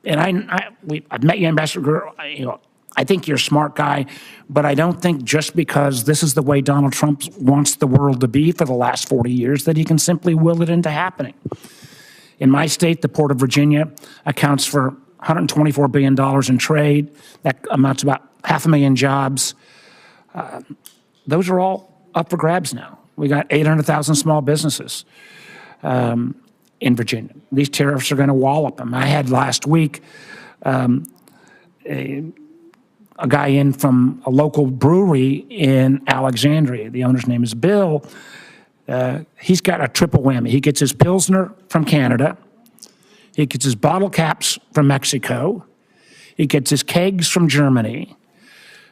Speaker 13: and I've met you, Ambassador Greer. I think you're a smart guy, but I don't think just because this is the way Donald Trump wants the world to be for the last 40 years that he can simply will it into happening. In my state, the Port of Virginia accounts for $124 billion in trade. That amounts to about 500,000 jobs. Those are all up for grabs now. We got 800,000 small businesses in Virginia. These tariffs are going to wallop them. I had last week a guy in from a local brewery in Alexandria. The owner's name is Bill. He's got a triple whammy. He gets his Pilsner from Canada. He gets his bottle caps from Mexico. He gets his kegs from Germany.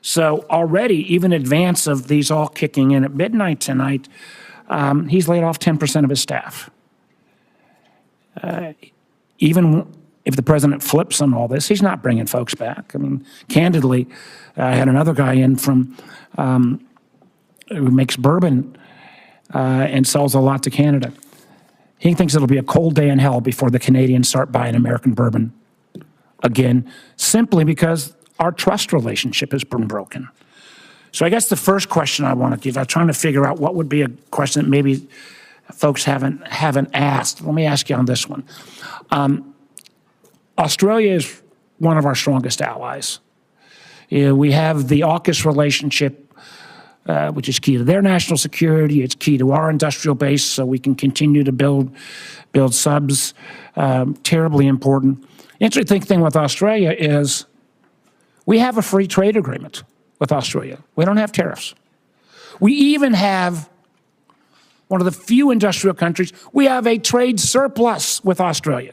Speaker 13: So already, even in advance of these all kicking in at midnight tonight, he's laid off 10% of his staff. Even if the president flips on all this, he's not bringing folks back. I mean, candidly, I had another guy in from who makes bourbon and sells a lot to Canada. He thinks it'll be a cold day in hell before the Canadians start buying American bourbon again, simply because our trust relationship has been broken. So I guess the first question I want to give, I'm trying to figure out what would be a question that maybe folks haven't asked. Let me ask you on this one. Australia is one of our strongest allies. We have the AUKUS relationship, which is key to their national security. It's key to our industrial base, so we can continue to build subs. Terribly important. Interesting thing with Australia is we have a free trade agreement with Australia. We don't have tariffs. We even have one of the few industrial countries, we have a trade surplus with Australia.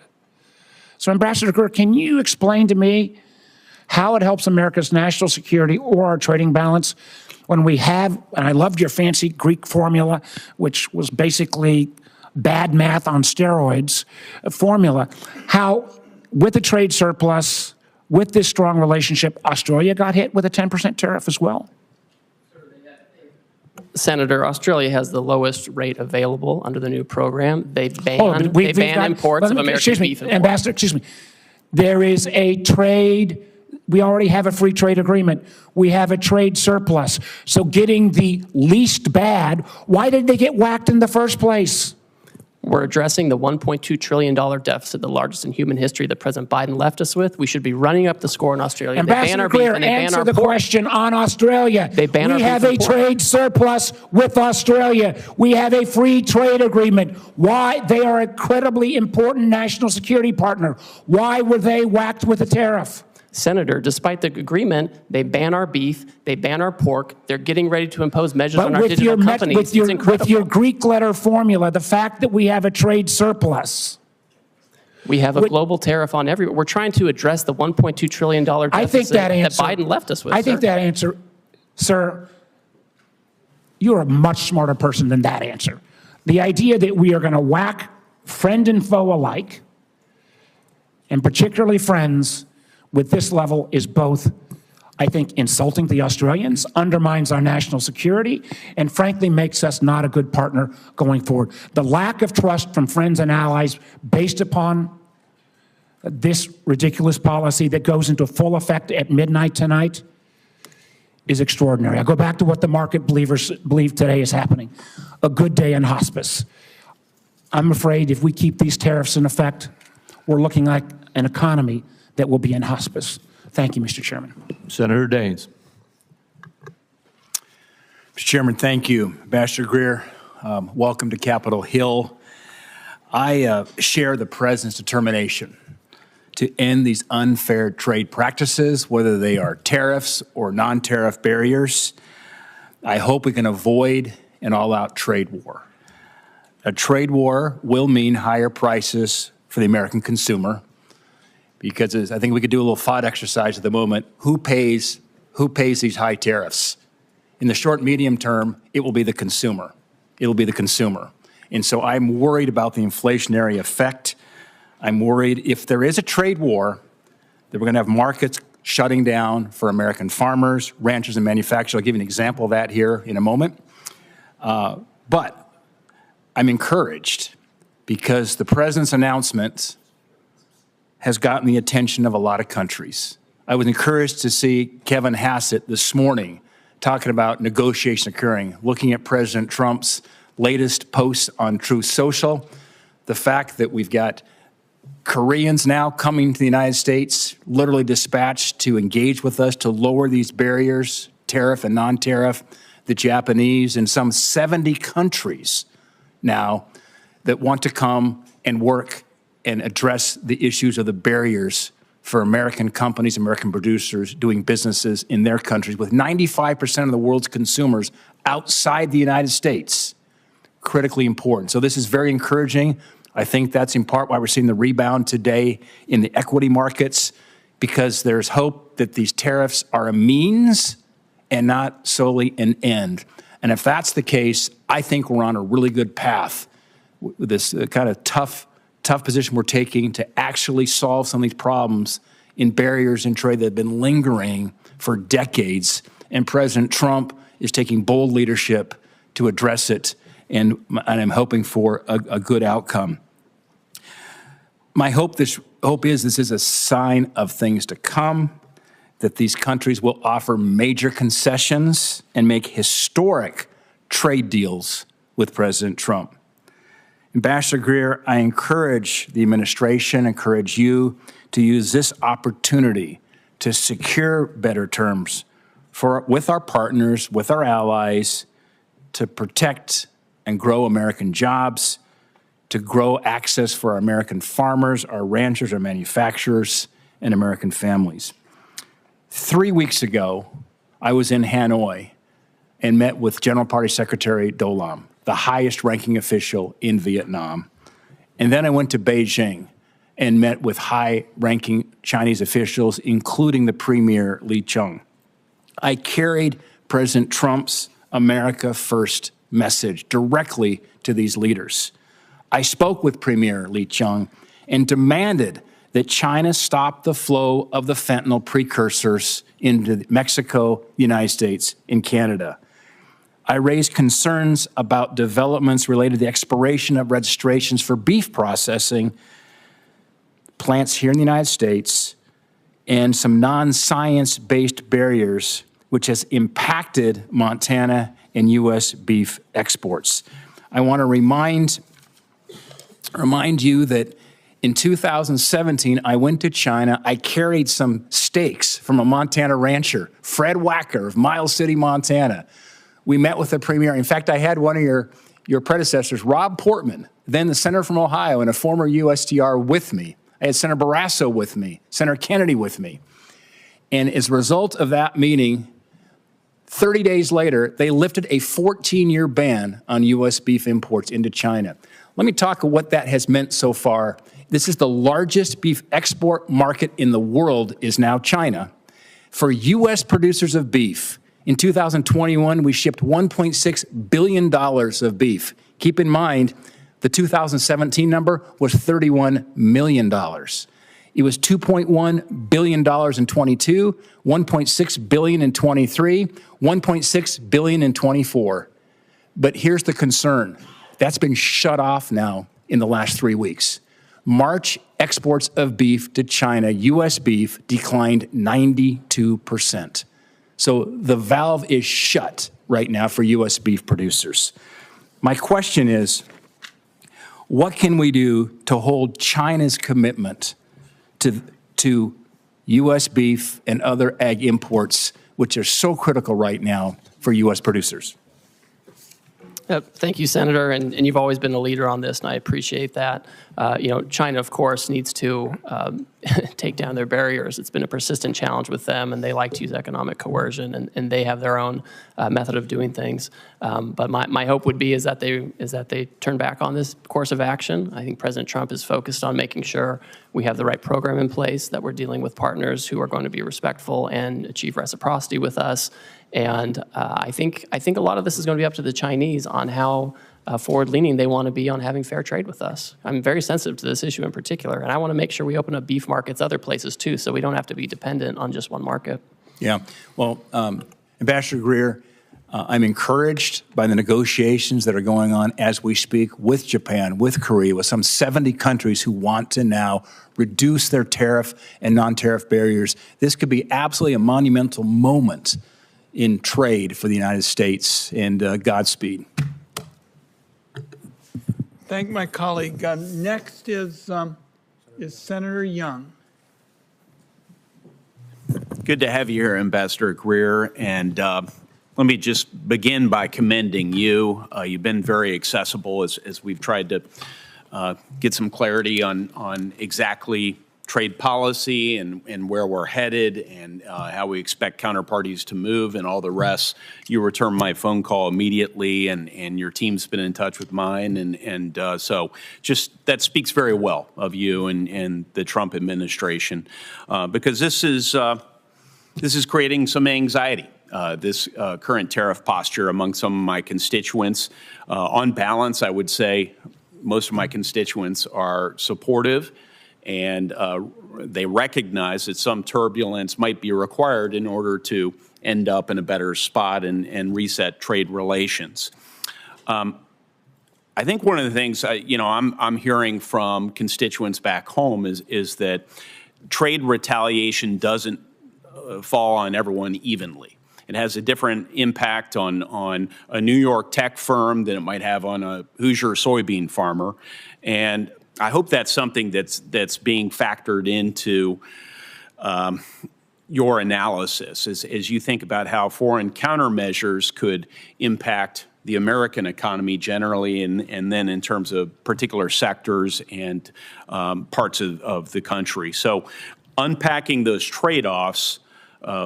Speaker 13: So Ambassador Greer, can you explain to me how it helps America's national security or our trading balance when we have, and I loved your fancy Greek formula, which was basically bad math on steroids formula, how with the trade surplus, with this strong relationship, Australia got hit with a 10% tariff as well?
Speaker 3: Senator, Australia has the lowest rate available under the new program. They ban imports of American beef.
Speaker 13: Ambassador, excuse me. There is a trade, we already have a free trade agreement. We have a trade surplus. So getting the least bad, why did they get whacked in the first place?
Speaker 3: We're addressing the $1.2 trillion deficit, the largest in human history that President Biden left us with. We should be running up the score in Australia.
Speaker 13: Ambassador Greer, answer the question on Australia. We have a trade surplus with Australia. We have a free trade agreement. Why? They are an incredibly important national security partner. Why were they whacked with a tariff?
Speaker 3: Senator, despite the agreement, they ban our beef, they ban our pork, they're getting ready to impose measures on our digital companies.
Speaker 13: With your Greek letter formula, the fact that we have a trade surplus.
Speaker 3: We have a global tariff on everyone. We're trying to address the $1.2 trillion deficit that Biden left us with.
Speaker 13: I think that answer, sir, you're a much smarter person than that answer. The idea that we are going to whack friend and foe alike, and particularly friends, with this level is both, I think, insulting the Australians, undermines our national security, and frankly makes us not a good partner going forward. The lack of trust from friends and allies based upon this ridiculous policy that goes into full effect at midnight tonight is extraordinary. I go back to what the market believers believe today is happening. A good day in hospice. I'm afraid if we keep these tariffs in effect, we're looking like an economy that will be in hospice. Thank you, Mr. Chairman.
Speaker 1: Senator Daines.
Speaker 14: Mr. Chairman, thank you. Ambassador Greer, welcome to Capitol Hill. I share the President's determination to end these unfair trade practices, whether they are tariffs or non-tariff barriers. I hope we can avoid an all-out trade war. A trade war will mean higher prices for the American consumer, because I think we could do a little thought exercise at the moment. Who pays these high tariffs? In the short, medium term, it will be the consumer. It will be the consumer. And so I'm worried about the inflationary effect. I'm worried if there is a trade war, that we're going to have markets shutting down for American farmers, ranchers, and manufacturers. I'll give you an example of that here in a moment. But I'm encouraged because the President's announcement has gotten the attention of a lot of countries. I was encouraged to see Kevin Hassett this morning talking about negotiation occurring, looking at President Trump's latest posts on Truth Social, the fact that we've got Koreans now coming to the United States, literally dispatched to engage with us to lower these barriers, tariff and non-tariff, the Japanese, and some 70 countries now that want to come and work and address the issues of the barriers for American companies, American producers doing businesses in their countries, with 95% of the world's consumers outside the United States. Critically important. So this is very encouraging. I think that's in part why we're seeing the rebound today in the equity markets, because there's hope that these tariffs are a means and not solely an end. And if that's the case, I think we're on a really good path with this kind of tough position we're taking to actually solve some of these problems in barriers in trade that have been lingering for decades. And President Trump is taking bold leadership to address it, and I'm hoping for a good outcome. My hope is this is a sign of things to come, that these countries will offer major concessions and make historic trade deals with President Trump. Ambassador Greer, I encourage the administration, encourage you to use this opportunity to secure better terms with our partners, with our allies, to protect and grow American jobs, to grow access for our American farmers, our ranchers, our manufacturers, and American families. 3 weeks ago, I was in Hanoi and met with General Party Secretary Do Lam, the highest ranking official in Vietnam. And then I went to Beijing and met with high-ranking Chinese officials, including the Premier Li Qiang. I carried President Trump's America First message directly to these leaders. I spoke with Premier Li Qiang and demanded that China stop the flow of the fentanyl precursors into Mexico, the United States, and Canada. I raised concerns about developments related to the expiration of registrations for beef processing plants here in the United States and some non-science-based barriers which has impacted Montana and U.S. beef exports. I want to remind you that in 2017, I went to China. I carried some steaks from a Montana rancher, Fred Wacker of Miles City, Montana. We met with the premier. In fact, I had one of your predecessors, Rob Portman, then the senator from Ohio and a former USTR with me. I had Senator Barrasso with me, Senator Kennedy with me. And as a result of that meeting, 30 days later, they lifted a 14-year ban on U.S. beef imports into China. Let me talk about what that has meant so far. This is the largest beef export market in the world is now China. For U.S. producers of beef, in 2021, we shipped $1.6 billion of beef. Keep in mind, the 2017 number was $31 million. It was $2.1 billion in 22, $1.6 billion in 23, $1.6 billion in 24. But here's the concern. That's been shut off now in the last 3 weeks. March exports of beef to China, U.S. beef, declined 92%. So the valve is shut right now for U.S. beef producers. My question is, what can we do to hold China's commitment to U.S. beef and other ag imports, which are so critical right now for U.S. producers?
Speaker 3: Thank you, Senator, and you've always been a leader on this, and I appreciate that. China, of course, needs to take down their barriers. It's been a persistent challenge with them, and they like to use economic coercion, and they have their own method of doing things. But my hope would be is that they turn back on this course of action. I think President Trump is focused on making sure we have the right program in place, that we're dealing with partners who are going to be respectful and achieve reciprocity with us. And I think a lot of this is going to be up to the Chinese on how forward-leaning they want to be on having fair trade with us. I'm very sensitive to this issue in particular, and I want to make sure we open up beef markets other places too, so we don't have to be dependent on just one market.
Speaker 14: Yeah. Well, Ambassador Greer, I'm encouraged by the negotiations that are going on as we speak with Japan, with Korea, with some 70 countries who want to now reduce their tariff and non-tariff barriers. This could be absolutely a monumental moment in trade for the United States, and Godspeed.
Speaker 2: Thank my colleague. Next is Senator Young.
Speaker 15: Good to have you here, Ambassador Greer, and let me just begin by commending you. You've been very accessible as we've tried to get some clarity on exactly trade policy and where we're headed and how we expect counterparties to move and all the rest, you return my phone call immediately, and your team's been in touch with mine. And so just that speaks very well of you and the Trump administration, because this is creating some anxiety. This current tariff posture among some of my constituents. On balance, I would say most of my constituents are supportive, and they recognize that some turbulence might be required in order to end up in a better spot and reset trade relations. I think one of the things I'm hearing from constituents back home is that trade retaliation doesn't fall on everyone evenly. It has a different impact on a New York tech firm than it might have on a Hoosier soybean farmer. And I hope that's something that's being factored into your analysis as you think about how foreign countermeasures could impact the American economy generally, and then in terms of particular sectors and parts of the country. So unpacking those trade-offs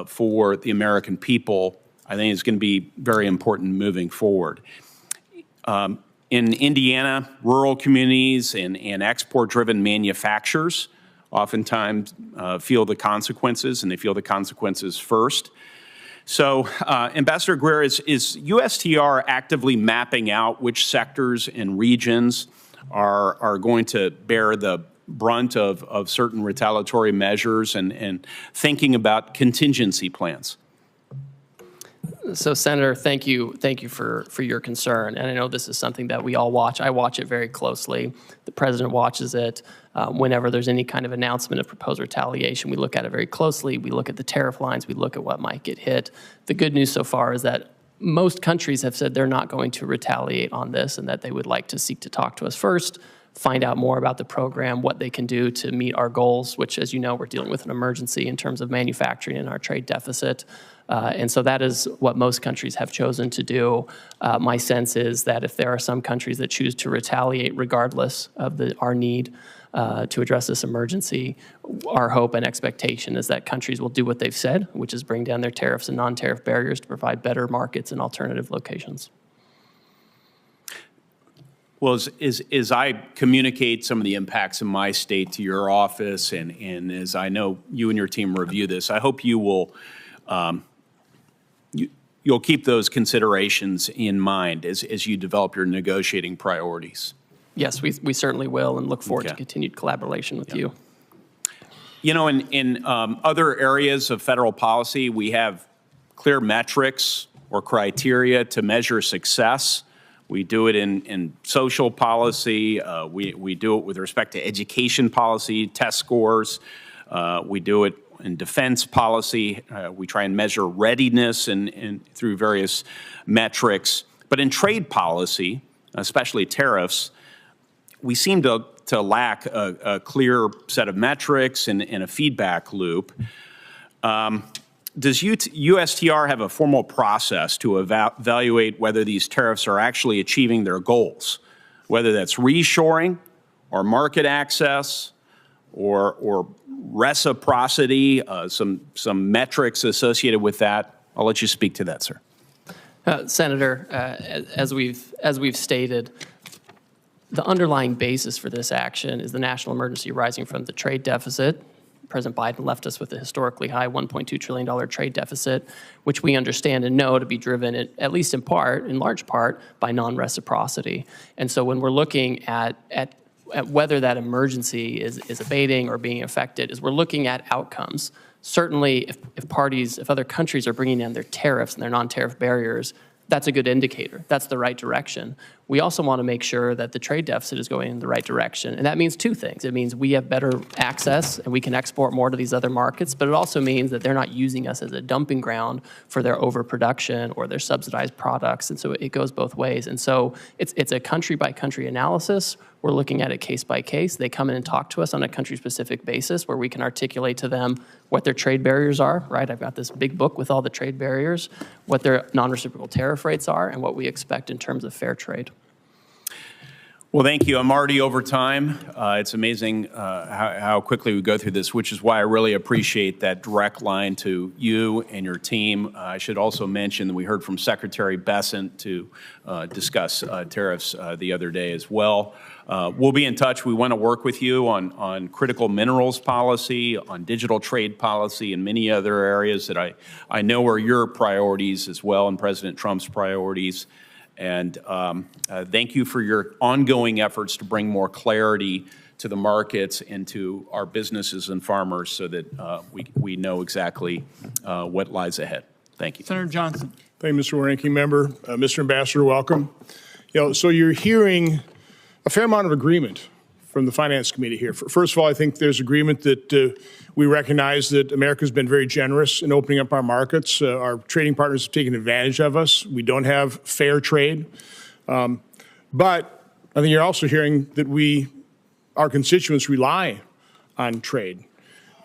Speaker 15: for the American people, I think is going to be very important moving forward. In Indiana, rural communities and export-driven manufacturers oftentimes feel the consequences, and they feel the consequences first. So, Ambassador Greer, is USTR actively mapping out which sectors and regions are going to bear the brunt of certain retaliatory measures and thinking about contingency plans?
Speaker 3: So, Senator, thank you for your concern. And I know this is something that we all watch. I watch it very closely. The president watches it. Whenever there's any kind of announcement of proposed retaliation, we look at it very closely. We look at the tariff lines. We look at what might get hit. The good news so far is that most countries have said they're not going to retaliate on this and that they would like to seek to talk to us first, find out more about the program, what they can do to meet our goals, which, as you know, we're dealing with an emergency in terms of manufacturing and our trade deficit. And so that is what most countries have chosen to do. My sense is that if there are some countries that choose to retaliate regardless of our need to address this emergency, our hope and expectation is that countries will do what they've said, which is bring down their tariffs and non-tariff barriers to provide better markets and alternative locations.
Speaker 15: Well, as I communicate some of the impacts in my state to your office, and as I know you and your team review this, I hope you will you'll keep those considerations in mind as you develop your negotiating priorities.
Speaker 3: Yes, we certainly will, and look forward to continued collaboration with you.
Speaker 15: You know, in other areas of federal policy, we have clear metrics or criteria to measure success. We do it in social policy. We do it with respect to education policy, test scores. We do it in defense policy. We try and measure readiness and through various metrics. But in trade policy, especially tariffs, we seem to lack a clear set of metrics and a feedback loop. Does USTR have a formal process to evaluate whether these tariffs are actually achieving their goals, whether that's reshoring or market access or reciprocity, some metrics associated with that? I'll let you speak to that, sir.
Speaker 3: Senator, as we've stated, the underlying basis for this action is the national emergency arising from the trade deficit. President Biden left us with a historically high $1.2 trillion trade deficit, which we understand and know to be driven, at least in large part, by non-reciprocity. And so when we're looking at whether that emergency is abating or being affected, is we're looking at outcomes. Certainly, if other countries are bringing down their tariffs and their non-tariff barriers, that's a good indicator. That's the right direction. We also want to make sure that the trade deficit is going in the right direction. And that means two things. It means we have better access and we can export more to these other markets, but it also means that they're not using us as a dumping ground for their overproduction or their subsidized products. And so it goes both ways. And so it's a country-by-country analysis. We're looking at it case by case. They come in and talk to us on a country-specific basis where we can articulate to them what their trade barriers are, right? I've got this big book with all the trade barriers, what their non-reciprocal tariff rates are, and what we expect in terms of fair trade.
Speaker 15: Well, thank you. I'm already over time. It's amazing how quickly we go through this, which is why I really appreciate that direct line to you and your team. I should also mention that we heard from Secretary Bessent to discuss tariffs the other day as well. We'll be in touch. We want to work with you on critical minerals policy, on digital trade policy, and many other areas that I know are your priorities as well, and President Trump's priorities. And thank you for your ongoing efforts to bring more clarity to the markets and to our businesses and farmers so that we know exactly what lies ahead. Thank you.
Speaker 2: Senator Johnson.
Speaker 16: Thank you, Mr. Ranking Member. Mr. Ambassador, welcome. So you're hearing a fair amount of agreement from the Finance Committee here. First of all, I think there's agreement that we recognize that America's been very generous in opening up our markets. Our trading partners have taken advantage of us. We don't have fair trade. But I think you're also hearing that our constituents rely on trade,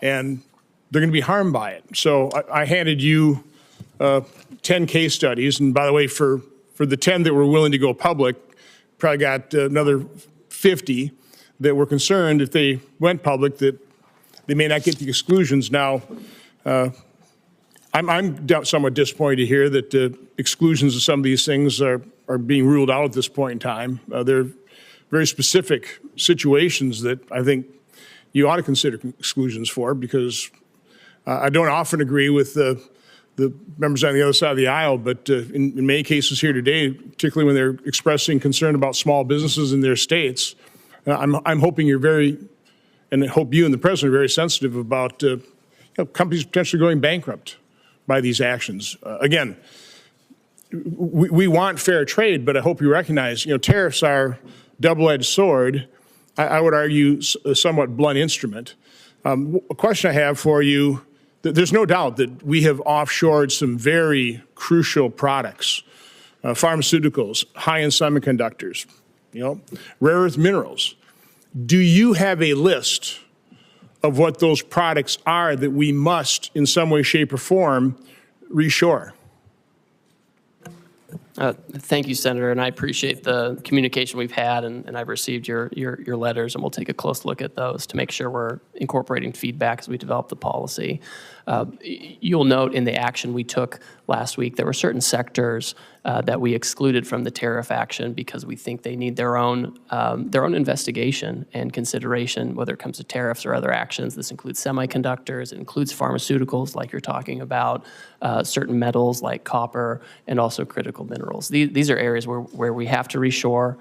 Speaker 16: and they're going to be harmed by it. So I handed you 10 case studies, and by the way, for the 10 that were willing to go public, probably got another 50 that were concerned if they went public that they may not get the exclusions. Now, I'm somewhat disappointed to hear that exclusions of some of these things are being ruled out at this point in time. They're very specific situations that I think you ought to consider exclusions for, because I don't often agree with the members on the other side of the aisle, but in many cases here today, particularly when they're expressing concern about small businesses in their states, I'm hoping you're and I hope you and the President are very sensitive about companies potentially going bankrupt by these actions. Again, we want fair trade, but I hope you recognize, tariffs are double-edged sword. I would argue a somewhat blunt instrument. A question I have for you, there's no doubt that we have offshored some very crucial products, pharmaceuticals, high-end semiconductors, rare earth minerals. Do you have a list of what those products are that we must, in some way, shape, or form, reshore?
Speaker 3: Thank you, Senator, and I appreciate the communication we've had, and I've received your letters, and we'll take a close look at those to make sure we're incorporating feedback as we develop the policy. You'll note in the action we took last week, there were certain sectors that we excluded from the tariff action because we think they need their own investigation and consideration, whether it comes to tariffs or other actions. This includes semiconductors, it includes pharmaceuticals, like you're talking about, certain metals like copper, and also critical minerals. These are areas where we have to reshore.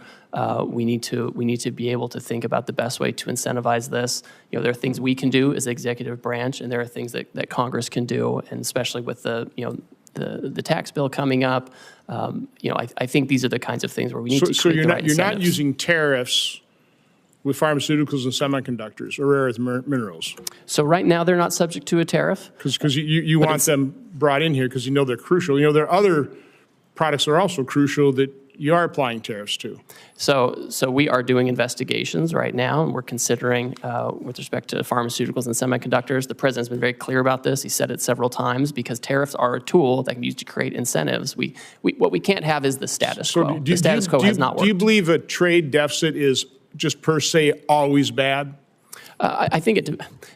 Speaker 3: We need to be able to think about the best way to incentivize this. There are things we can do as the executive branch, and there are things that Congress can do, and especially with the tax bill coming up. I think these are the kinds of things where we need to create the right incentives.
Speaker 16: So you're not using tariffs with pharmaceuticals and semiconductors or rare earth minerals?
Speaker 3: So right now they're not subject to a tariff.
Speaker 16: Because you want them brought in here because they're crucial. There are other products that are also crucial that you are applying tariffs to.
Speaker 3: So we are doing investigations right now, and we're considering, with respect to pharmaceuticals and semiconductors, the President's been very clear about this. He said it several times, because tariffs are a tool that can be used to create incentives. What we can't have is the status quo. The status quo has not worked.
Speaker 16: Do you believe a trade deficit is just per se always bad?
Speaker 3: I think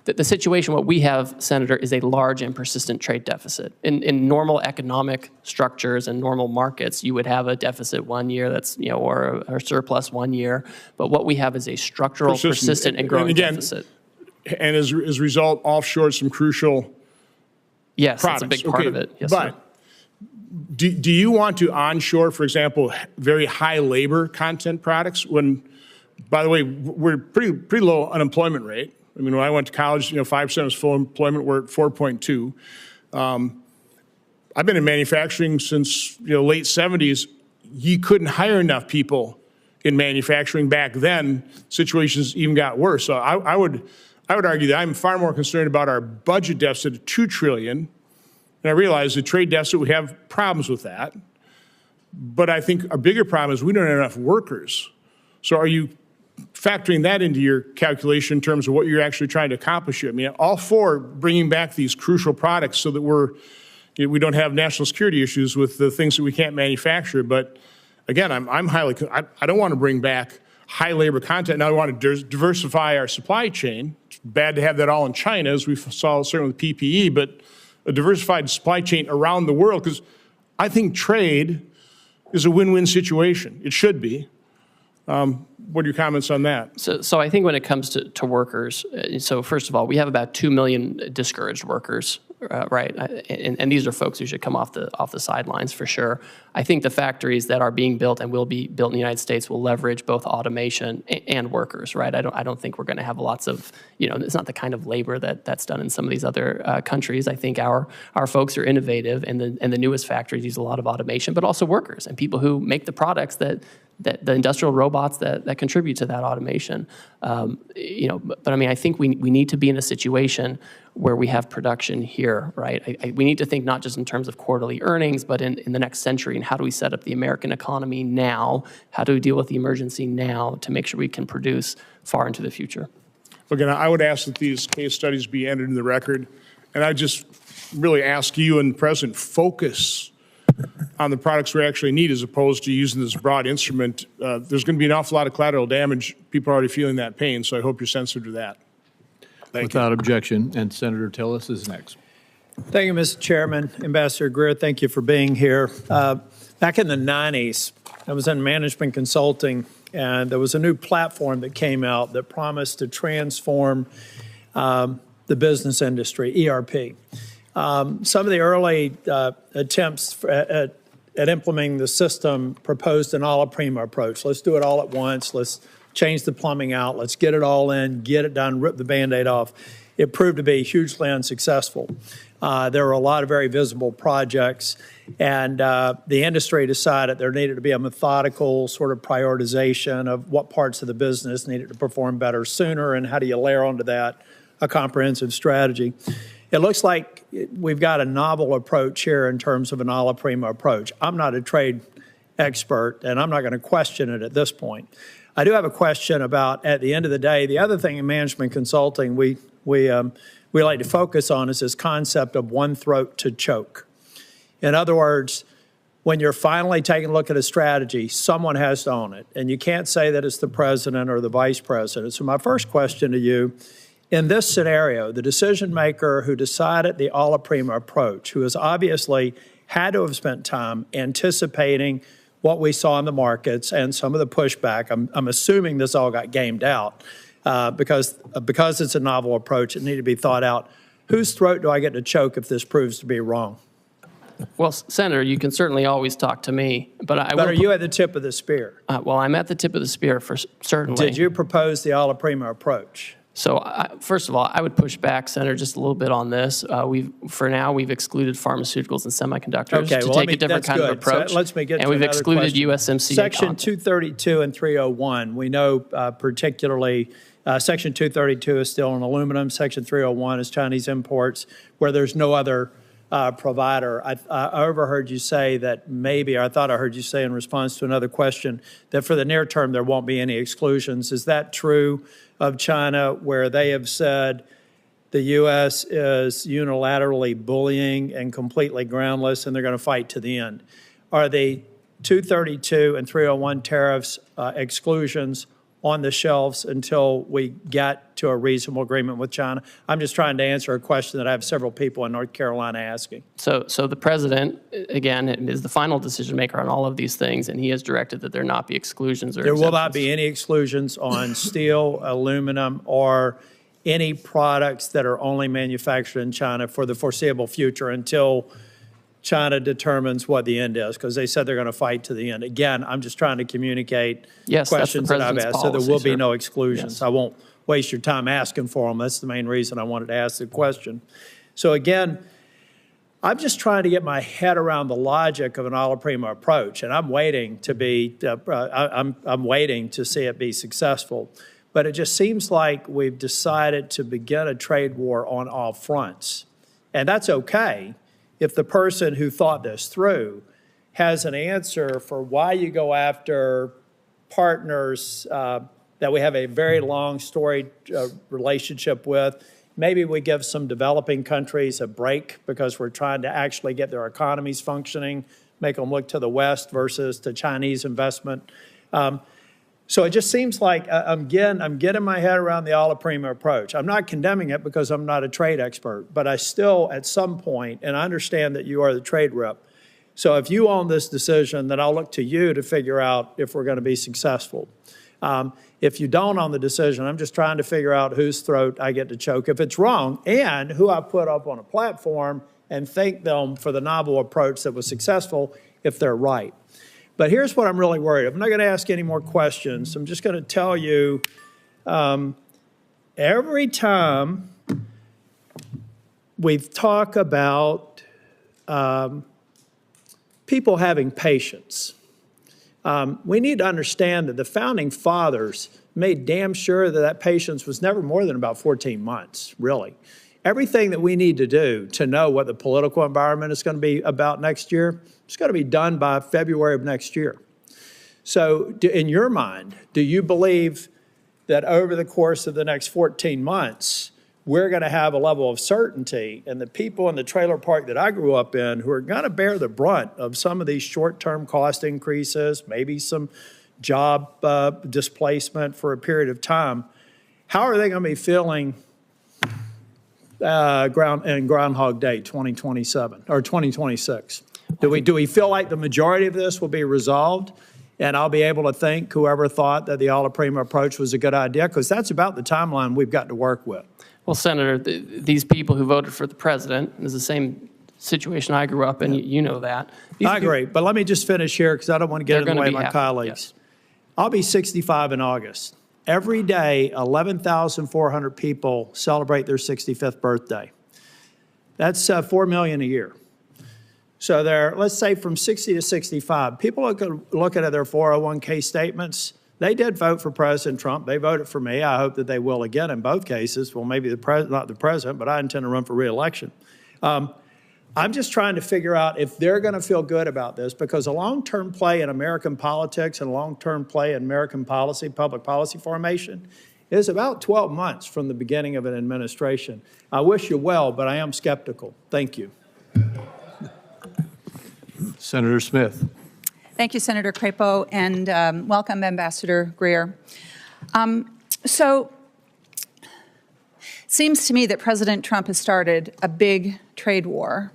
Speaker 3: the situation, what we have, Senator, is a large and persistent trade deficit. In normal economic structures and normal markets, you would have a deficit one year that's, or a surplus one year. But what we have is a structural, persistent and growing deficit.
Speaker 16: And as a result, offshore some crucial products.
Speaker 3: That's a big part of it. Yes,
Speaker 16: but
Speaker 3: sir.
Speaker 16: Do you want to onshore, for example, very high labor content products when, by the way, we're pretty low unemployment rate. I mean, when I went to college, 5% was full employment. We're at 4.2. I've been in manufacturing since late 70s. You couldn't hire enough people in manufacturing back then. Situations even got worse. So I would argue that I'm far more concerned about our budget deficit of $2 trillion. And I realize the trade deficit, we have problems with that. But I think our bigger problem is we don't have enough workers. So are you factoring that into your calculation in terms of what you're actually trying to accomplish here? I mean, all for bringing back these crucial products so that we don't have national security issues with the things that we can't manufacture. But again, I don't want to bring back high labor content. Now we want to diversify our supply chain. It's bad to have that all in China, as we saw certainly with PPE, but a diversified supply chain around the world, because I think trade is a win-win situation. It should be. What are your comments on that?
Speaker 3: So I think when it comes to workers, so first of all, we have about 2 million discouraged workers, right? And these are folks who should come off the sidelines for sure. I think the factories that are being built and will be built in the United States will leverage both automation and workers, right? I don't think we're going to have lots of, it's not the kind of labor that's done in some of these other countries. I think our folks are innovative, and the newest factories use a lot of automation, but also workers and people who make the products that the industrial robots that contribute to that automation. But I mean, I think we need to be in a situation where we have production here, right? We need to think not just in terms of quarterly earnings, but in the next century, and how do we set up the American economy now? How do we deal with the emergency now to make sure we can produce far into the future?
Speaker 16: Again, I would ask that these case studies be entered in the record, and I just really ask you and the President focus on the products we actually need, as opposed to using this broad instrument. There's going to be an awful lot of collateral damage. People are already feeling that pain, so I hope you're sensitive to that.
Speaker 1: Without objection, and Senator Tillis is next.
Speaker 17: Thank you, Mr. Chairman. Ambassador Greer, thank you for being here. Back in the 90s, I was in management consulting, and there was a new platform that came out that promised to transform the business industry, ERP. Some of the early attempts at implementing the system proposed an a la prima approach. Let's do it all at once. Let's change the plumbing out. Let's get it all in, get it done, rip the Band-Aid off. It proved to be hugely unsuccessful. There were a lot of very visible projects, and the industry decided there needed to be a methodical sort of prioritization of what parts of the business needed to perform better sooner, and how do you layer onto that a comprehensive strategy. It looks like we've got a novel approach here in terms of an a la prima approach. I'm not a trade expert, and I'm not going to question it at this point. I do have a question about, at the end of the day, the other thing in management consulting we like to focus on is this concept of one throat to choke. In other words, when you're finally taking a look at a strategy, someone has to own it, and you can't say that it's the president or the vice president. So my first question to you, in this scenario, the decision maker who decided the a la prima approach, who has obviously had to have spent time anticipating what we saw in the markets and some of the pushback, I'm assuming this all got gamed out because it's a novel approach, it needed to be thought out. Whose throat do I get to choke if this proves to be wrong?
Speaker 3: Well, Senator, you can certainly always talk to me, but
Speaker 17: are you at the tip of the spear?
Speaker 3: Well, I'm at the tip of the spear for certainly.
Speaker 17: Did you propose the a la prima approach?
Speaker 3: So first of all, I would push back, Senator, just a little bit on this. For now, we've excluded pharmaceuticals and semiconductors to take a different kind of approach.
Speaker 17: So let's get
Speaker 3: and we've excluded
Speaker 17: question.
Speaker 3: USMCA.
Speaker 17: Section 232 and 301, we know particularly Section 232 is still on aluminum. Section 301 is Chinese imports, where there's no other provider. I overheard you say that maybe, or I thought I heard you say in response to another question, that for the near term there won't be any exclusions. Is that true of China, where they have said the U.S. is unilaterally bullying and completely groundless, and they're going to fight to the end? Are the 232 and 301 tariffs exclusions on the shelves until we get to a reasonable agreement with China? I'm just trying to answer a question that I have several people in North Carolina asking.
Speaker 3: So the president, again, is the final decision maker on all of these things, and he has directed that there not be exclusions or
Speaker 17: There
Speaker 3: exemptions.
Speaker 17: will not be any exclusions on steel, aluminum, or any products that are only manufactured in China for the foreseeable future until China determines what the end is, because they said they're going to fight to the end. Again, I'm just trying to communicate
Speaker 3: that's
Speaker 17: questions
Speaker 3: the
Speaker 17: that I've asked,
Speaker 3: policy,
Speaker 17: so there will be
Speaker 3: sir.
Speaker 17: no exclusions.
Speaker 3: Yes.
Speaker 17: I won't waste your time asking for them. That's the main reason I wanted to ask the question. So again, I'm just trying to get my head around the logic of an a la prima approach, and I'm waiting to be, I'm waiting to see it be successful. But it just seems like we've decided to begin a trade war on all fronts, and that's okay if the person who thought this through has an answer for why you go after partners that we have a very long storied relationship with. Maybe we give some developing countries a break because we're trying to actually get their economies functioning, make them look to the West versus to Chinese investment. So it just seems like I'm getting my head around the alla prima approach. I'm not condemning it because I'm not a trade expert, but I still, at some point, and I understand that you are the trade rep. So if you own this decision, then I'll look to you to figure out if we're going to be successful. If you don't own the decision, I'm just trying to figure out whose throat I get to choke if it's wrong, and who I put up on a platform and thank them for the novel approach that was successful if they're right. But here's what I'm really worried. I'm not going to ask any more questions. I'm just going to tell you, every time we talk about people having patience, we need to understand that the founding fathers made damn sure that that patience was never more than about 14 months, really. Everything that we need to do to know what the political environment is going to be about next year, it's going to be done by February of next year. So in your mind, do you believe that over the course of the next 14 months, we're going to have a level of certainty, and the people in the trailer park that I grew up in who are going to bear the brunt of some of these short-term cost increases, maybe some job displacement for a period of time, how are they going to be feeling Groundhog Day 2027 or 2026? Do we feel like the majority of this will be resolved, and I'll be able to thank whoever thought that the alla prima approach was a good idea? Because that's about the timeline we've got to work with.
Speaker 3: Well, Senator, these people who voted for the president is the same situation I grew up in. You know that.
Speaker 17: I agree, but let me just finish here because I don't want to get in the way of my colleagues. Yes. I'll be 65 in August. Every day, 11,400 people celebrate their 65th birthday. That's 4 million a year. So there, let's say from 60 to 65, people look at their 401k statements. They did vote for President Trump. They voted for me. I hope that they will again in both cases. Well, maybe not the president, but I intend to run for re-election. I'm just trying to figure out if they're going to feel good about this, because a long-term play in American politics and a long-term play in American policy, public policy formation, is about 12 months from the beginning of an administration. I wish you well, but I am skeptical. Thank you.
Speaker 1: Senator Smith.
Speaker 18: Thank you, Senator Crapo, and welcome, Ambassador Greer. So it seems to me that President Trump has started a big trade war,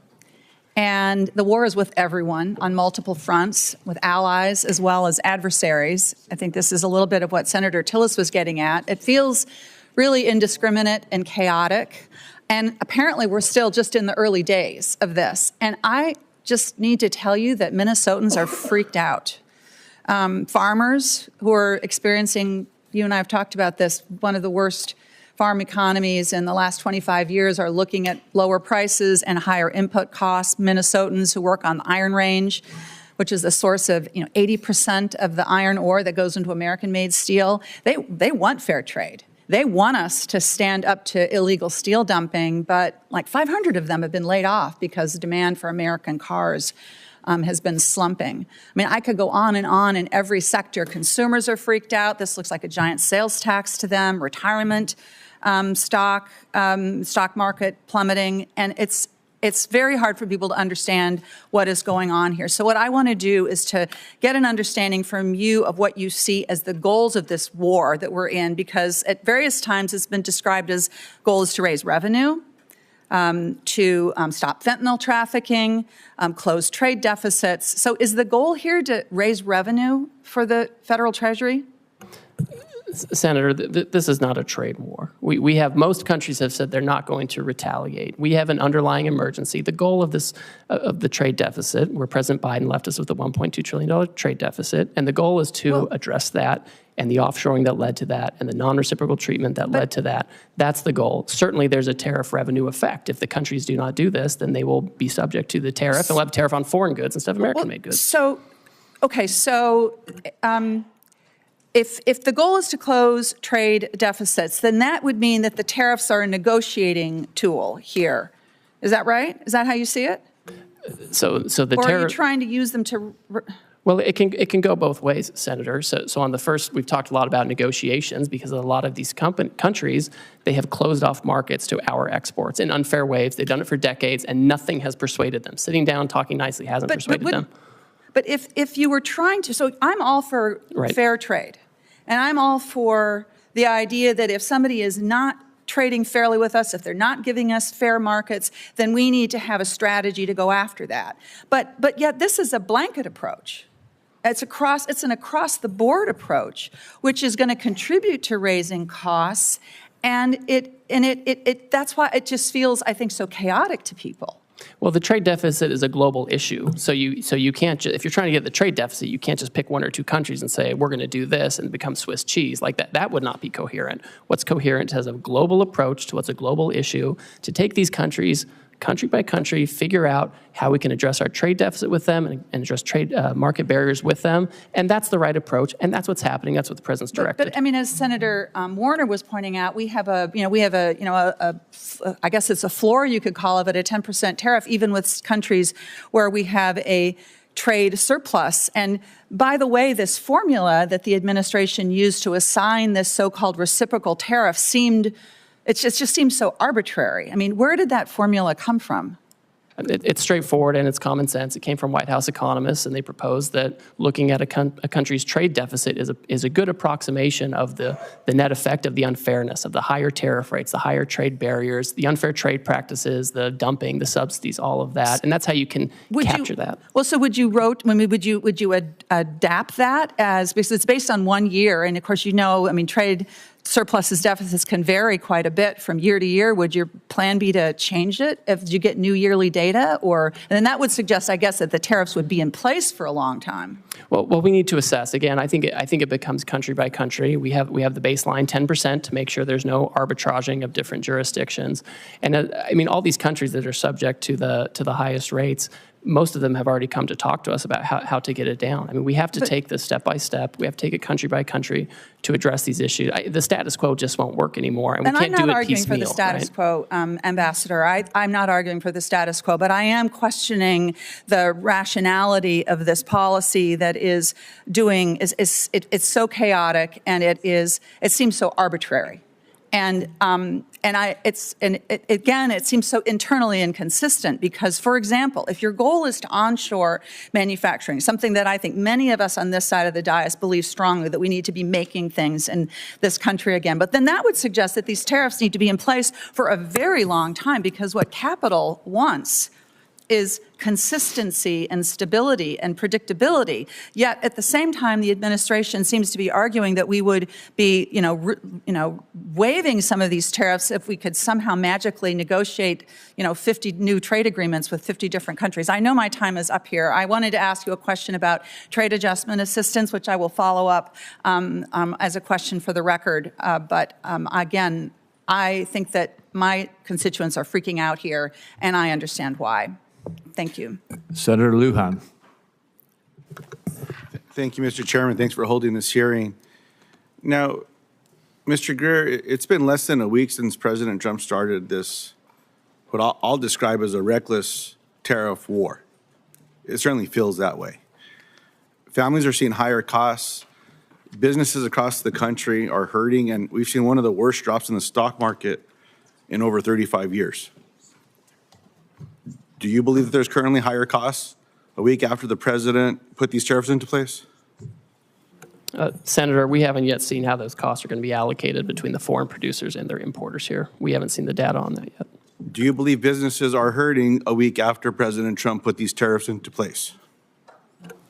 Speaker 18: and the war is with everyone on multiple fronts, with allies as well as adversaries. I think this is a little bit of what Senator Tillis was getting at. It feels really indiscriminate and chaotic, and apparently we're still just in the early days of this. And I just need to tell you that Minnesotans are freaked out. Farmers who are experiencing, you and I have talked about this, one of the worst farm economies in the last 25 years are looking at lower prices and higher input costs. Minnesotans who work on the Iron Range, which is the source of 80% of the iron ore that goes into American-made steel, they want fair trade. They want us to stand up to illegal steel dumping, but like 500 of them have been laid off because the demand for American cars has been slumping. I mean, I could go on in every sector. Consumers are freaked out. This looks like a giant sales tax to them, retirement stock market plummeting, and it's very hard for people to understand what is going on here. So what I want to do is to get an understanding from you of what you see as the goals of this war that we're in, because at various times it's been described as goals to raise revenue, to stop fentanyl trafficking, close trade deficits. So is the goal here to raise revenue for the federal treasury?
Speaker 3: Senator, this is not a trade war. We have, most countries have said they're not going to retaliate. We have an underlying emergency. The goal of this, of the trade deficit, where President Biden left us with a $1.2 trillion trade deficit, and the goal is to address that, and the offshoring that led to that, and the non-reciprocal treatment that led to that. That's the goal. Certainly there's a tariff revenue effect. If the countries do not do this, then they will be subject to the tariff, and we'll have a tariff on foreign goods instead of American-made goods.
Speaker 18: So, okay, so if the goal is to close trade deficits, then that would mean that the tariffs are a negotiating tool here. Is that right? Is that how you see it?
Speaker 3: So the
Speaker 18: or
Speaker 3: tariff.
Speaker 18: Are you trying to use them to?
Speaker 3: Well, it can go both ways, Senator. So on the first, we've talked a lot about negotiations, because a lot of these countries, they have closed off markets to our exports in unfair ways. They've done it for decades, and nothing has persuaded them. Sitting down, talking nicely hasn't persuaded them.
Speaker 18: But if you were trying to, so I'm all for fair trade. And I'm all for the idea that if somebody is not trading fairly with us, if they're not giving us fair markets, then we need to have a strategy to go after that. But yet this is a blanket approach. It's an across-the-board approach, which is going to contribute to raising costs, and that's why it just feels, I think, so chaotic to people.
Speaker 3: Well, the trade deficit is a global issue. So you can't if you're trying to get the trade deficit, you can't just pick one or two countries and say, we're going to do this and become Swiss cheese. Like that would not be coherent. What's coherent has a global approach to what's a global issue, to take these countries country by country, figure out how we can address our trade deficit with them and address trade market barriers with them. And that's the right approach. And that's what's happening. That's what the president's directed.
Speaker 18: But I mean, as Senator Warner was pointing out, I guess it's a floor, you could call it, a 10% tariff, even with countries where we have a trade surplus. And by the way, this formula that the administration used to assign this so-called reciprocal tariff it just seems so arbitrary. I mean, where did that formula come from?
Speaker 3: It's straightforward and it's common sense. It came from White House economists, and they proposed that looking at a country's trade deficit is a good approximation of the net effect of the unfairness, of the higher tariff rates, the higher trade barriers, the unfair trade practices, the dumping, the subsidies, all of that. And that's how you can capture that.
Speaker 18: Well, so would you adapt that because it's based on 1 year, and of course, trade surpluses, deficits can vary quite a bit from year to year. Would your plan be to change it if you get new yearly data? And then that would suggest, I guess, that the tariffs would be in place for a long time.
Speaker 3: Well, we need to assess. Again, I think it becomes country by country. We have the baseline 10% to make sure there's no arbitraging of different jurisdictions. And all these countries that are subject to the highest rates, most of them have already come to talk to us about how to get it down. I mean, we have to take this step by step. We have to take it country by country to address these issues. The status quo just won't work anymore, and we can't do it piecemeal.
Speaker 18: I'm not arguing for the status quo, Ambassador. I'm not arguing for the status quo, but I am questioning the rationality of this policy that it's so chaotic, and it seems so arbitrary. And it seems so internally inconsistent because, for example, if your goal is to onshore manufacturing, something that I think many of us on this side of the dais believe strongly that we need to be making things in this country again, but then that would suggest that these tariffs need to be in place for a very long time because what capital wants is consistency and stability and predictability. Yet at the same time, the administration seems to be arguing that we would be, waiving some of these tariffs if we could somehow magically negotiate, 50 new trade agreements with 50 different countries. I know my time is up here. I wanted to ask you a question about trade adjustment assistance, which I will follow up as a question for the record. But again, I think that my constituents are freaking out here, and I understand why. Thank you.
Speaker 1: Senator Lujan.
Speaker 19: Thank you, Mr. Chairman. Thanks for holding this hearing. Now, Mr. Greer, it's been less than a week since President Trump started this, what I'll describe as a reckless tariff war. It certainly feels that way. Families are seeing higher costs. Businesses across the country are hurting, and we've seen one of the worst drops in the stock market in over 35 years. Do you believe that there's currently higher costs a week after the president put these tariffs into place?
Speaker 3: Senator, we haven't yet seen how those costs are going to be allocated between the foreign producers and their importers here. We haven't seen the data on that yet.
Speaker 19: Do you believe businesses are hurting a week after President Trump put these tariffs into place?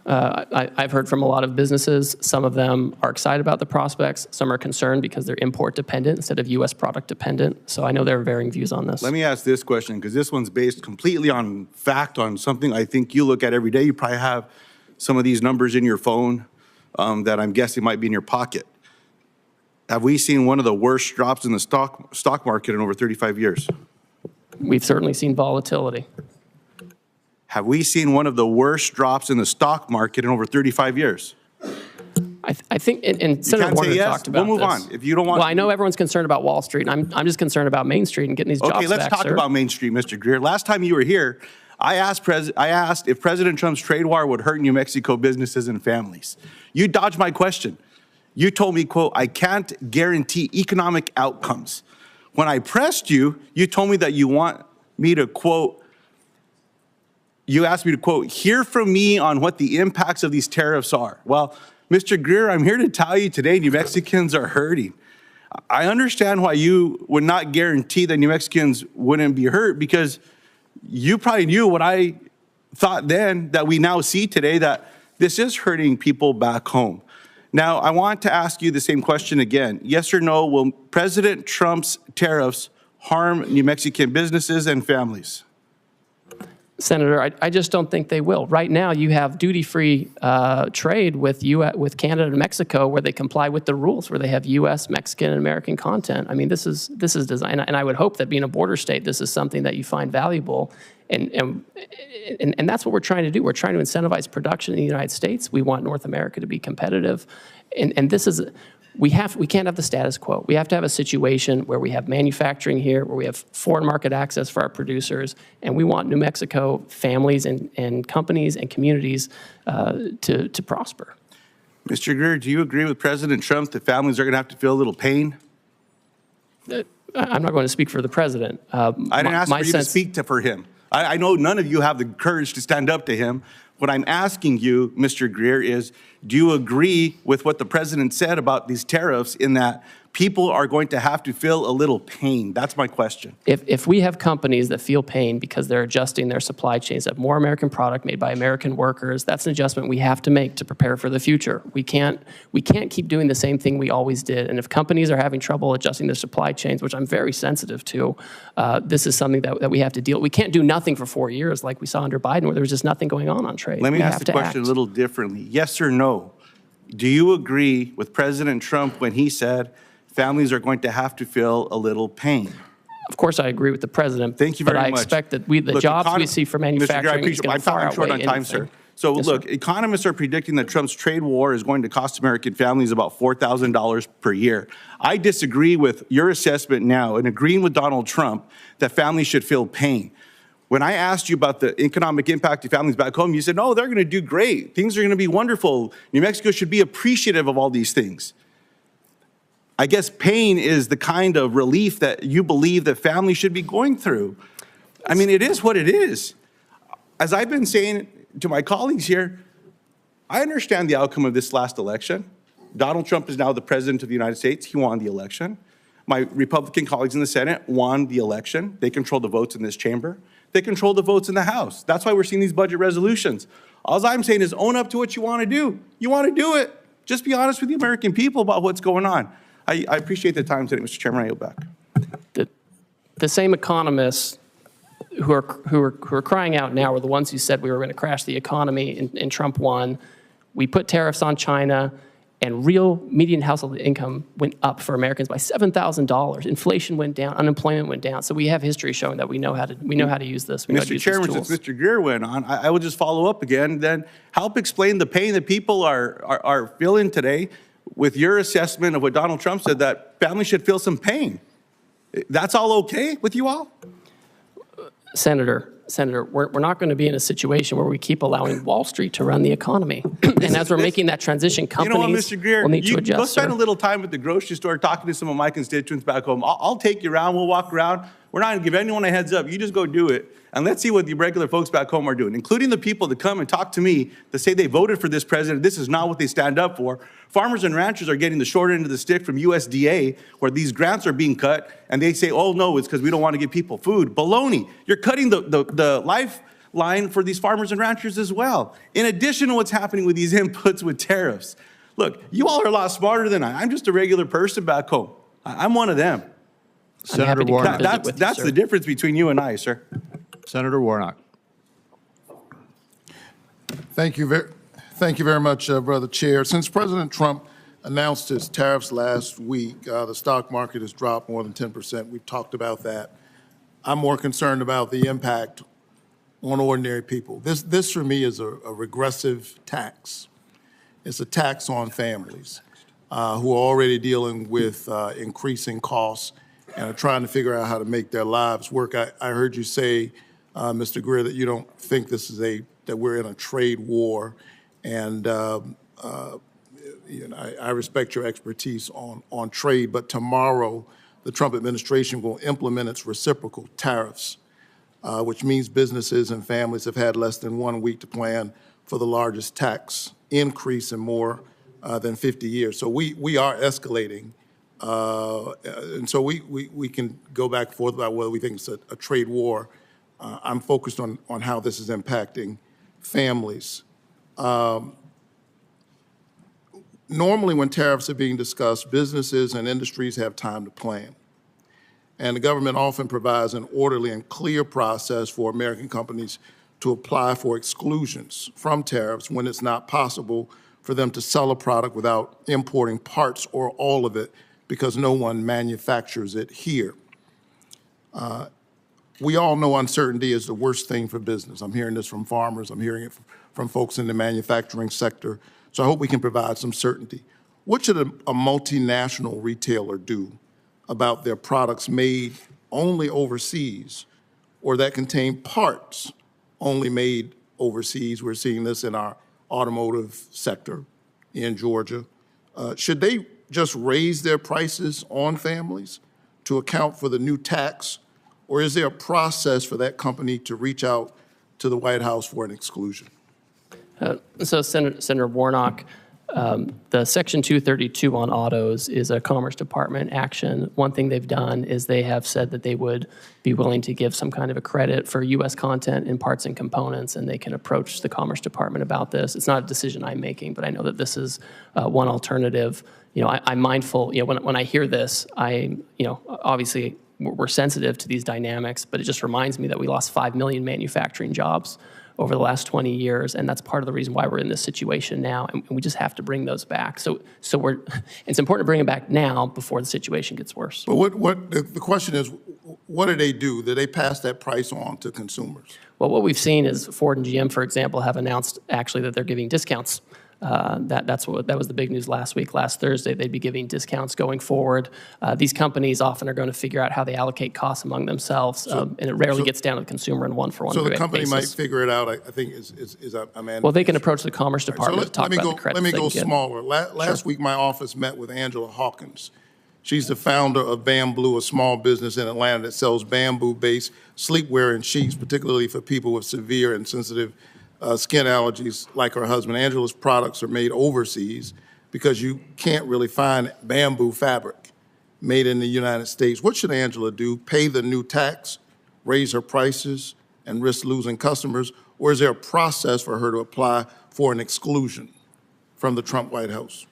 Speaker 3: I've heard from a lot of businesses. Some of them are excited about the prospects. Some are concerned because they're import dependent instead of U.S. product dependent. So I know there are varying views on this.
Speaker 19: Let me ask this question, because this one's based completely on fact, on something I think you look at every day. You probably have some of these numbers in your phone that I'm guessing might be in your pocket. Have we seen one of the worst drops in the stock market in over 35 years?
Speaker 3: We've certainly seen volatility.
Speaker 19: Have we seen one of the worst drops in the stock market in over 35 years?
Speaker 3: I think, and Senator Warner talked about this.
Speaker 19: We'll move on. If you don't want.
Speaker 3: Well, I know everyone's concerned about Wall Street, and I'm just concerned about Main Street and getting these jobs back,
Speaker 19: Okay, let's talk about Main Street, Mr. Greer. Last time you were here, I asked if President Trump's trade war would hurt New Mexico businesses and families. You dodged my question. You told me, quote, I can't guarantee economic outcomes. When I pressed you, you told me that you want me to, quote, you asked me to, quote, hear from me on what the impacts of these tariffs are. Well, Mr. Greer, I'm here to tell you today, New Mexicans are hurting. I understand why you would not guarantee that New Mexicans wouldn't be hurt, because you probably knew what I thought then that we now see today, that this is hurting people back home. Now, I want to ask you the same question again. Yes or no, will President Trump's tariffs harm New Mexican businesses and families?
Speaker 3: Senator, I just don't think they will. Right now, you have duty-free trade with Canada and Mexico, where they comply with the rules, where they have U.S., Mexican, and American content. I mean, this is designed, and I would hope that being a border state, this is something that you find valuable, and that's what we're trying to do. We're trying to incentivize production in the United States. We want North America to be competitive, and this is. We can't have the status quo. We have to have a situation where we have manufacturing here, where we have foreign market access for our producers, and we want New Mexico families and companies and communities to prosper.
Speaker 19: Mr. Greer, do you agree with President Trump that families are going to have to feel a little pain?
Speaker 3: I'm not going to speak for the president.
Speaker 19: I didn't ask for you to speak for him. I know none of you have the courage to stand up to him. What I'm asking you, Mr. Greer, is do you agree with what the president said about these tariffs, in that people are going to have to feel a little pain? That's my question.
Speaker 3: If we have companies that feel pain because they're adjusting their supply chains, have more American product made by American workers, that's an adjustment we have to make to prepare for the future. We can't keep doing the same thing we always did. And if companies are having trouble adjusting their supply chains, which I'm very sensitive to, this is something that we have to deal with. We can't do nothing for 4 years like we saw under Biden, where there was just nothing going on trade.
Speaker 19: Let me ask the question a little differently. Yes or no? Do you agree with President Trump when he said families are going to have to feel a little pain?
Speaker 3: Of course, I agree with the president.
Speaker 19: Thank you very much.
Speaker 3: But I expect that the jobs we see for manufacturing is going to far outweigh anything.
Speaker 19: I'm short on time, sir. So look, economists are predicting that Trump's trade war is going to cost American families about $4,000 per year. I disagree with your assessment now, and agreeing with Donald Trump that families should feel pain. When I asked you about the economic impact of families back home, you said, no, they're going to do great. Things are going to be wonderful. New Mexico should be appreciative of all these things. I guess pain is the kind of relief that you believe that families should be going through. I mean, it is what it is. As I've been saying to my colleagues here, I understand the outcome of this last election. Donald Trump is now the president of the United States. He won the election. My Republican colleagues in the Senate won the election. They control the votes in this chamber. They control the votes in the House. That's why we're seeing these budget resolutions. All I'm saying is own up to what you want to do. You want to do it. Just be honest with the American people about what's going on. I appreciate the time today, Mr. Chairman. I yield back.
Speaker 3: The same economists who are crying out now were the ones who said we were going to crash the economy, and Trump won. We put tariffs on China, and real median household income went up for Americans by $7,000. Inflation went down, unemployment went down. So we have history showing that we know how to use this.
Speaker 19: Mr. Chairman, since Mr. Greer went on, I will just follow up again. Then help explain the pain that people are feeling today with your assessment of what Donald Trump said, that families should feel some pain. That's all okay with you all?
Speaker 3: Senator, we're not going to be in a situation where we keep allowing Wall Street to run the economy. And as we're making that transition, companies
Speaker 19: you know what, Mr. Greer,
Speaker 3: will need to adjust.
Speaker 19: Go spend a little time at the grocery store talking to some of my constituents back home. I'll take you around. We'll walk around. We're not going to give anyone a heads up. You just go do it. And let's see what the regular folks back home are doing, including the people that come and talk to me that say they voted for this president. This is not what they stand up for. Farmers and ranchers are getting the short end of the stick from USDA, where these grants are being cut, and they say, oh, no, it's because we don't want to give people food. Baloney. You're cutting the lifeline for these farmers and ranchers as well, in addition to what's happening with these inputs with tariffs. Look, you all are a lot smarter than I. I'm just a regular person back home. I'm one of them.
Speaker 1: Senator Warnock.
Speaker 19: That's the difference between you and I, sir.
Speaker 1: Senator Warnock.
Speaker 20: Thank you very much, Brother Chair. Since President Trump announced his tariffs last week, the stock market has dropped more than 10%. We've talked about that. I'm more concerned about the impact on ordinary people. This for me is a regressive tax. It's a tax on families who are already dealing with increasing costs and are trying to figure out how to make their lives work. I heard you say, Mr. Greer, that you don't think this is that we're in a trade war, and I respect your expertise on trade, but tomorrow the Trump administration will implement its reciprocal tariffs, which means businesses and families have had less than 1 week to plan for the largest tax increase in more than 50 years. So we are escalating. And so we can go back and forth about whether we think it's a trade war. I'm focused on how this is impacting families. Normally when tariffs are being discussed, businesses and industries have time to plan. And the government often provides an orderly and clear process for American companies to apply for exclusions from tariffs when it's not possible for them to sell a product without importing parts or all of it because no one manufactures it here. We all know uncertainty is the worst thing for business. I'm hearing this from farmers. I'm hearing it from folks in the manufacturing sector. So I hope we can provide some certainty. What should a multinational retailer do about their products made only overseas or that contain parts only made overseas? We're seeing this in our automotive sector in Georgia. Should they just raise their prices on families to account for the new tax, or is there a process for that company to reach out to the White House for an exclusion?
Speaker 3: So Senator Warnock, the Section 232 on autos is a Commerce Department action. One thing they've done is they have said that they would be willing to give some kind of a credit for U.S. content in parts and components, and they can approach the Commerce Department about this. It's not a decision I'm making, but I know that this is one alternative. You know, I'm mindful, you know, when I hear this, obviously we're sensitive to these dynamics, but it just reminds me that we lost 5 million manufacturing jobs over the last 20 years, and that's part of the reason why we're in this situation now, and we just have to bring those back. So it's important to bring them back now before the situation gets worse.
Speaker 20: But the question is, what do they do? Do they pass that price on to consumers?
Speaker 3: Well, what we've seen is Ford and GM, for example, have announced actually that they're giving discounts. That was the big news last Thursday. They'd be giving discounts going forward. These companies often are going to figure out how they allocate costs among themselves, and it rarely gets down to the consumer in one-for-one basis.
Speaker 20: So the company might figure it out, I think,
Speaker 3: well, they can approach the Commerce Department to talk about the credits.
Speaker 20: Let me go smaller. Last week, my office met with Angela Hawkins. She's the founder of Bamboo, a small business in Atlanta that sells bamboo-based sleepwear and sheets, particularly for people with severe and sensitive skin allergies like her husband. Angela's products are made overseas because you can't really find bamboo fabric made in the United States. What should Angela do? Pay the new tax, raise her prices, and risk losing customers? Or is there a process for her to apply for an exclusion from the Trump White House?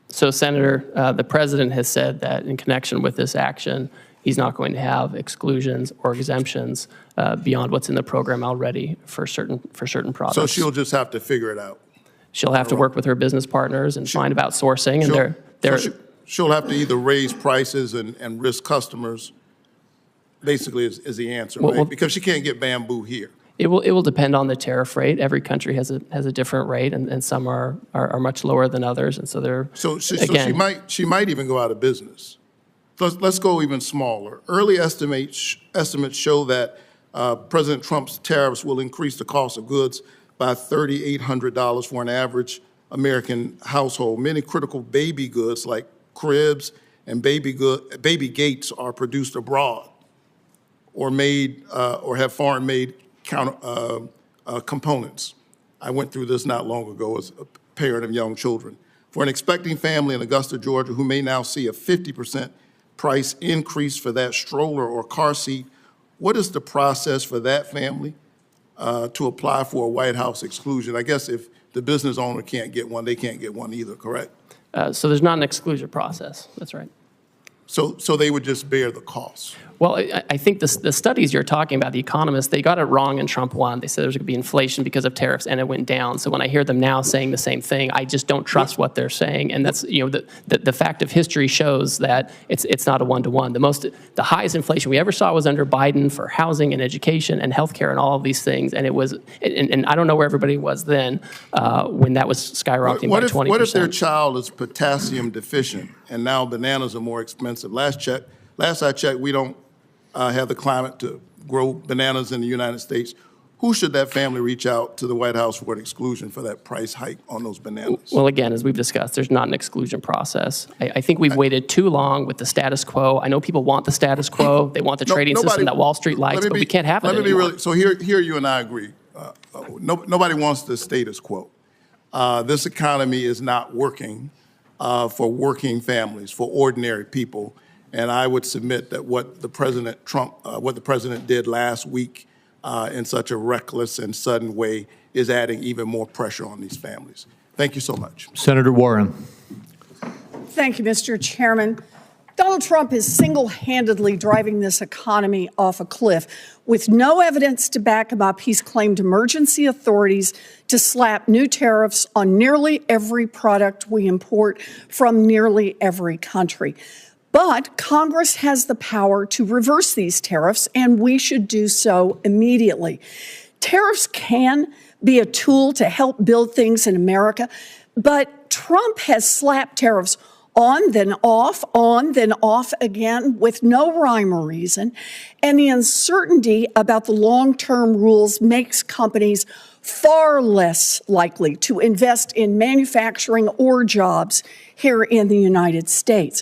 Speaker 3: So, Senator, the president has said that in connection with this action, he's not going to have exclusions or exemptions beyond what's in the program already for certain products.
Speaker 20: So she'll just have to figure it out.
Speaker 3: She'll have to work with her business partners and find about sourcing, and
Speaker 20: she'll have to either raise prices and risk customers. Basically, is the answer, right? Because she can't get bamboo here.
Speaker 3: It will depend on the tariff rate. Every country has a different rate, and some are much lower than others, and so they're
Speaker 20: she might even go out of business. Let's go even smaller. Early estimates show that President Trump's tariffs will increase the cost of goods by $3,800 for an average American household. Many critical baby goods like cribs and baby gates are produced abroad or made or have foreign-made components. I went through this not long ago as a parent of young children. For an expecting family in Augusta, Georgia, who may now see a 50% price increase for that stroller or car seat, what is the process for that family to apply for a White House exclusion? I guess if the business owner can't get one, they can't get one either, correct?
Speaker 3: So there's not an exclusion process. That's right.
Speaker 20: So they would just bear the cost.
Speaker 3: Well, I think the studies you're talking about, the economists, they got it wrong in Trump 1. They said there was going to be inflation because of tariffs, and it went down. So when I hear them now saying the same thing, I just don't trust what they're saying. And that's, the fact of history shows that it's not a one-to-one. The highest inflation we ever saw was under Biden for housing and education and healthcare and all of these things. And it was, and I don't know where everybody was then when that was skyrocketing by 20%.
Speaker 20: What if their child is potassium deficient and now bananas are more expensive? Last I checked, we don't have the climate to grow bananas in the United States. Who should that family reach out to the White House for an exclusion for that price hike on those bananas?
Speaker 3: Well, again, as we've discussed, there's not an exclusion process. I think we've waited too long with the status quo. I know people want the status quo. They want the trading system that Wall Street likes, but we can't have it anymore.
Speaker 20: So here you and I agree. Nobody wants the status quo. This economy is not working for working families, for ordinary people. And I would submit that what the president did last week in such a reckless and sudden way is adding even more pressure on these families. Thank you so much.
Speaker 1: Senator Warren.
Speaker 21: Thank you, Mr. Chairman. Donald Trump is single-handedly driving this economy off a cliff. With no evidence to back him up, he's claimed emergency authorities to slap new tariffs on nearly every product we import from nearly every country. But Congress has the power to reverse these tariffs, and we should do so immediately. Tariffs can be a tool to help build things in America, but Trump has slapped tariffs on, then off again with no rhyme or reason. And the uncertainty about the long-term rules makes companies far less likely to invest in manufacturing or jobs here in the United States.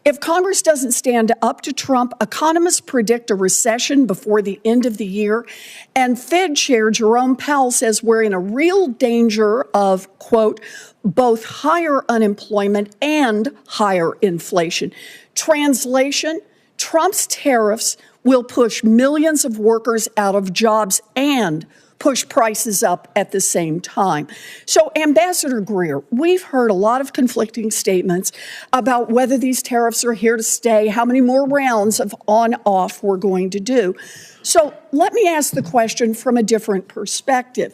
Speaker 21: If Congress doesn't stand up to Trump, economists predict a recession before the end of the year. And Fed Chair Jerome Powell says we're in a real danger of, quote, both higher unemployment and higher inflation. Translation, Trump's tariffs will push millions of workers out of jobs and push prices up at the same time. So, Ambassador Greer, we've heard a lot of conflicting statements about whether these tariffs are here to stay, how many more rounds of on-off we're going to do. So let me ask the question from a different perspective.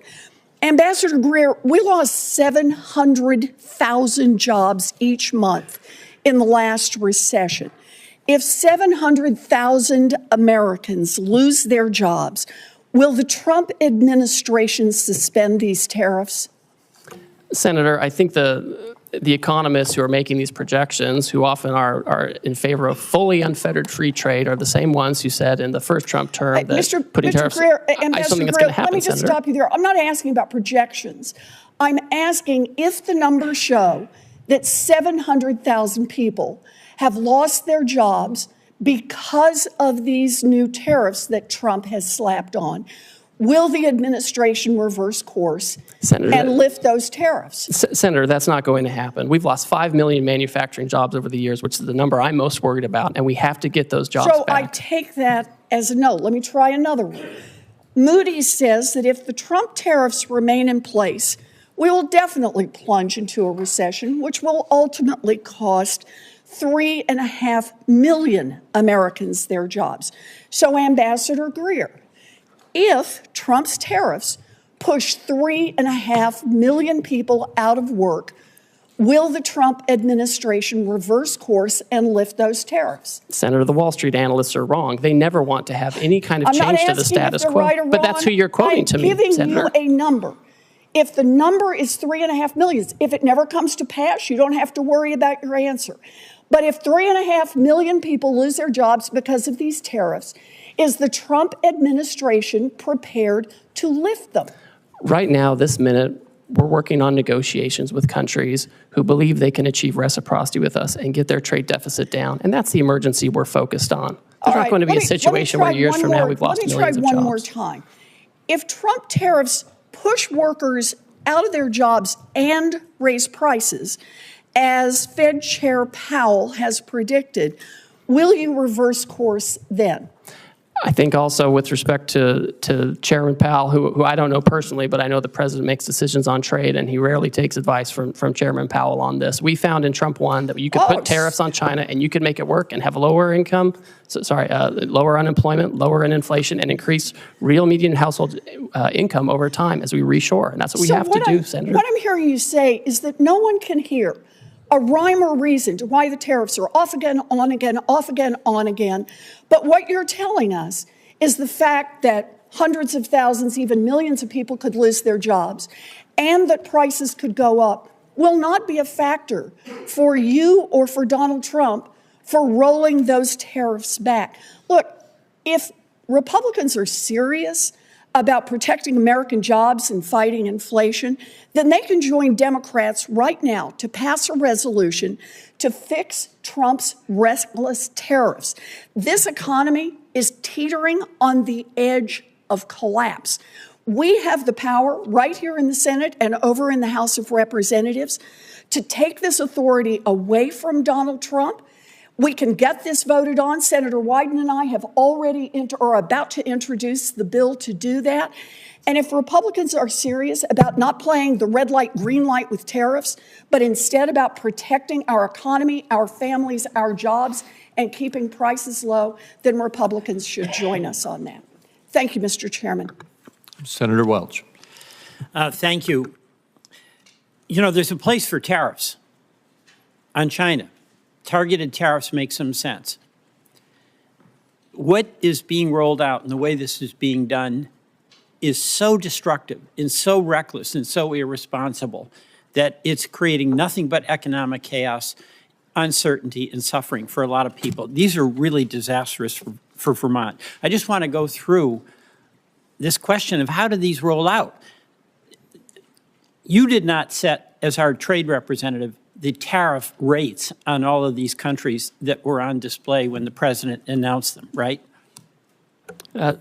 Speaker 21: Ambassador Greer, we lost 700,000 jobs each month in the last recession. If 700,000 Americans lose their jobs, will the Trump administration suspend these tariffs?
Speaker 3: Senator, I think the economists who are making these projections, who often are in favor of fully unfettered free trade, are the same ones who said in the first Trump term that putting tariffs.
Speaker 21: Greer,
Speaker 3: I don't think it's
Speaker 21: Greer,
Speaker 3: going to happen,
Speaker 21: let me just
Speaker 3: Senator.
Speaker 21: stop you there. I'm not asking about projections. I'm asking if the numbers show that 700,000 people have lost their jobs because of these new tariffs that Trump has slapped on. Will the administration reverse course and lift those tariffs?
Speaker 3: Senator, that's not going to happen. We've lost 5 million manufacturing jobs over the years, which is the number I'm most worried about, and we have to get those jobs
Speaker 21: So
Speaker 3: back.
Speaker 21: I take that as a no. Let me try another one. Moody's says that if the Trump tariffs remain in place, we will definitely plunge into a recession, which will ultimately cost 3.5 million Americans their jobs. So, Ambassador Greer, if Trump's tariffs push 3.5 million people out of work, will the Trump administration reverse course and lift those tariffs?
Speaker 3: Senator, the Wall Street analysts are wrong. They never want to have any kind of change to the status quo.
Speaker 21: Right or
Speaker 3: but that's who you're quoting to me,
Speaker 21: Senator. I'm
Speaker 3: Senator.
Speaker 21: giving you a number. If the number is 3.5 million, if it never comes to pass, you don't have to worry about your answer. But if 3.5 million people lose their jobs because of these tariffs, is the Trump administration prepared to lift them?
Speaker 3: Right now, this minute, we're working on negotiations with countries who believe they can achieve reciprocity with us and get their trade deficit down. And that's the emergency we're focused on. There's not going to be a situation where years from now we've lost millions of jobs.
Speaker 21: Let me try one more time. If Trump tariffs push workers out of their jobs and raise prices, as Fed Chair Powell has predicted, will you reverse course then?
Speaker 3: I think also with respect to Chairman Powell, who I don't know personally, but I know the president makes decisions on trade, and he rarely takes advice from Chairman Powell on this. We found in Trump 1 that you could put tariffs on China and you could make it work and have lower income, lower unemployment, lower inflation, and increase real median household income over time as we reshore. And that's what we have to do, Senator.
Speaker 21: What I'm hearing you say is that no one can hear a rhyme or reason to why the tariffs are off again, on again, off again, on again. But what you're telling us is the fact that hundreds of thousands, even millions of people could lose their jobs and that prices could go up will not be a factor for you or for Donald Trump for rolling those tariffs back. Look, if Republicans are serious about protecting American jobs and fighting inflation, then they can join Democrats right now to pass a resolution to fix Trump's reckless tariffs. This economy is teetering on the edge of collapse. We have the power right here in the Senate and over in the House of Representatives to take this authority away from Donald Trump. We can get this voted on. Senator Wyden and I have already are about to introduce the bill to do that. And if Republicans are serious about not playing the red light, green light with tariffs, but instead about protecting our economy, our families, our jobs, and keeping prices low, then Republicans should join us on that. Thank you, Mr. Chairman.
Speaker 1: Senator Welch.
Speaker 4: Thank you. You know, there's a place for tariffs on China. Targeted tariffs make some sense. What is being rolled out and the way this is being done is so destructive and so reckless and so irresponsible that it's creating nothing but economic chaos, uncertainty, and suffering for a lot of people. These are really disastrous for Vermont. I just want to go through this question of how do these roll out? You did not set, as our trade representative, the tariff rates on all of these countries that were on display when the president announced them, right?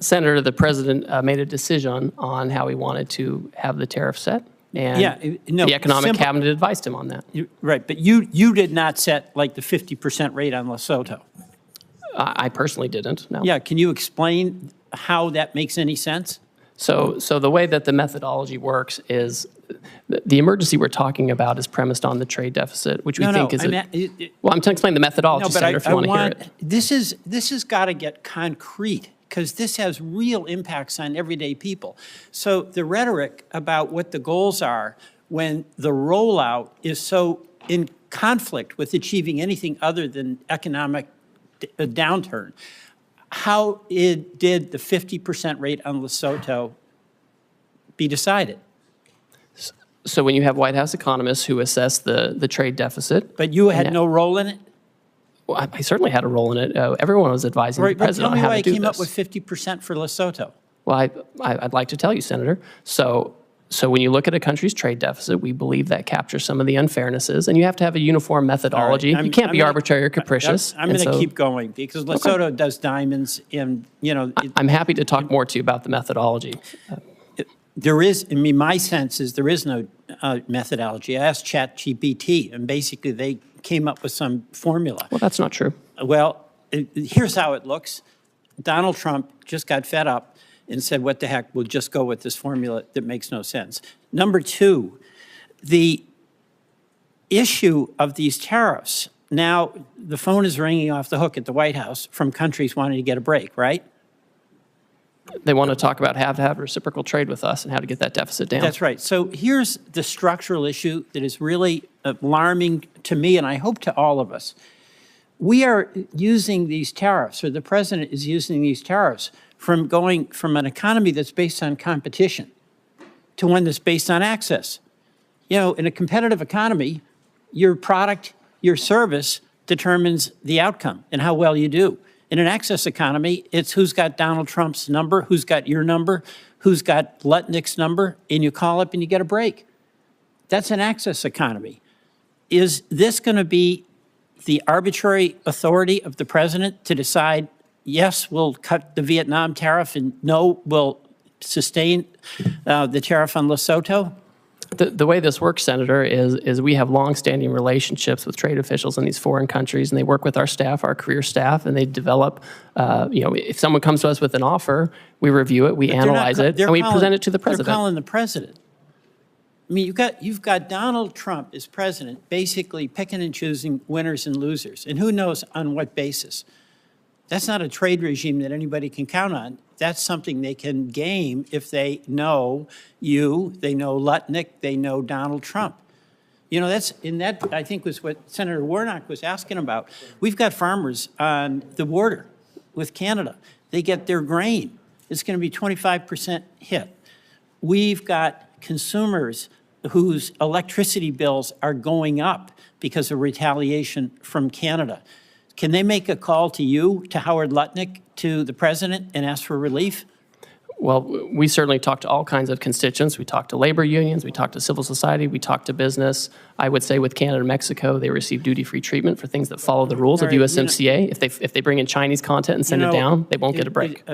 Speaker 3: Senator, the president made a decision on how he wanted to have the tariff set, and the economic cabinet advised him on that.
Speaker 4: Right, but you did not set like the 50% rate on Lesotho.
Speaker 3: I personally didn't, no.
Speaker 4: Yeah, can you explain how that makes any sense?
Speaker 3: So the way that the methodology works is the emergency we're talking about is premised on the trade deficit, which we think is well, I'm to explain the methodology, Senator, if you want to hear it.
Speaker 4: This has got to get concrete, because this has real impacts on everyday people. So the rhetoric about what the goals are when the rollout is so in conflict with achieving anything other than economic downturn, how did the 50% rate on Lesotho be decided?
Speaker 3: So when you have White House economists who assess the trade deficit.
Speaker 4: But you had no role in it?
Speaker 3: Well, I certainly had a role in it. Everyone was advising the president on how to do this.
Speaker 4: Tell me why I came up with 50% for Lesotho.
Speaker 3: Well, I'd like to tell you, Senator. So when you look at a country's trade deficit, we believe that captures some of the unfairnesses, and you have to have a uniform methodology. You can't be arbitrary or capricious.
Speaker 4: I'm going to keep going, because Lesotho does diamonds, and, you know.
Speaker 3: I'm happy to talk more to you about the methodology.
Speaker 4: There is, I mean, my sense is there is no methodology. I asked ChatGPT, and basically they came up with some formula.
Speaker 3: Well, that's not true.
Speaker 4: Well, here's how it looks. Donald Trump just got fed up and said, what the heck, we'll just go with this formula that makes no sense. Number two, the issue of these tariffs. Now, the phone is ringing off the hook at the White House from countries wanting to get a break, right?
Speaker 3: They want to talk about how to have reciprocal trade with us and how to get that deficit down.
Speaker 4: That's right. So here's the structural issue that is really alarming to me, and I hope to all of us. We are using these tariffs, or the president is using these tariffs, from going from an economy that's based on competition to one that's based on access. You know, in a competitive economy, your product, your service determines the outcome and how well you do. In an access economy, it's who's got Donald Trump's number, who's got your number, who's got Lutnick's number, and you call up and you get a break. That's an access economy. Is this going to be the arbitrary authority of the president to decide, yes, we'll cut the Vietnam tariff, and no, we'll sustain the tariff on Lesotho?
Speaker 3: The way this works, Senator, is we have longstanding relationships with trade officials in these foreign countries, and they work with our staff, our career staff, and they develop, if someone comes to us with an offer, we review it, we analyze it, and we present it to the president.
Speaker 4: They're calling the president. I mean, you've got Donald Trump as president basically picking and choosing winners and losers, and who knows on what basis. That's not a trade regime that anybody can count on. That's something they can game if they know you, they know Lutnick, they know Donald Trump. You know, that I think was what Senator Warnock was asking about. We've got farmers on the border with Canada. They get their grain. It's going to be 25% hit. We've got consumers whose electricity bills are going up because of retaliation from Canada. Can they make a call to you, to Howard Lutnick, to the president, and ask for relief?
Speaker 3: Well, we certainly talk to all kinds of constituents. We talk to labor unions, we talk to civil society, we talk to business. I would say with Canada and Mexico, they receive duty-free treatment for things that follow the rules of USMCA. If they bring in Chinese content and send it down, they won't get a break.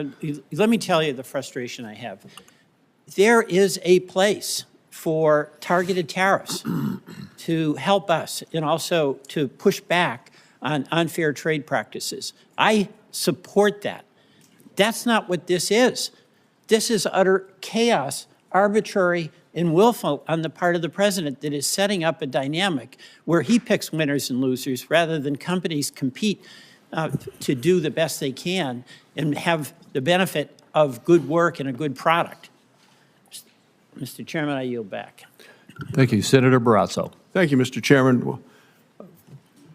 Speaker 4: Let me tell you the frustration I have. there is a place for targeted tariffs to help us and also to push back on unfair trade practices. I support that. That's not what this is. This is utter chaos, arbitrary and willful on the part of the president that is setting up a dynamic where he picks winners and losers rather than companies compete to do the best they can and have the benefit of good work and a good product. Mr. Chairman, I yield back.
Speaker 1: Thank you. Senator Barrasso.
Speaker 5: Thank you, Mr. Chairman. Well,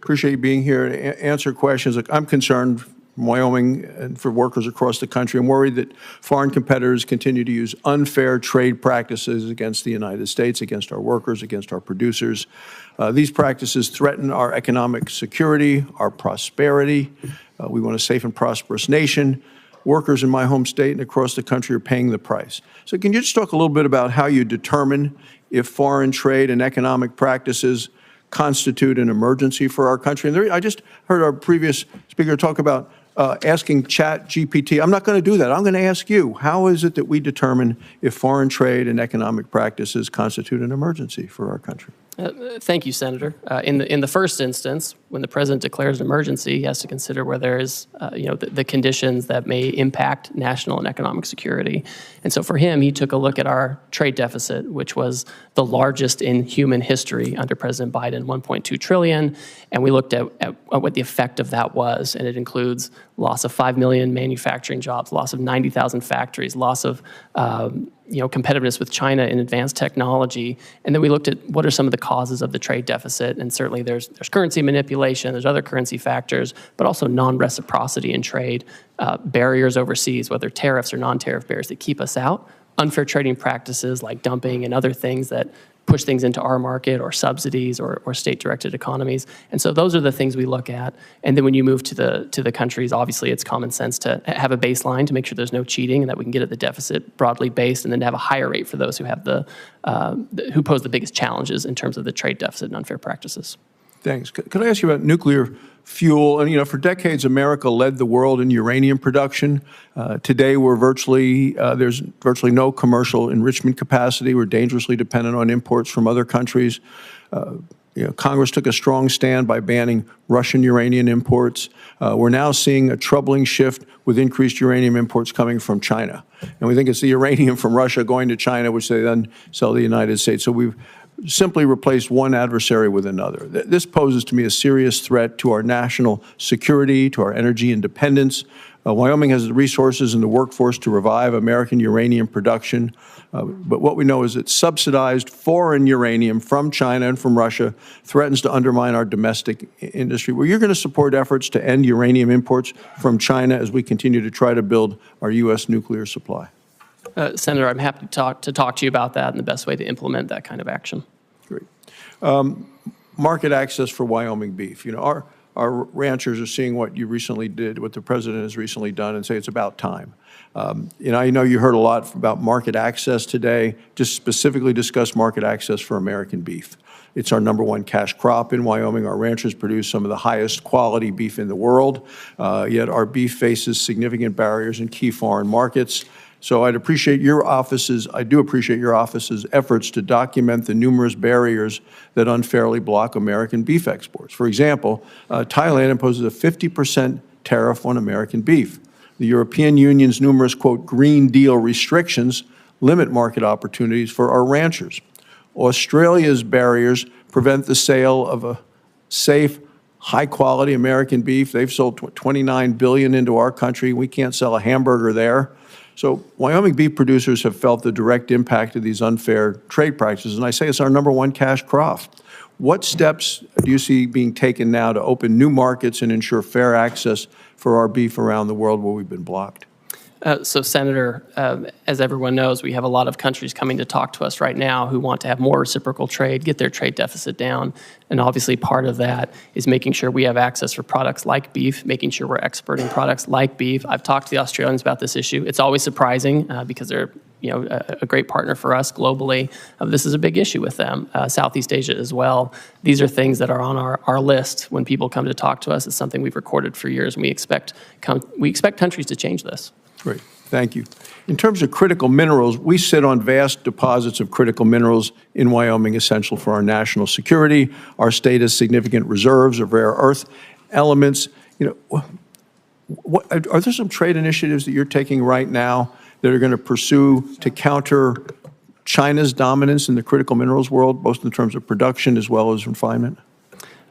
Speaker 5: appreciate you being here to answer questions. Look, I'm concerned from Wyoming and for workers across the country. I'm worried that foreign competitors continue to use unfair trade practices against the United States, against our workers, against our producers. These practices threaten our economic security, our prosperity. We want a safe and prosperous nation. Workers in my home state and across the country are paying the price. So can you just talk a little bit about how you determine if foreign trade and economic practices constitute an emergency for our country? And I just heard our previous speaker talk about asking ChatGPT. I'm not going to do that. I'm going to ask you, how is it that we determine if foreign trade and economic practices constitute an emergency for our country?
Speaker 3: Thank you, Senator. In the first instance, when the president declares an emergency, he has to consider where there is, the conditions that may impact national and economic security. And so for him, he took a look at our trade deficit, which was the largest in human history under President Biden, 1.2 trillion. And we looked at what the effect of that was. And it includes loss of 5 million manufacturing jobs, loss of 90,000 factories, loss of competitiveness with China in advanced technology. And then we looked at what are some of the causes of the trade deficit. And certainly there's currency manipulation, there's other currency factors, but also non-reciprocity in trade, barriers overseas, whether tariffs or non-tariff barriers that keep us out, unfair trading practices like dumping and other things that push things into our market, or subsidies, or state-directed economies. And so those are the things we look at. And then when you move to the countries, obviously it's common sense to have a baseline to make sure there's no cheating and that we can get at the deficit broadly based, and then to have a higher rate for those who have who pose the biggest challenges in terms of the trade deficit and unfair practices.
Speaker 5: Thanks. Could I ask you about nuclear fuel? And, for decades, America led the world in uranium production. Today, there's virtually no commercial enrichment capacity. We're dangerously dependent on imports from other countries. Congress took a strong stand by banning Russian uranium imports. We're now seeing a troubling shift with increased uranium imports coming from China. And we think it's the uranium from Russia going to China, which they then sell to the United States. So we've simply replaced one adversary with another. This poses to me a serious threat to our national security, to our energy independence. Wyoming has the resources and the workforce to revive American uranium production. But what we know is that subsidized foreign uranium from China and from Russia threatens to undermine our domestic industry. Well, you're going to support efforts to end uranium imports from China as we continue to try to build our U.S. nuclear supply.
Speaker 3: Senator, I'm happy to talk to you about that and the best way to implement that kind of action.
Speaker 5: Great. Market access for Wyoming beef. Our ranchers are seeing what you recently did, what the president has recently done, and say it's about time. I know you heard a lot about market access today. Just specifically discuss market access for American beef. It's our #1 cash crop in Wyoming. Our ranchers produce some of the highest quality beef in the world, yet our beef faces significant barriers in key foreign markets. So I do appreciate your office's efforts to document the numerous barriers that unfairly block American beef exports. For example, Thailand imposes a 50% tariff on American beef. The European Union's numerous, quote, Green Deal restrictions limit market opportunities for our ranchers. Australia's barriers prevent the sale of a safe, high-quality American beef. They've sold $29 billion into our country. We can't sell a hamburger there. So Wyoming beef producers have felt the direct impact of these unfair trade practices, and I say it's our #1 cash crop. What steps do you see being taken now to open new markets and ensure fair access for our beef around the world where we've been blocked?
Speaker 3: So, Senator, as everyone knows, we have a lot of countries coming to talk to us right now who want to have more reciprocal trade, get their trade deficit down. And obviously part of that is making sure we have access for products like beef, making sure we're exporting products like beef. I've talked to the Australians about this issue. It's always surprising because they're a great partner for us globally. This is a big issue with them. Southeast Asia as well. These are things that are on our list when people come to talk to us. It's something we've recorded for years, and we expect countries to change this.
Speaker 5: Great. Thank you. In terms of critical minerals, we sit on vast deposits of critical minerals in Wyoming essential for our national security. Our state has significant reserves of rare earth elements. You know, are there some trade initiatives that you're taking right now that are going to pursue to counter China's dominance in the critical minerals world, both in terms of production as well as refinement?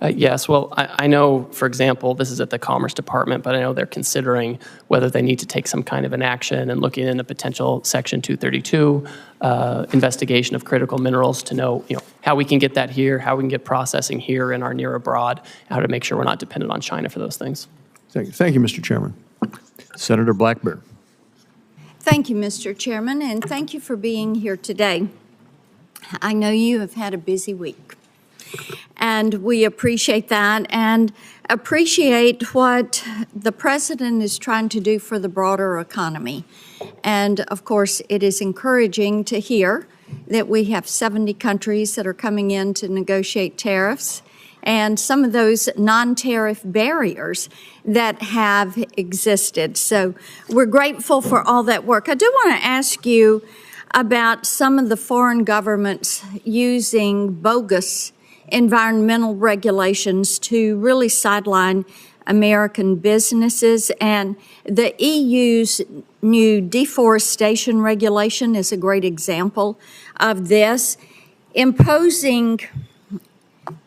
Speaker 3: Yes, well, I know, for example, this is at the Commerce Department, but I know they're considering whether they need to take some kind of an action and looking into potential Section 232 investigation of critical minerals to know, how we can get that here, how we can get processing here and our near abroad, how to make sure we're not dependent on China for those things.
Speaker 5: Thank you, Mr. Chairman.
Speaker 1: Senator Blackburn.
Speaker 6: Thank you, Mr. Chairman, and thank you for being here today. I know you have had a busy week, and we appreciate that and appreciate what the President is trying to do for the broader economy. And, of course, it is encouraging to hear that we have 70 countries that are coming in to negotiate tariffs and some of those non-tariff barriers that have existed. So we're grateful for all that work. I do want to ask you about some of the foreign governments using bogus environmental regulations to really sideline American businesses. And the EU's new deforestation regulation is a great example of this, imposing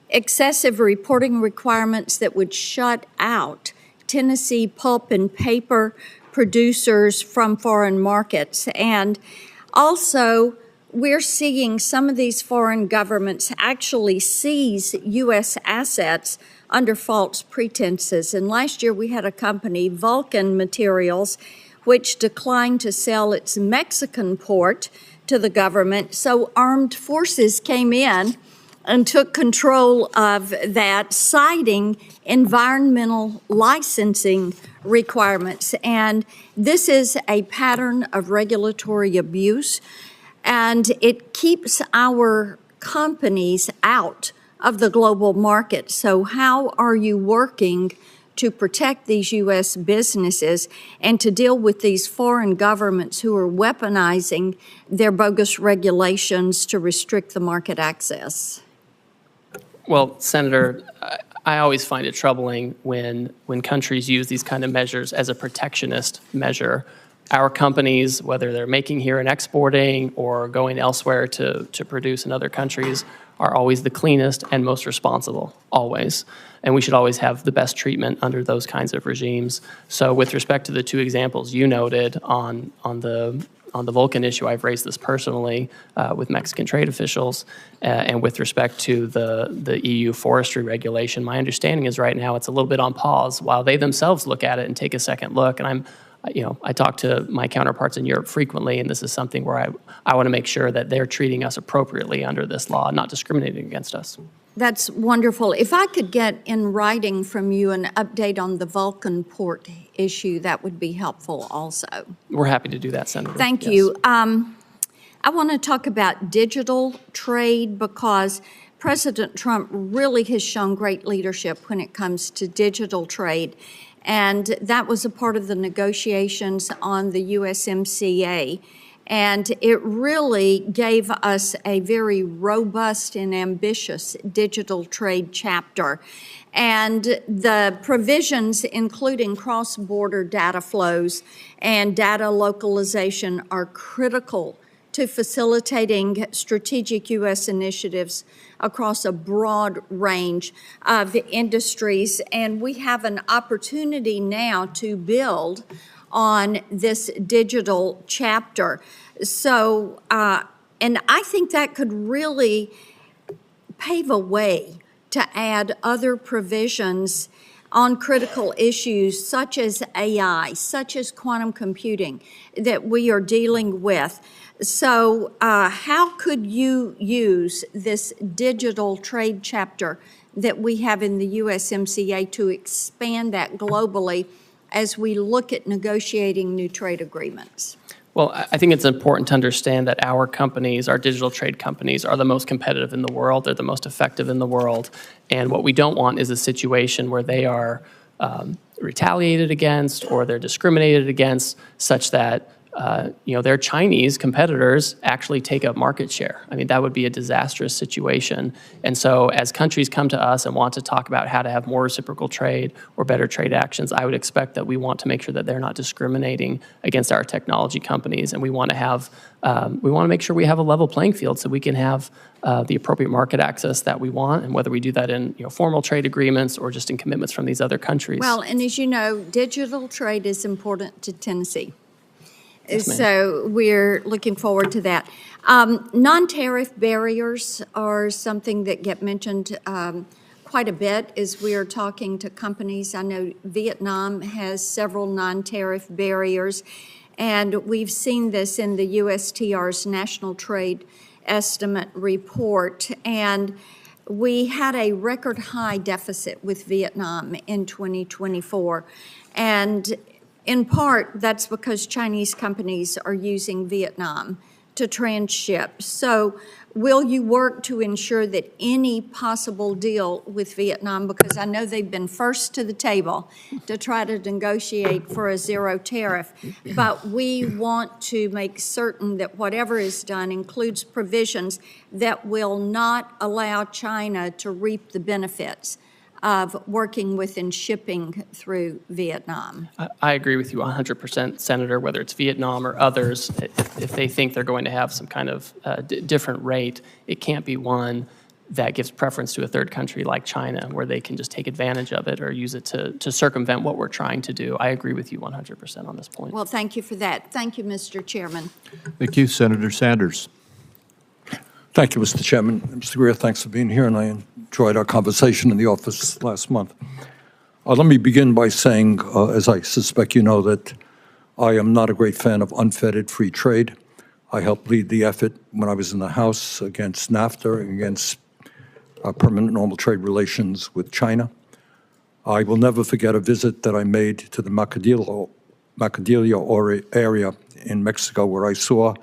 Speaker 6: excessive reporting requirements that would shut out Tennessee pulp and paper producers from foreign markets. And also, we're seeing some of these foreign governments actually seize U.S. assets under false pretenses. And last year we had a company, Vulcan Materials, which declined to sell its Mexican port to the government. So armed forces came in and took control of that, citing environmental licensing requirements. And this is a pattern of regulatory abuse, and it keeps our companies out of the global market. So how are you working to protect these U.S. businesses and to deal with these foreign governments who are weaponizing their bogus regulations to restrict the market access?
Speaker 3: Well, Senator, I always find it troubling when countries use these kind of measures as a protectionist measure. Our companies, whether they're making here and exporting or going elsewhere to produce in other countries, are always the cleanest and most responsible, always. And we should always have the best treatment under those kinds of regimes. So with respect to the two examples you noted on the Vulcan issue, I've raised this personally with Mexican trade officials. And with respect to the EU forestry regulation, my understanding is right now it's a little bit on pause while they themselves look at it and take a second look. And I talk to my counterparts in Europe frequently, and this is something where I want to make sure that they're treating us appropriately under this law, not discriminating against us.
Speaker 6: That's wonderful. If I could get in writing from you an update on the Vulcan port issue, that would be helpful also.
Speaker 3: We're happy to do that, Senator.
Speaker 6: Thank you. I want to talk about digital trade because President Trump really has shown great leadership when it comes to digital trade. And that was a part of the negotiations on the USMCA. And it really gave us a very robust and ambitious digital trade chapter. And the provisions, including cross-border data flows and data localization, are critical to facilitating strategic U.S. initiatives across a broad range of industries. And we have an opportunity now to build on this digital chapter. So, and I think that could really pave a way to add other provisions on critical issues such as AI, such as quantum computing that we are dealing with. So how could you use this digital trade chapter that we have in the USMCA to expand that globally as we look at negotiating new trade agreements?
Speaker 3: Well, I think it's important to understand that our companies, our digital trade companies, are the most competitive in the world. They're the most effective in the world. And what we don't want is a situation where they are retaliated against or they're discriminated against such that their Chinese competitors actually take up market share. I mean, that would be a disastrous situation. And so as countries come to us and want to talk about how to have more reciprocal trade or better trade actions, I would expect that we want to make sure that they're not discriminating against our technology companies. And we want to make sure we have a level playing field so we can have the appropriate market access that we want, and whether we do that in formal trade agreements or just in commitments from these other countries.
Speaker 6: Well, and as you know, digital trade is important to Tennessee.
Speaker 3: Yes, ma'am.
Speaker 6: So we're looking forward to that. Non-tariff barriers are something that get mentioned quite a bit as we are talking to companies. I know Vietnam has several non-tariff barriers, and we've seen this in the USTR's National Trade Estimate report. And we had a record high deficit with Vietnam in 2024. And in part, that's because Chinese companies are using Vietnam to transship. So will you work to ensure that any possible deal with Vietnam, because I know they've been first to the table to try to negotiate for a zero tariff, but we want to make certain that whatever is done includes provisions that will not allow China to reap the benefits of working with and shipping through Vietnam.
Speaker 3: I agree with you 100%, Senator, whether it's Vietnam or others. If they think they're going to have some kind of different rate, it can't be one that gives preference to a third country like China, where they can just take advantage of it or use it to circumvent what we're trying to do. I agree with you 100% on this point.
Speaker 6: Well, thank you for that. Thank you, Mr. Chairman.
Speaker 1: Thank you, Senator Sanders.
Speaker 7: Thank you, Mr. Chairman. Mr. Greer, thanks for being here, and I enjoyed our conversation in the office last month. Let me begin by saying, as I suspect you know, that I am not a great fan of unfettered free trade. I helped lead the effort when I was in the House against NAFTA and against permanent normal trade relations with China. I will never forget a visit that I made to the Macadillo area in Mexico, where I saw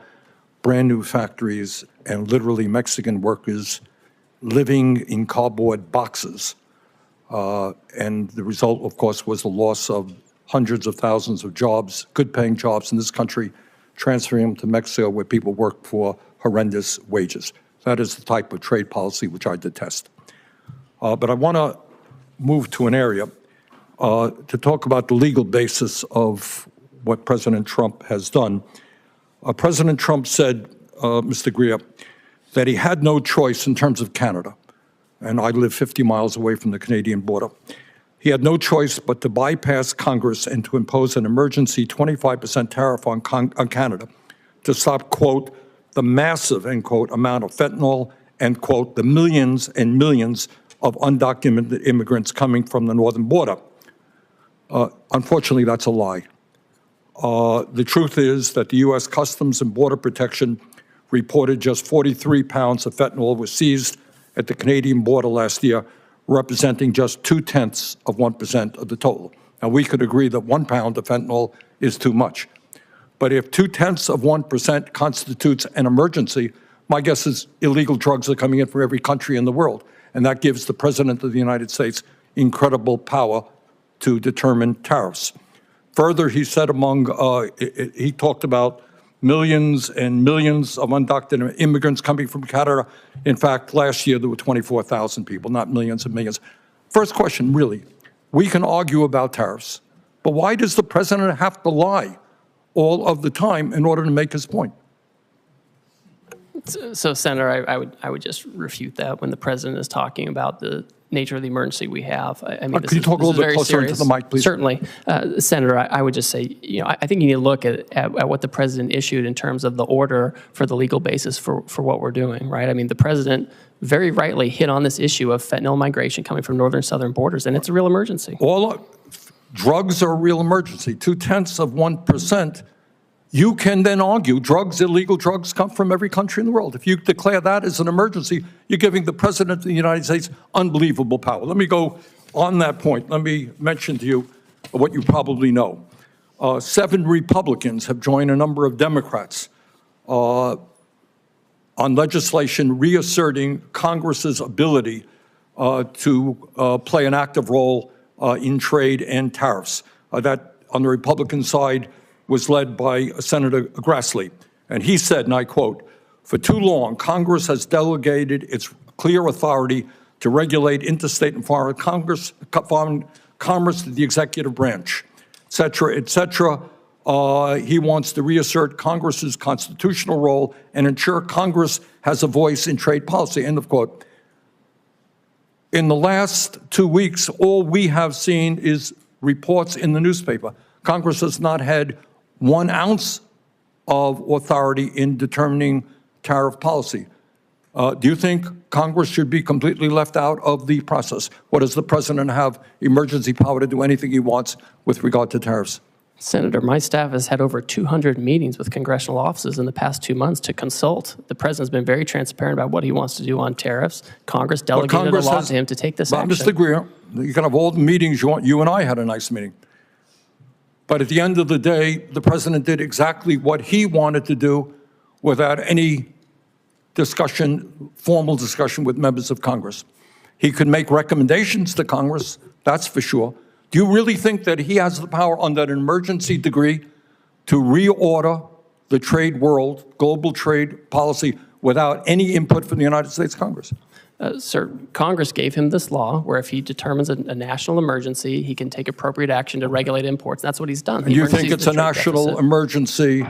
Speaker 7: brand new factories and literally Mexican workers living in cardboard boxes. And the result, of course, was the loss of hundreds of thousands of jobs, good-paying jobs in this country, transferring them to Mexico where people work for horrendous wages. That is the type of trade policy which I detest. But I want to move to an area to talk about the legal basis of what President Trump has done. President Trump said, Mr. Greer, that he had no choice in terms of Canada, and I live 50 miles away from the Canadian border. He had no choice but to bypass Congress and to impose an emergency 25% tariff on Canada to stop, quote, the massive, end quote, amount of fentanyl and, quote, the millions and millions of undocumented immigrants coming from the northern border. Unfortunately, that's a lie. The truth is that the U.S. Customs and Border Protection reported just 43 pounds of fentanyl was seized at the Canadian border last year, representing just 0.2% of the total. Now, we could agree that 1 pound of fentanyl is too much. But if 0.2% constitutes an emergency, my guess is illegal drugs are coming in from every country in the world. And that gives the President of the United States incredible power to determine tariffs. Further, he said he talked about millions and millions of undocumented immigrants coming from Canada. In fact, last year there were 24,000 people, not millions and millions. First question, really, we can argue about tariffs, but why does the president have to lie all of the time in order to make his point?
Speaker 3: So, Senator, I would just refute that when the president is talking about the nature of the emergency we have. I mean,
Speaker 7: could you talk a little bit closer into the mic, please?
Speaker 3: Certainly. Senator, I would just say, I think you need to look at what the president issued in terms of the order for the legal basis for what we're doing, right? I mean, the president very rightly hit on this issue of fentanyl migration coming from northern southern borders, and it's a real emergency.
Speaker 7: Drugs are a real emergency. 0.2%. You can then argue illegal drugs come from every country in the world. If you declare that as an emergency, you're giving the President of the United States unbelievable power. Let me go on that point. Let me mention to you what you probably know. 7 Republicans have joined a number of Democrats on legislation reasserting Congress's ability to play an active role in trade and tariffs. That, on the Republican side, was led by Senator Grassley. And he said, and I quote, "For too long, Congress has delegated its clear authority to regulate interstate and foreign commerce to the executive branch, et cetera, et cetera." He wants to reassert Congress's constitutional role and ensure Congress has a voice in trade policy, end of quote. In the last 2 weeks, all we have seen is reports in the newspaper. Congress has not had 1 ounce of authority in determining tariff policy. Do you think Congress should be completely left out of the process? Or does the president have emergency power to do anything he wants with regard to tariffs?
Speaker 3: Senator, my staff has had over 200 meetings with congressional offices in the past 2 months to consult. The president's been very transparent about what he wants to do on tariffs. Congress delegated a law to him to take this action.
Speaker 7: Mr. Greer, you can have all the meetings you want. You and I had a nice meeting. But at the end of the day, the president did exactly what he wanted to do without any discussion, formal discussion with members of Congress. He could make recommendations to Congress, that's for sure. Do you really think that he has the power under an emergency degree to reorder the trade world, global trade policy, without any input from the United States Congress?
Speaker 3: Sir, Congress gave him this law where if he determines a national emergency, he can take appropriate action to regulate imports. That's what he's done.
Speaker 7: And you think it's a national emergency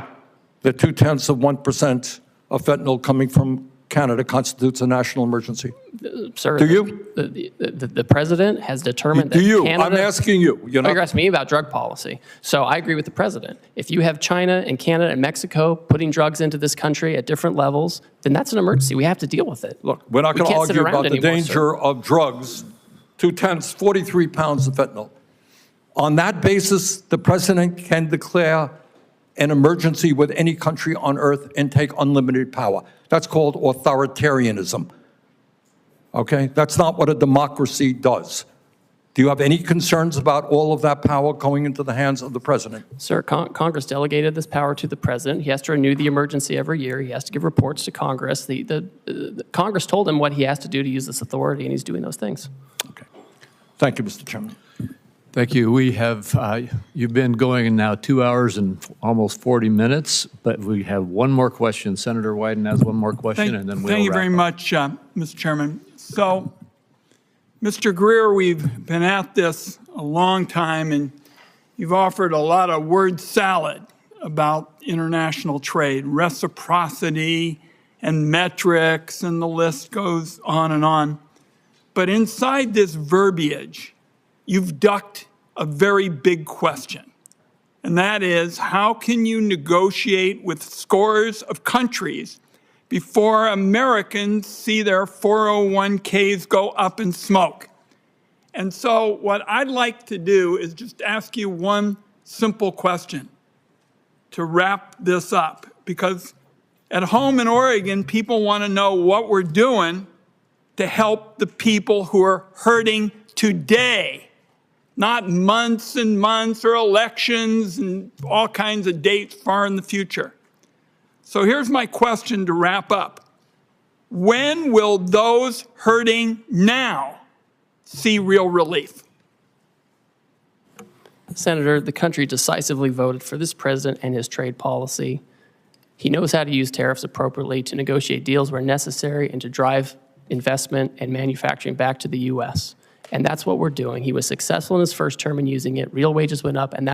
Speaker 7: that 0.2% of fentanyl coming from Canada constitutes a national emergency?
Speaker 3: Sir,
Speaker 7: do you?
Speaker 3: The president has determined that
Speaker 7: do you?
Speaker 3: Canada,
Speaker 7: I'm asking you.
Speaker 3: You're asking me about drug policy. So I agree with the president. If you have China and Canada and Mexico putting drugs into this country at different levels, then that's an emergency. We have to deal with it.
Speaker 7: Look, we're not going to argue about the danger of drugs. 0.2, 43 pounds of fentanyl. On that basis, the president can declare an emergency with any country on earth and take unlimited power. That's called authoritarianism. Okay? That's not what a democracy does. Do you have any concerns about all of that power going into the hands of the president?
Speaker 3: Sir, Congress delegated this power to the president. He has to renew the emergency every year. He has to give reports to Congress. The Congress told him what he has to do to use this authority, and he's doing those things.
Speaker 7: Okay. Thank you, Mr. Chairman.
Speaker 1: Thank you. We have, you've been going now 2 hours and almost 40 minutes, but we have one more question. Senator Wyden has one more question, and then we'll
Speaker 2: Thank you
Speaker 1: wrap
Speaker 2: very
Speaker 1: up.
Speaker 2: much, Mr. Chairman. So, Mr. Greer, we've been at this a long time, and you've offered a lot of word salad about international trade, reciprocity and metrics, and the list goes on and on. But inside this verbiage, you've ducked a very big question, and that is, how can you negotiate with scores of countries before Americans see their 401ks go up in smoke? And so what I'd like to do is just ask you one simple question to wrap this up, because at home in Oregon, people want to know what we're doing to help the people who are hurting today, not months and months or elections and all kinds of dates far in the future. So here's my question to wrap up. When will those hurting now see real relief?
Speaker 3: Senator, the country decisively voted for this president and his trade policy. He knows how to use tariffs appropriately to negotiate deals where necessary and to drive investment and manufacturing back to the U.S. And that's what we're doing. He was successful in his first term in using it. Real wages went up, and